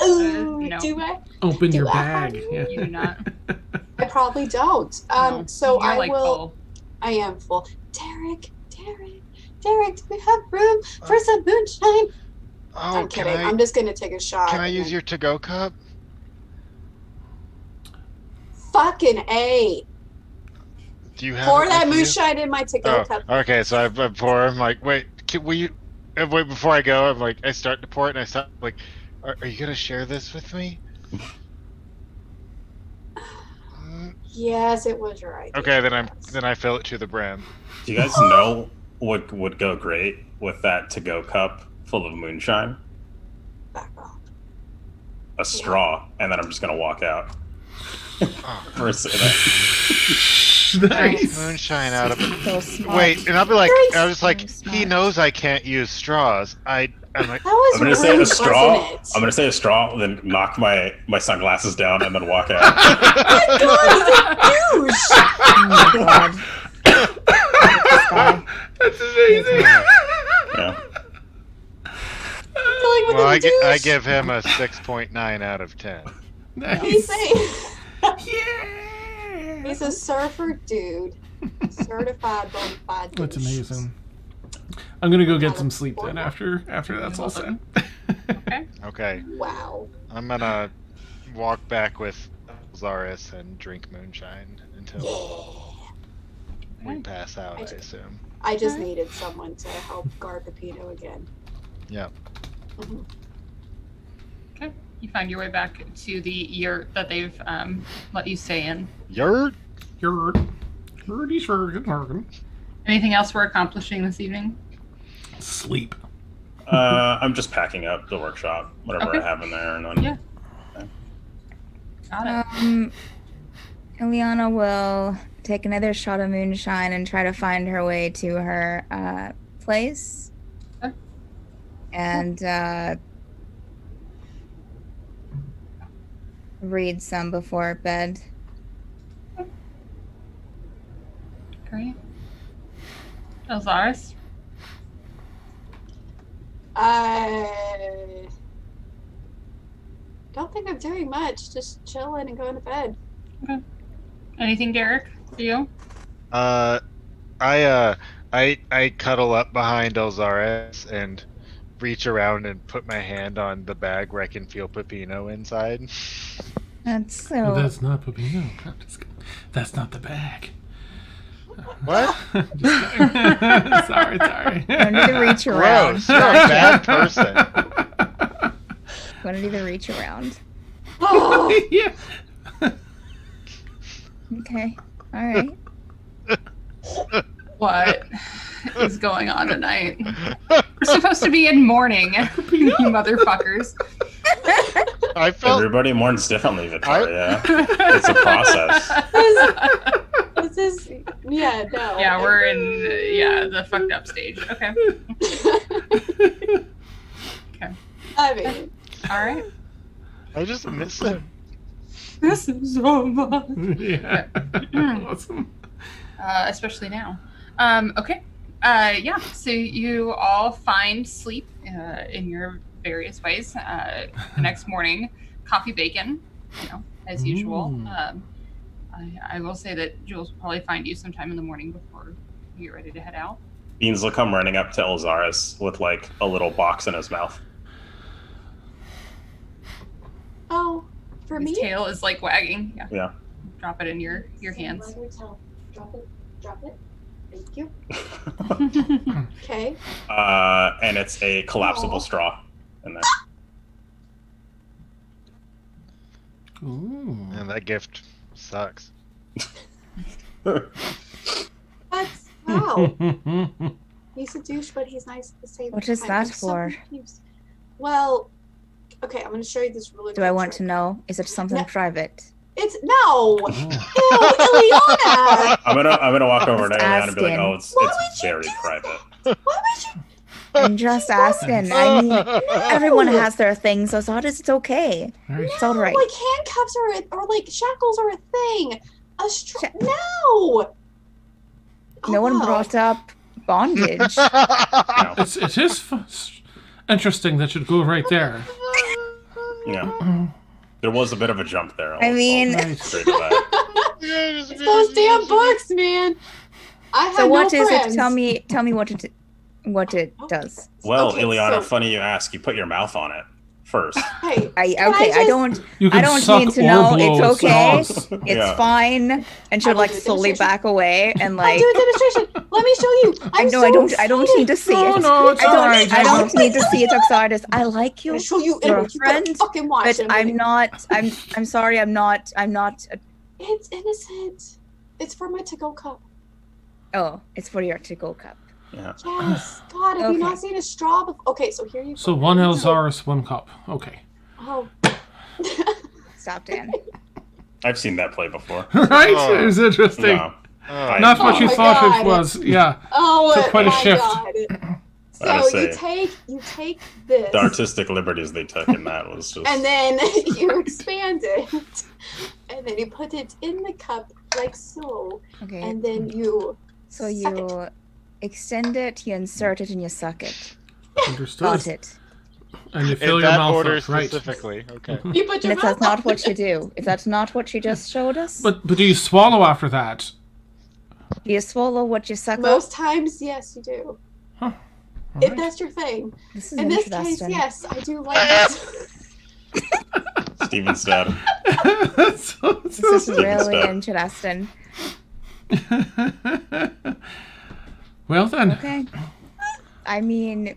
Oh, no. do I? Open Do your I? bag. Yeah. You do not. I probably don't. No. So You're I like will. full. I am full. Derek, do we have room for some moonshine? Oh, I'm can kidding. I, I'm just gonna take a shot. can I and use then- your to-go cup? fucking A? Do you have Pour it that with you? moonshine in my to-go cup. Oh, okay. So I pour. I'm like, wait, will you? Wait, before I go, I'm like, I start to pour it, and I stop. Like, are you gonna share this with me? Yes, it was your idea. Okay, then I fill it to the brim. Do you guys know what would go great with that to-go cup full of moonshine? Back off. A straw, and then I'm just gonna walk out. Or say that. Nice. Moonshine out of it. So smart. Wait, and I'll be like, Very I was just like, smart. he knows I can't use straws. I'm like, That was I'm gonna rude, say a straw. wasn't it? I'm gonna say a straw, then knock my sunglasses down, and then walk out. God, he's a douche. Oh my god. This guy. That's amazing. Yeah. Like, what well, a I douche. give him a 6.9 out of 10. He's Nice. a, Yeah. he's a surfer dude. Certified bona fide That's douche. amazing. I'm gonna go get some sleep then after that's all said. Okay, Wow. I'm gonna walk back with Zaris and drink moonshine until we pass out, I assume. I just needed someone to help guard Pepino again. Yep. Mhm. Okay. You find your way back to the yurt that they've let you stay in. Yurt? Anything else we're accomplishing this evening? Sleep. I'm just packing up the workshop, whatever Okay. I have in there, and then Yeah. Got it. Ileana will take another shot of moonshine and try to find her way to her place. Okay. And read some before bed. Great. Elzaris? I don't think I'm doing much. Just chilling and going to bed. Okay. Anything, Derek? For you? I cuddle up behind Elzaris and reach around and put my hand on the bag where I can feel Pepino inside. That's Well, so. that's not Pepino. That's not the bag. What? Sorry. I need to reach around. Gross! You're a bad person. I need to reach around. Yeah. Okay. All right. What is going on tonight? We're supposed to be in mourning, you motherfuckers. I felt Everybody mourns differently, Victoria. It's a process. This is yeah, no. Yeah, we're in the fucked up stage. Okay. Okay. I mean, All right. I just miss him. This is so fun. Yeah. Awesome. Especially now. Okay. Yeah. So you all find sleep in your various ways. The next morning, coffee, bacon, as usual. I will say that Jules will probably find you sometime in the morning before you get ready to head out. Beans will come running up to Elzaris with like a little box in his mouth. oh, for His me. tail is like wagging. Yeah. Yeah. Drop it in your hands. Leather tail. Drop it. Thank you. Okay. And it's a collapsible Aw. straw in there. Ooh. And that gift sucks. That's wow. He's a douche, but he's nice at the same time. What is that I'm so for? confused. Well, okay, I'm going to show you this really Do cool I want to trick. know? Is it something No. private? It's no. Oh. Ew, Ileana. I'm gonna walk over to Just Eliana and be like, asking. "Oh, it's Why would you very do private." Why would you? I'm just asking. I mean, everyone has their things, so it's okay. Right. It's all right. Like handcuffs or like shackles are a thing. A no. No one wow. brought up bondage. No. It is interesting that should go right there. Yeah. There was a bit of a jump there. I mean- Right. straight to that. It's those damn books, man. I have So what no is friends. it? Tell me what it does. Well, Okay, Ileana, so- funny you ask. You put your mouth on it first. Hey, I Can I just- don't You I can don't suck need to or know. blow It's okay. sauce. It's Yeah. fine. And she'll will like do a slowly demonstration. back away and I'll like do a demonstration. Let me show you. I know I don't need to see No, it. no, it's alright. I don't need to see it, Oxardus. I like I'm you, gonna show you. You're a You gotta friend, fucking watch but it. I'm not. I'm sorry. I'm not. It's innocent. It's for my to-go cup. Oh, it's for your to-go cup. Yeah. Yes. God, have you not seen a straw before? Okay, so here you go. So one Elzaris, one cup. Okay. Oh. Stop, Dan. I've seen that play before. Right? Oh. It's interesting. No. Not what Oh you my thought God. it was. Yeah. Oh, Took quite a my shift. God. Gotta So you say, take this, the artistic liberties they took in that was just. and then you expand it, and then you put it in the cup like so, Okay. and then you So suck you extend it, you insert it, and you suck it. Understood. Got it. And you In fill your that mouth order up, right? specifically. Okay. you put your And if that's mouth not on what you it. do, if that's not what you just showed us, But do you swallow after that? do you swallow what you suck up? Most times, yes, you do. Huh. If Alright. that's your thing. This is In this case, interesting. yes, I do like it. Steven's dead. So- This is really stuff. interesting. well then, Okay. I mean,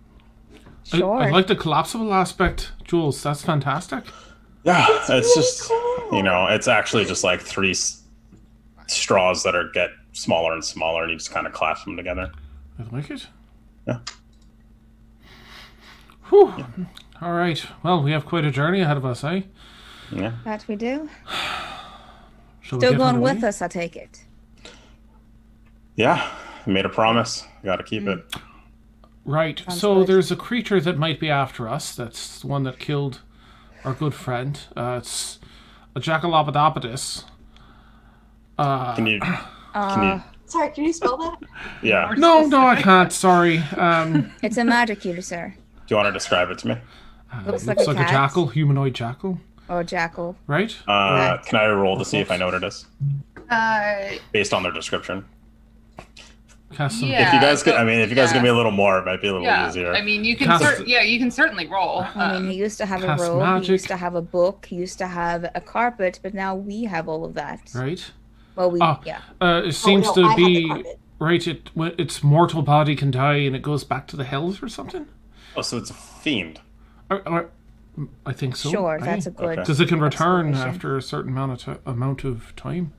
I sure. like the collapsible aspect, Jules. That's fantastic. Yeah, it's really just cool. it's actually just like three straws that are get smaller and smaller, and you just kind of clasp them together. I like it. Yeah. Whew. All right. Well, we have quite a journey ahead of us, eh? Yeah. That we do. Shall we Still get going underway? with us, I take it. Yeah. I made a promise. Got to keep it. Right. Sounds so good. there's a creature that might be after us. That's the one that killed our good friend. It's a Jackalopadopodus. Can you? Sorry, can you spell that? Yeah. Do No, I can't. Sorry. It's a magic user. you want to describe it to me? Looks looks like a like a cat. jackal, humanoid jackal. Or jackal. Right? Can I roll to see if I know what it is? based on their description. Cast some. Yeah. If you guys could, so- if you guys yeah. give me a little more, it might be a little Yeah, easier. I mean, you can Cast- you can certainly roll. I mean, he used to have a Cast robe, magic. he used to have a book, he used to have a carpet, but now we have all of that. Right. Well, we, Ah. yeah. It seems I to have the be carpet. right. Its mortal body can die, and it goes back to the hells or something. Oh, so it's a fiend. I think so. Sure, aye. that's a good. Okay. Because it can return explanation. after a certain amount of time.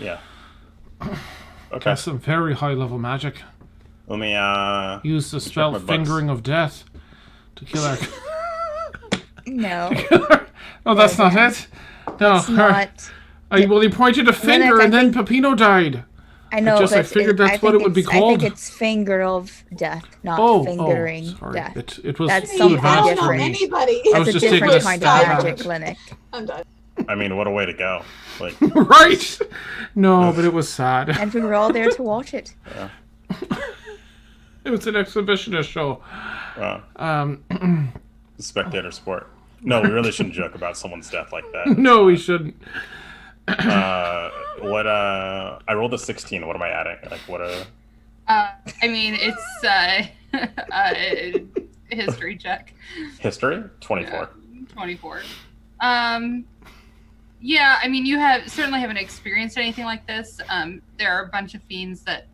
Yeah. Okay. That's some very high level magic. Let me Use the check spell my books. Fingering of Death to kill our. No, Oh, that's not it. No, it's not. well, he pointed a finger, I and then think- Pepino died. I know, I but figured that's I what think it would be it's- called. I think it's finger of death, not Oh, fingering sorry. death. It was That's too something I advanced don't for know me. anybody. I was That's a just taking different a kind stab of at magic, it. Llennoc. I'm done. I mean, what a way to go. Like, Right. No, but it was sad. And we were all there to watch it. It was an exhibitionist show. spectator sport. No, we really shouldn't joke about someone's death like that. No, we shouldn't. I rolled a 16. What am I adding? Like, what a... I mean, it's a history check. History? 24. 24. Yeah, I mean, you certainly haven't experienced anything like this. There are a bunch of fiends that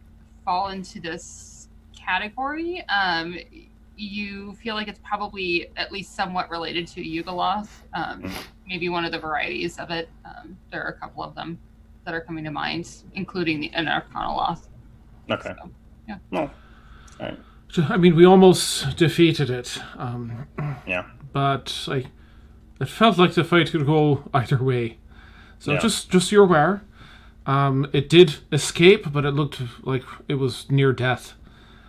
fall into this category. You feel like it's probably at least somewhat related to Yugoloth. Maybe one of the varieties of it. There are a couple of them that are coming to mind, including an Arcanoloth. Okay. So, yeah. No. All right. I mean, we almost defeated it. Yeah. But it felt like the fight could go either way. So Yeah. just so you're aware, it did escape, but it looked like it was near death.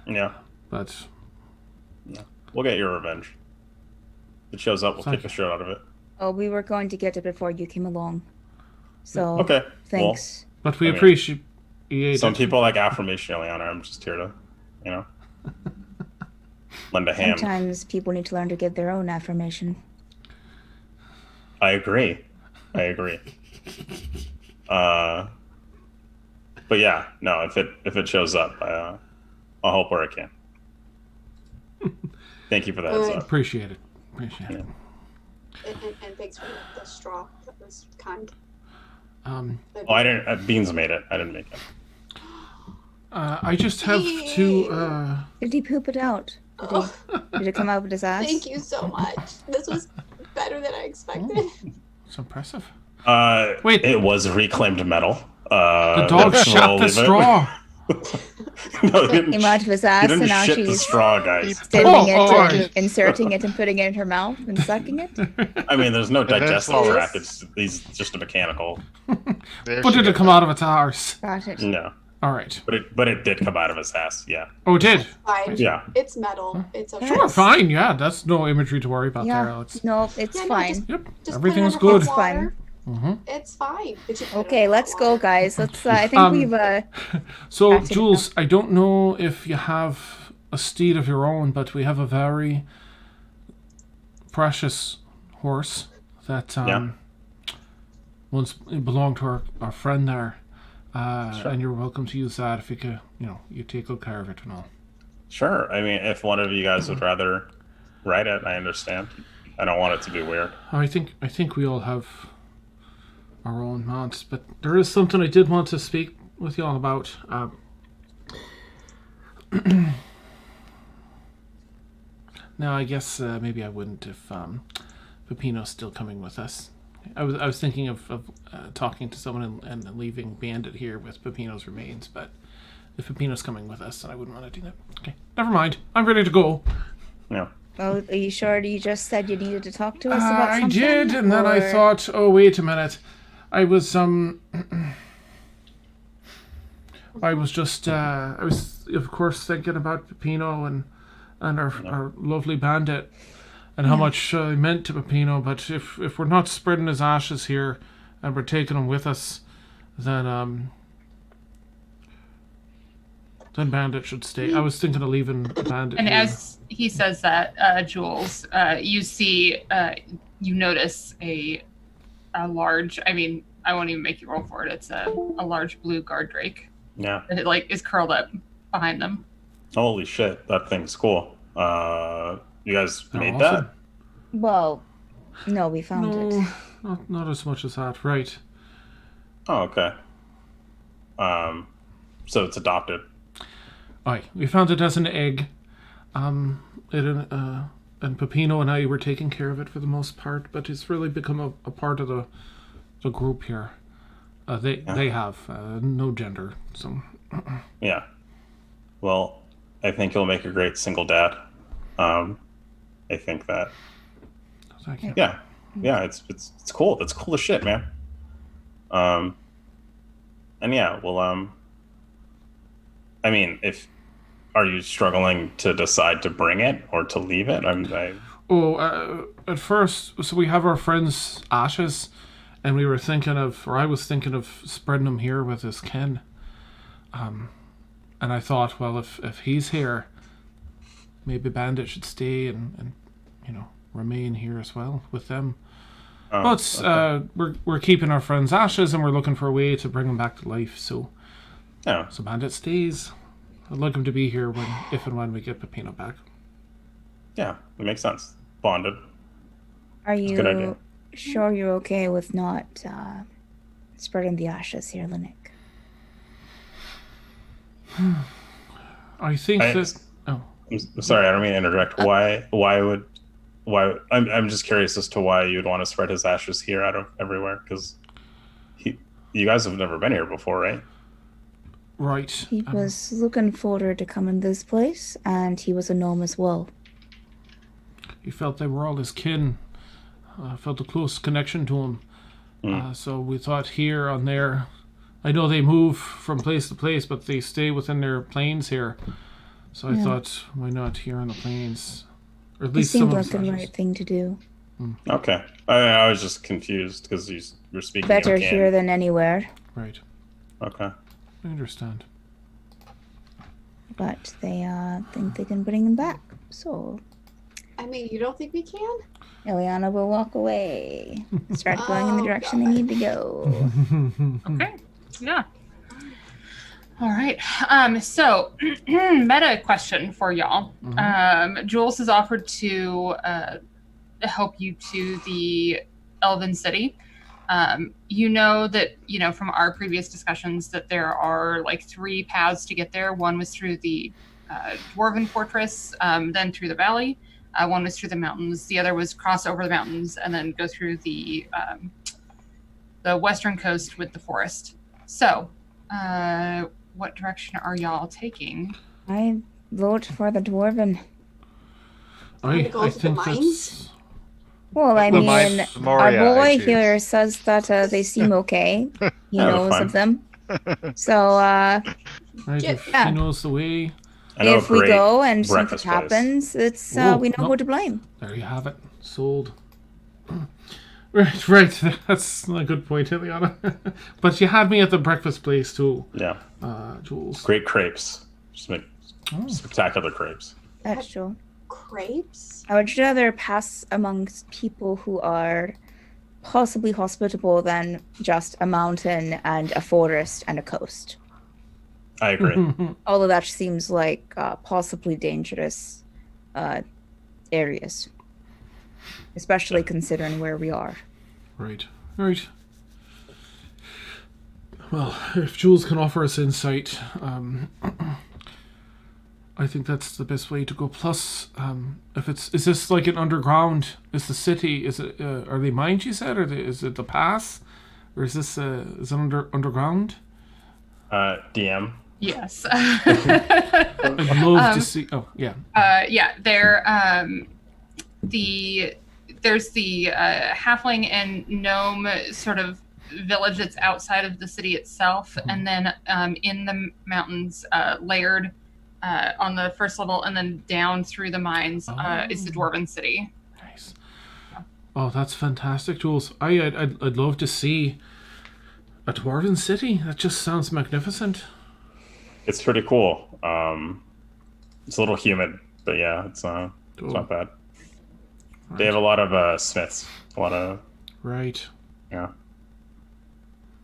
Yeah. But We'll get your revenge. If it shows up, we'll Thank kick the shit out of it. Oh, we were going to get it before you came along. So, Okay. thanks. but we I mean, appreciate Some it. people like affirmation, Eliana. I'm just here to, lend a hand. Sometimes people need to learn to give their own affirmation. I agree. But yeah, no. If it shows up, I'll help where I can. Thank you for the heads up. Appreciate it. And thanks for the straw. That was kind. Um, Oh, I didn't. Beans made it. I didn't make it. I just have to. Did he poop it out? Did it come out of his ass? Thank you so much. This was better than I expected. It's impressive. Wait. It was reclaimed metal. The dog we'll shot the leave it. straw. No, he It didn't. came out of his He ass, and didn't now shit the she's straw, guys. stirring it, Oh, and inserting it, and putting it in her mouth, and sucking it. I mean, there's no digestive all. tract. He's just a mechanical. There But she did it goes. come out of its arse? Got it. No, All right. but it did come out of his ass. Yeah, Oh, it did. Fine. yeah. It's metal. It's okay. Sure, fine. Yeah, that's no imagery to worry about there, Yeah. Alex. No, it's Yeah, no, fine. Yep, Just everything's put it under good. hot water. Mm-hmm. It's fine. But you put it Okay, under let's hot go, water. guys. Let's. I think we've. So, Back to the Jules, I don't know if you have a steed of your own, but we have a very precious horse that once belonged to our friend there. Sure. And you're welcome to use that if you could, you take good care of it and all. Sure. I mean, if one of you guys would rather write it, I understand. I don't want it to be weird. I think we all have our own mounts, but there is something I did want to speak with you all about. Now, I guess maybe I wouldn't if Pepino's still coming with us. I was thinking of talking to someone and leaving Bandit here with Pepino's remains, but if Pepino's coming with us, then I wouldn't want to do that. Okay, never mind. I'm ready to go. Yeah. Oh, are you sure you just said you needed to talk to us about I something? did, and then I or- thought, oh, wait a minute. I was just, I was, of course, thinking about Pepino and our lovely Bandit and how much he meant to Pepino, but if we're not spreading his ashes here and we're taking him with us, then Bandit should stay. I was thinking of leaving Bandit And here. as he says that, Jules, you see, you notice a large, I won't even make you roll for it. It's a large blue guard drake. Yeah. And it is curled up behind them. Holy shit, that thing's cool. You guys They're made awesome. that? Well, no, we found it. Not as much as that. Right. Oh, okay. So it's adopted. Aye, we found it as an egg. And Pepino and I were taking care of it for the most part, but it's really become a part of the group here. They have no gender, so. Yeah. Well, I think you'll make a great single dad. I think that. Thank you. Yeah. It's cool. That's cool as shit, man. And yeah, well, I mean, are you struggling to decide to bring it or to leave it? At first, so we have our friend's ashes, and I was thinking of spreading them here with his kin. And I thought, well, if he's here, maybe Bandit should stay and remain here as well with them. But okay. we're keeping our friend's ashes, and we're looking for a way to bring him back to life. So Bandit stays. I'd like him to be here if and when we get Pepino back. Yeah, it makes sense. Bonded. Are a good idea. you sure you're okay with not spreading the ashes here, Llennoc? I think that. Oh, I'm sorry, I don't mean to interject. Why? I'm just curious as to why you'd want to spread his ashes here out of everywhere, because you guys have never been here before, right? right. He was looking forward to coming to this place, and he was a gnome as well. He felt they were all his kin. Felt a close connection to him. So we thought here on there. I know they move from place to place, but they stay within their plains here. So I thought, why not here on the plains? Or at It least some seemed of like the the ashes. right thing to do. Okay. I was just confused because you're speaking Better of here than anywhere, Right. Okay. I understand. but they think they can bring him back. So I mean, you don't think we can? Eliana will walk away, start going in the Oh, direction they God. need to go. Okay. Yeah. All right. So meta question for y'all. Jules has offered to help you to the Elven City. You know that, from our previous discussions that there are 3 paths to get there. One was through the Dwarven Fortress, then through the valley. One was through the mountains. The other was cross over the mountains and then go through the western coast with the forest. So, what direction are y'all taking? I vote for the Dwarven. Wanna go I to the think mines? that's. Well, I The mean, mines, our Moria, I boy choose. here says that they seem okay. He Yeah, they're knows fine. of them. So Right, Yeah. if he knows the way, I know if a we great go and something breakfast place. happens, it's Whoa, we know no. who to blame. there you have it. Sold. Right. That's a good point, Eliana. But you had me at the breakfast place too, Yeah. Jules. Great crepes. Just make Oh. spectacular crepes. That's true. Crepes? I would rather pass amongst people who are possibly hospitable than just a mountain and a forest and a coast. I agree. Although that seems like possibly dangerous areas, especially considering where we are. Right. Well, if Jules can offer us insight, I think that's the best way to go. Plus, is this like an underground? Is the city? Is it? Are they mines? You said, or is it the pass, or is this? Is it underground? DM. Yes. I'd love to see. Oh, yeah. Yeah, there's the halfling and gnome sort of village that's outside of the city itself, and then in the mountains, layered on the first level, and then down through the mines is the Dwarven City. Nice. Oh, that's fantastic, Jules. I'd love to see a Dwarven city. That just sounds magnificent. It's pretty cool. It's a little humid, but yeah, it's Oh, not bad. They have a lot of smiths. A lot of right. yeah.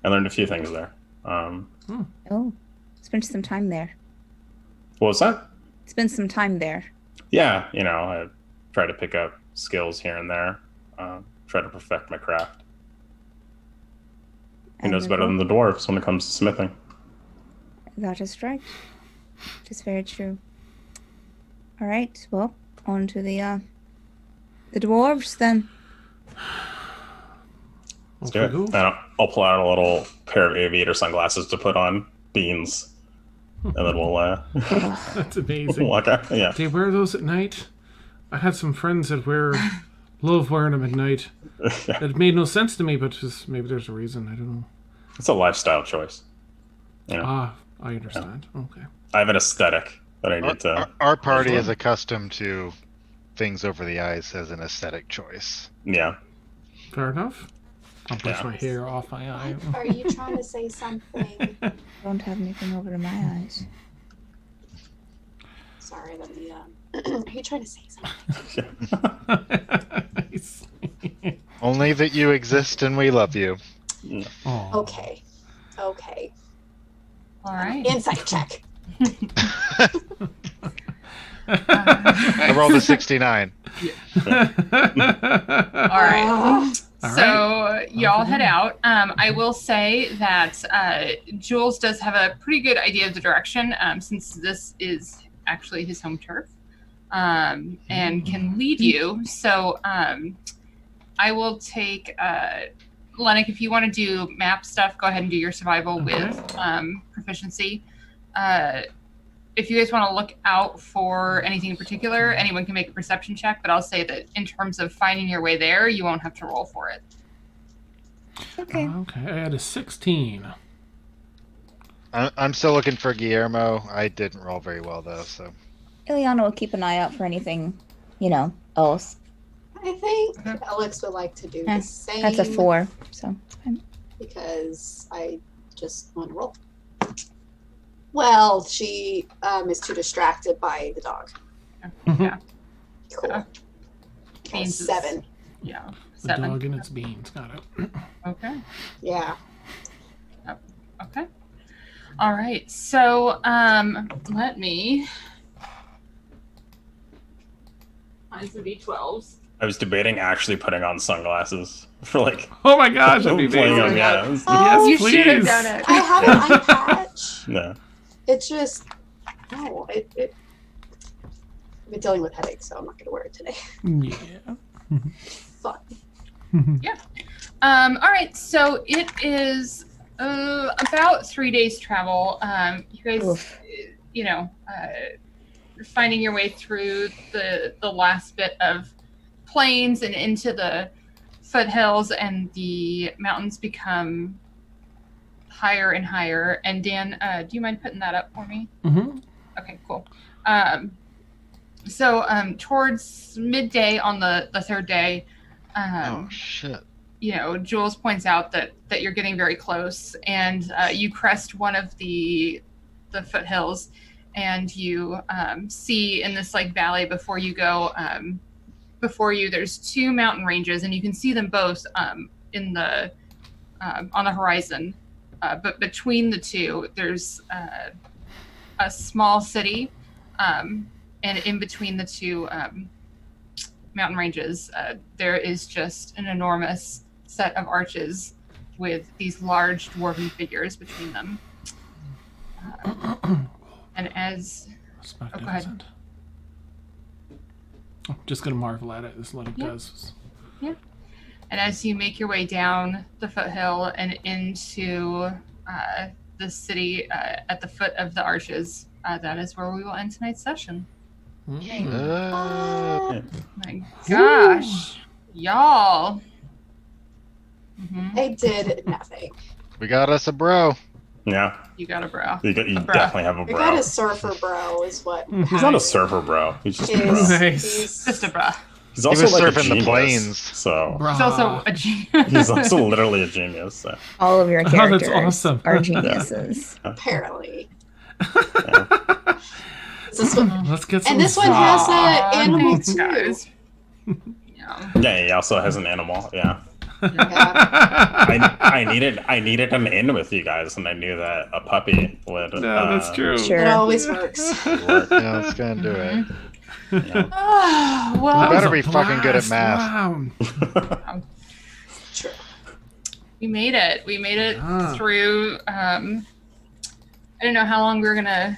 I learned a few things there. Oh, spend some time there. What was that? Spend some time there. Yeah, I try to pick up skills here and there. Try to perfect my craft. Who knows better than the dwarves when it comes to smithing? That is right. It is very true. All right, well, on to the dwarves then. Let's do it. And I'll pull out a little pair of aviator sunglasses to put on Beans, and then we'll That's amazing. walk out. Yeah. Do you wear those at night? I had some friends that love wearing them at night. It made no sense to me, but just maybe there's a reason. I don't know. It's a lifestyle choice. Ah, I understand. Yeah. Okay. I have an aesthetic that I need to. Our party is accustomed to things over the eyes as an aesthetic choice. Yeah. Fair enough. I'll brush my hair off my eye. Are you trying to say something? I don't have anything over to my eyes. Sorry, let me. Are you trying to say something? Nice. Only that you exist and we love you. Aw. Okay. All right. Insight check. I rolled a 69. All right. So y'all head out. I will say that Jules does have a pretty good idea of the direction, since this is actually his home turf, and can lead you. So I will take Llennoc, if you want to do map stuff, go ahead and do your survival with proficiency. If you guys want to look out for anything in particular, anyone can make a perception check, but I'll say that in terms of finding your way there, you won't have to roll for it. Okay. Okay, I had a 16. I'm still looking for Guillermo. I didn't roll very well, though, so. Ileana will keep an eye out for anything, else. I think Alex would like to do the same. That's a 4, so. Because I just want to roll. Well, she is too distracted by the dog. Yeah. Cool. Beans is- 7. Yeah. The 7. dog and its beans. Got it. Okay. Yeah. Okay. All right. So let me. Mine's the D12s. I was debating actually putting on sunglasses for Oh my gosh, that'd be playing amazing. them. Yeah. Yes, You please. should have done it. I have an eye patch. Yeah. It's just, no, I've been dealing with headaches, so I'm not going to wear it today. Yeah. Fun. All right. So it is about 3 days travel. You guys, Oof. finding your way through the last bit of plains and into the foothills, and the mountains become higher and higher. And Dan, do you mind putting that up for me? Mm-hmm. Okay, cool. So towards midday on the third day, Oh, shit. Jules points out that you're getting very close, and you crest one of the foothills, and you see in this valley before you go, before you there's 2 mountain ranges, and you can see them both in the on the horizon. But between the two, there's a small city, and in between the 2 mountain ranges, there is just an enormous set of arches with these large dwarven figures between them. And as That's go ahead. magnificent. I'm just going to marvel at it as Llennoc Yeah. does. And as you make your way down the foothill and into the city at the foot of the arches, that is where we will end tonight's session. My gosh, y'all. I did nothing. We got us a bro. Yeah. You got a bro. You bro. definitely have a I bro. got a surfer bro, is what. He's not a surfer, bro. He's just a bro. Nice. Just a bro. He's also was like a surfing the genius, plains. So Bruh. He's also a genius. he's also literally a genius. So. All of your Oh, that's characters awesome. are geniuses. Apparently. Yeah. Is this one? Let's get some And this one has Aw, an animal thanks, too. guys. Yeah. Yeah, he also has an animal. Yeah. I needed an in with you guys, and I knew that a puppy would. No, that's true. Sure. It always works. Work. Yeah, let's go and do it. Oh, You well, better be fucking good at math. Wow. True. we made it. We made it Yeah. through. I didn't know how long we were gonna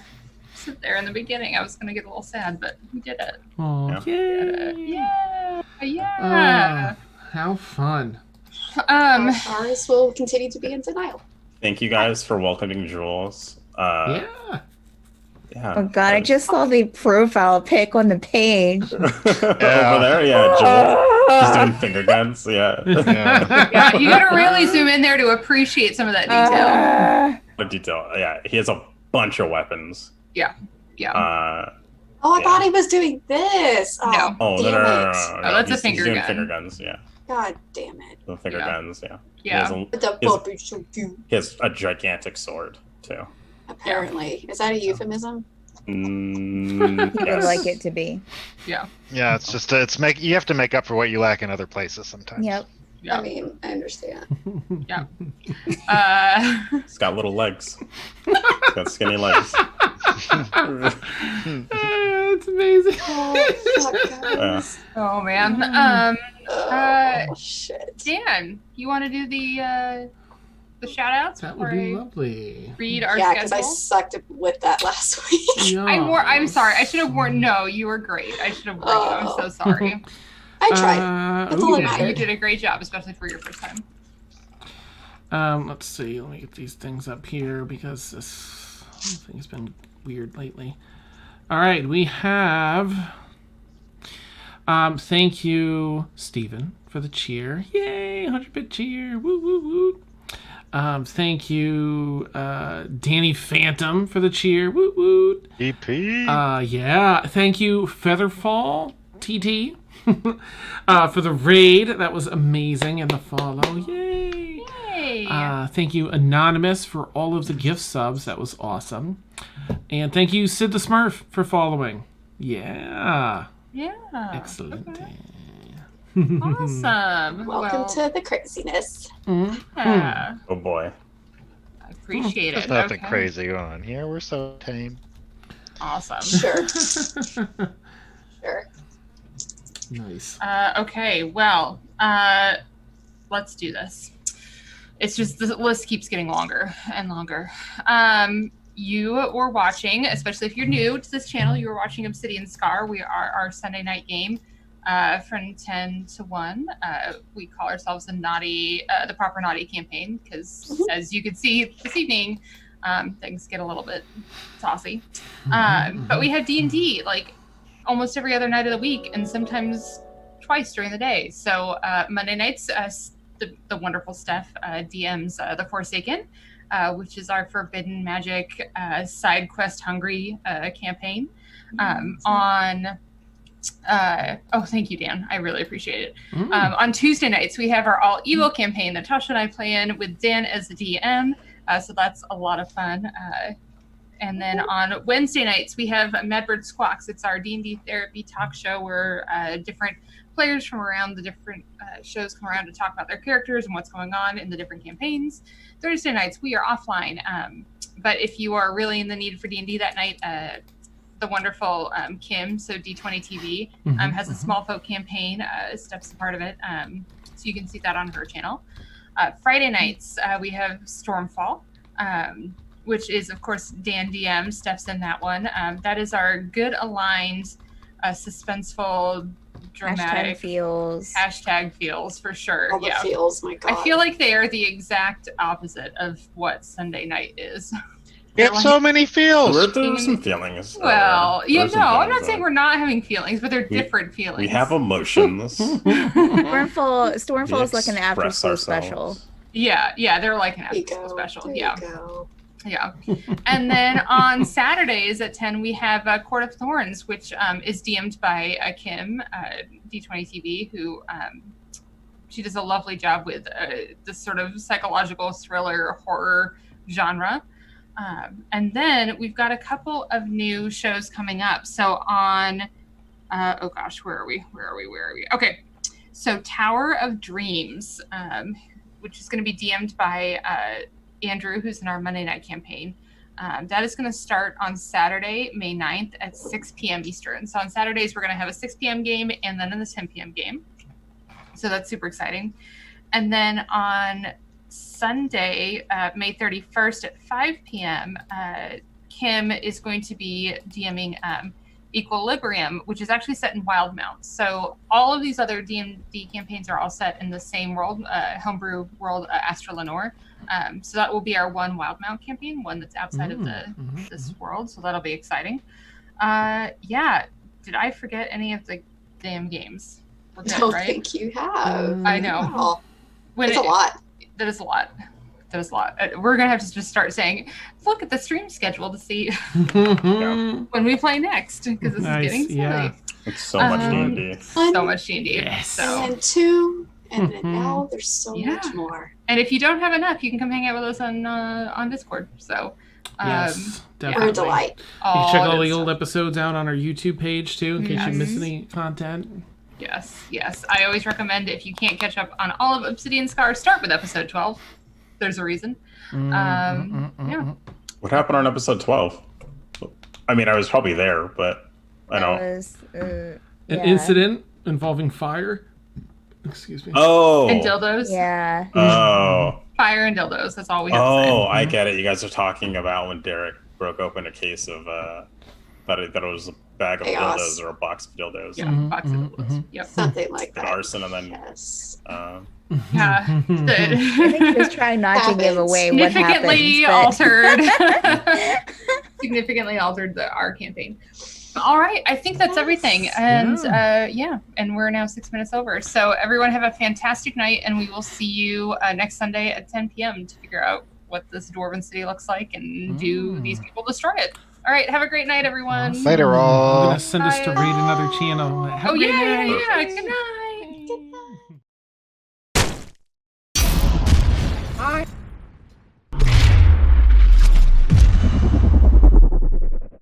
sit there in the beginning. I was gonna get a little sad, but we did it. Oh, Yeah. yay. Yeah. How fun. Ours will continue to be in denial. Thank you guys for welcoming Jules. Yeah. Yeah. Oh god, I just saw the profile pic on the page. Over there, yeah, Joel. Just doing finger guns, yeah. Yeah. Yeah, you gotta really zoom in there to appreciate some of that detail. What detail? Yeah, he has a bunch of weapons. Yeah. Oh, I Yeah. thought he was doing this. No. Oh, no, damn no, no, no, it. no, no. Oh, that's a He's finger doing gun. finger guns, yeah. God damn it. The finger Yeah. guns, yeah. Yeah. He has a gigantic sword, too. Apparently. Is that a euphemism? You would Yes. like it to be. Yeah. Yeah, it's just you have to make up for what you lack in other places sometimes. Yep. Yeah. I mean, I understand. He's got little legs. He's got skinny legs. It's amazing. Oh, fuck, guys. Oh man. Oh, shit. Dan, you want to do the shout outs That before would be I lovely. read our Yeah, because I schedule? sucked with that last week. I'm sorry. I should have warned. No, you were great. I should have warned you. I'm so sorry. I tried. That's all that Yeah, you mattered. did a great job, especially for your first time. Let's see. Let me get these things up here because this whole thing's been weird lately. All right, we have. Thank you, Stephen, for the cheer. Yay, 100-bit cheer. Woo, woo, woo. Thank you, Danny Phantom, for the cheer. Woo, woo. EP. Yeah. Thank you, Featherfall TT, for the raid. That was amazing, and the follow. Yay. Yay. Thank you, Anonymous, for all of the gift subs. That was awesome. And thank you, Sid the Smurf, for following. Yeah. Yeah. Excellent. Okay. Awesome. Welcome to the craziness. Yeah. Oh boy. I appreciate There's it. nothing Okay. crazy going on here. We're so tame. Awesome. Sure. Sure. Nice. Okay, well, let's do this. It's just the list keeps getting longer and longer. You were watching, especially if you're new to this channel, you were watching Obsidian Scar. We are our Sunday night game from 10 to 1. We call ourselves the proper naughty campaign because, as you can see this evening, things get a little bit saucy. But we have D&D like almost every other night of the week and sometimes twice during the day. So Monday nights, the wonderful Steph DMs The Forsaken, which is our Forbidden Magic side quest hungry campaign. Thank you, Dan. I really appreciate it. On Tuesday nights, we have our All Evil campaign that Tasha and I play in with Dan as the DM. So that's a lot of fun. And then on Wednesday nights, we have Medbird Squawks. It's our D&D therapy talk show where different players from around the different shows come around to talk about their characters and what's going on in the different campaigns. Thursday nights, we are offline. But if you are really in the need for D&D that night, the wonderful Kim, so D20 TV, has a Small Folk campaign. Steph's a part of it. So you can see that on her channel. Friday nights, we have Stormfall, which is, of course, Dan DM. Steph's in that one. That is our good aligned, suspenseful, dramatic Hashtag feels for sure. All the feels, my God. I feel like they are the exact opposite of what Sunday night is. We have so many feels. There's some feelings. Well, There's some I'm not feelings, saying we're not having feelings, but they're different feelings. We have emotions. Stormfall is like an after Express school ourselves. special. Yeah, they're like an after school special. Yeah. And then on Saturdays at 10, we have Court of Thorns, which is DM'd by Kim, D20 TV, who she does a lovely job with this sort of psychological thriller horror genre. And then we've got a couple of new shows coming up. So on, where are we? Okay. So Tower of Dreams, which is going to be DM'd by Andrew, who's in our Monday night campaign. That is going to start on Saturday, May 9th at 6 p.m. Eastern. So on Saturdays, we're going to have a 6 p.m. game and then a 10 p.m. game. So that's super exciting. And then on Sunday, May 31st at 5 p.m., Kim is going to be DMing Equilibrium, which is actually set in Wildmount. So all of these other D&D campaigns are all set in the same world, Homebrew world, Astra Llennoc. So that will be our one Wildmount campaign, one that's outside of this world. So that'll be exciting. Yeah. Did I forget any of the damn games? We're good, I don't right? think you have. I know. Wow. When It's a lot. That is a lot. That is a lot. We're gonna have to just start saying, look at the stream schedule to see when we play next, because this is getting silly. Yeah. It's so much D&D. So much D&D. Yes. So, And then 2, and then now there's so much more. and if you don't have enough, you can come hang out with us on Discord. So, Yes, We're definitely. a delight. You can check all good the old stuff. episodes out on our YouTube page too, in case you miss Yes. any content. Yes. I always recommend, if you can't catch up on all of Obsidian Scar, start with episode 12. There's a reason. Yeah. What happened on episode 12? I mean, I was probably there, but I That don't. was, An yeah. incident involving fire. Excuse me. Oh. And dildos. Yeah. Oh. Fire and dildos. That's all we have to say. Oh, I get it. You guys are talking about when Derek broke open a case of that it was a bag of Chaos. dildos or a box of dildos. Yeah, box of dildos. Yep. Something like And that. arson, and then Yes. Yeah. I think just try not to give Happens. away what Significantly happens. altered. Significantly altered our campaign. All right, I think that's everything, and and we're now 6 minutes over. So everyone have a fantastic night, and we will see you next Sunday at 10 p.m. to figure out what this dwarven city looks like, and do these people destroy it. All right, have a great night, everyone. Later, all. I'm gonna send us to read another channel. Have a Oh great yeah, night. Good night.